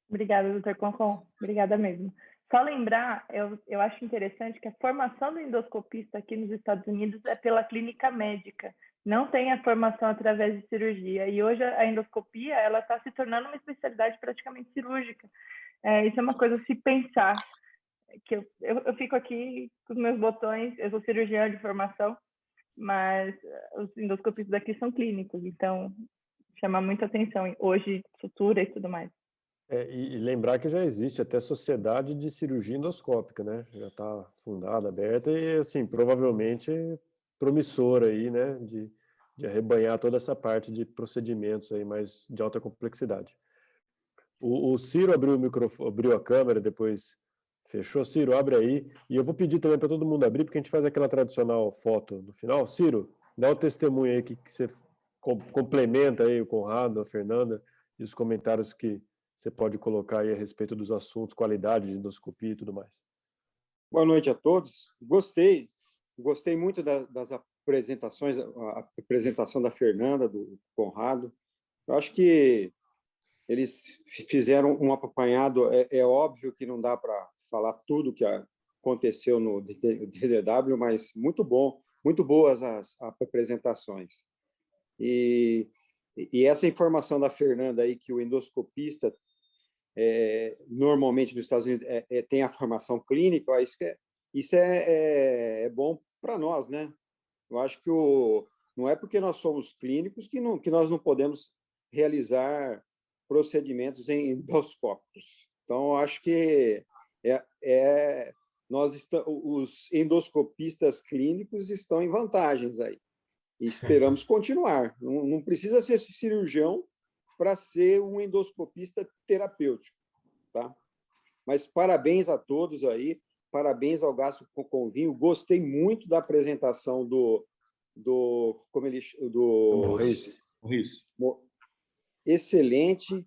Obrigada, doutor Concon. Obrigada mesmo. Só lembrar, eu acho interessante que a formação do endoscopista aqui nos Estados Unidos é pela clínica médica, não tem a formação através de cirurgia. E hoje a endoscopia ela está se tornando uma especialidade praticamente cirúrgica. Isso é uma coisa a se pensar, que eu fico aqui com os meus botões, eu sou cirurgiã de formação, mas os endoscopistas daqui são clínicos, então chama muita atenção hoje, sutura e tudo mais. E lembrar que já existe até sociedade de cirurgia endoscópica, né? Já está fundada, aberta e, assim, provavelmente promissora aí, né? De arrebanhar toda essa parte de procedimentos aí mais de alta complexidade. O Ciro abriu o microfone, abriu a câmera, depois fechou. Ciro, abre aí. E eu vou pedir também para todo mundo abrir, porque a gente faz aquela tradicional foto no final. Ciro, dá o testemunho aí que você complementa aí o Conrado, a Fernanda e os comentários que você pode colocar aí a respeito dos assuntos, qualidade de endoscopia e tudo mais. Boa noite a todos. Gostei muito das apresentações, a apresentação da Fernanda, do Conrado. Eu acho que eles fizeram um apanhado. É óbvio que não dá para falar tudo que aconteceu no DDW, mas muito boas as apresentações. E essa informação da Fernanda aí que o endoscopista normalmente nos Estados Unidos tem a formação clínica, isso é bom para nós, né? Eu acho que não é porque nós somos clínicos que nós não podemos realizar procedimentos endoscópicos. Então, eu acho que os endoscopistas clínicos estão em vantagens aí. E esperamos continuar. Não precisa ser cirurgião para ser um endoscopista terapêutico, tá? Mas parabéns a todos aí, parabéns ao Gastro Convinho. Gostei muito da apresentação do Morrice. Excelente,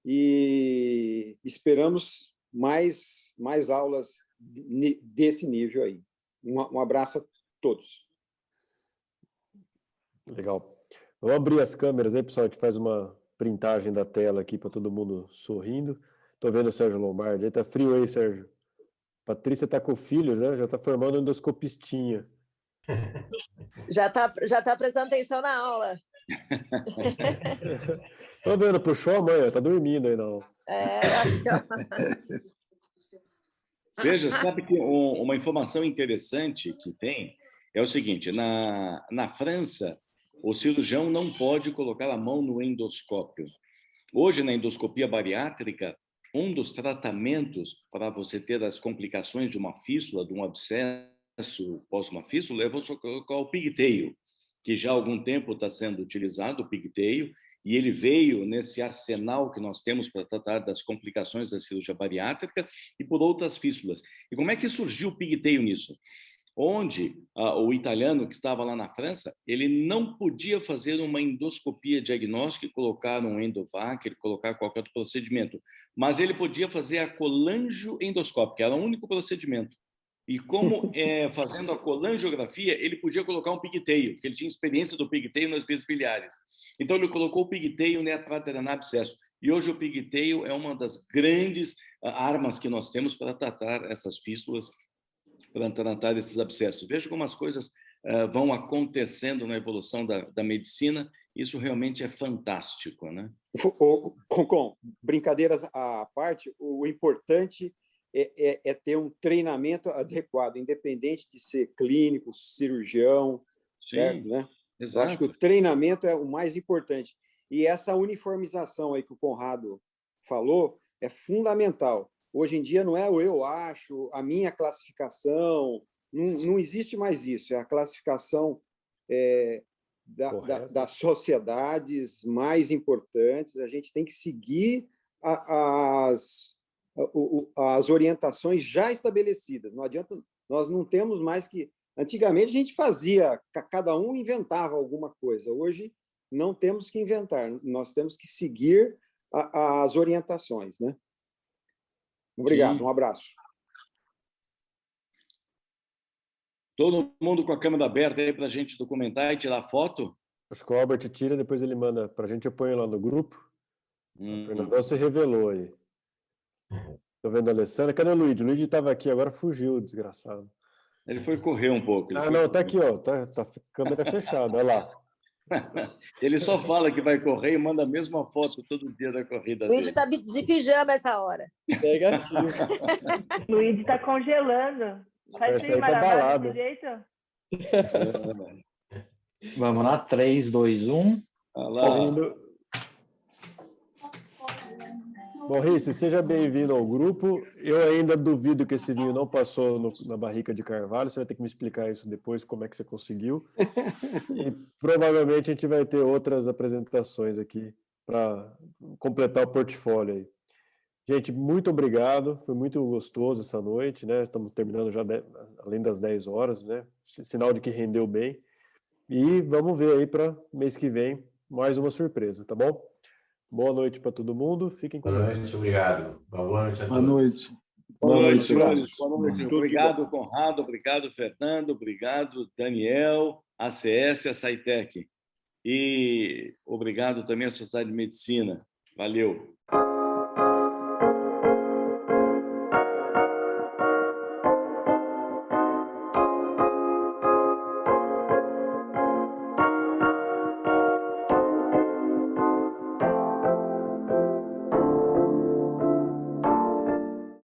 e esperamos mais aulas desse nível aí. Um abraço a todos. Legal. Vamos abrir as câmeras aí, pessoal. A gente faz uma printagem da tela aqui para todo mundo sorrindo. Estou vendo o Sérgio Lombardi. Está frio aí, Sérgio. Patrícia está com o filho, né? Já está formando um endoscopistinha. Já tá prestando atenção na aula. Estou vendo, puxou a mãe, está dormindo aí não. Veja, sabe que uma informação interessante que tem é o seguinte: na França, o cirurgião não pode colocar a mão no endoscópio. Hoje, na endoscopia bariátrica, um dos tratamentos para você ter as complicações de uma fístula, de um abscesso pós uma fístula, é você colocar o pigtail, que já há algum tempo está sendo utilizado, o pigtail, e ele veio nesse arsenal que nós temos para tratar das complicações da cirurgia bariátrica e por outras fístulas. E como é que surgiu o pigtail nisso? Onde o italiano que estava lá na França, ele não podia fazer uma endoscopia diagnóstica e colocar um endovac, colocar qualquer outro procedimento, mas ele podia fazer a colangioendoscópica, que era o único procedimento. E como fazendo a colangiografia, ele podia colocar um pigtail, porque ele tinha experiência do pigtail nas vias biliares. Então ele colocou o pigtail para drenar abscesso. E hoje o pigtail é uma das grandes armas que nós temos para tratar essas fístulas para tratar desses abscessos. Veja como as coisas vão acontecendo na evolução da medicina. Isso realmente é fantástico, né? Concom, brincadeiras à parte, o importante é ter um treinamento adequado, independente de ser clínico, cirurgião, Sim, certo, né? exato. Eu acho que o treinamento é o mais importante. E essa uniformização aí que o Conrado falou é fundamental. Hoje em dia não é o eu acho, a minha classificação, não existe mais isso. É a classificação das sociedades mais importantes. A gente tem que seguir as orientações já estabelecidas. Não adianta, nós não temos mais que... Antigamente a gente fazia, cada um inventava alguma coisa. Hoje não temos que inventar, nós temos que seguir as orientações, né? Obrigado, Sim. Um abraço. Todo mundo com a câmera aberta aí para a gente documentar e tirar foto? Acho que o Albert tira, depois ele manda para a gente, eu ponho lá no grupo. O Fernandão se revelou aí. Estou vendo a Alessandra. Cadê o Luigi? O Luigi estava aqui, agora fugiu, desgraçado. Ele foi correr um pouco. Não, está aqui, ó. Tá a câmera fechada, olha lá. Ele só fala que vai correr e manda a mesma foto todo dia da corrida dele. Luigi está de pijama essa hora. Negativo. Luigi está congelando. Vai Essa ser aí tá balado. desse jeito? Vamos lá, 3, 2, 1. Sorrindo. Maurício, seja bem-vindo ao grupo. Eu ainda duvido que esse vinho não passou na barrica de carvalho. Você vai ter que me explicar isso depois, como é que você conseguiu. E provavelmente a gente vai ter outras apresentações aqui para completar o portfólio aí. Gente, muito obrigado. Foi muito gostoso essa noite, né? Estamos terminando já além das 10 horas, né? Sinal de que rendeu bem. E vamos ver aí para mês que vem mais uma surpresa, tá bom? Boa noite para todo mundo. Fiquem com Deus. Boa noite, obrigado. Boa noite a todos. Boa noite. Boa noite, Bruno. Boa noite. Obrigado, Conrado. Obrigado, Fernando. Obrigado, Daniel, ACS e a SciTech. E obrigado também à Sociedade de Medicina. Valeu.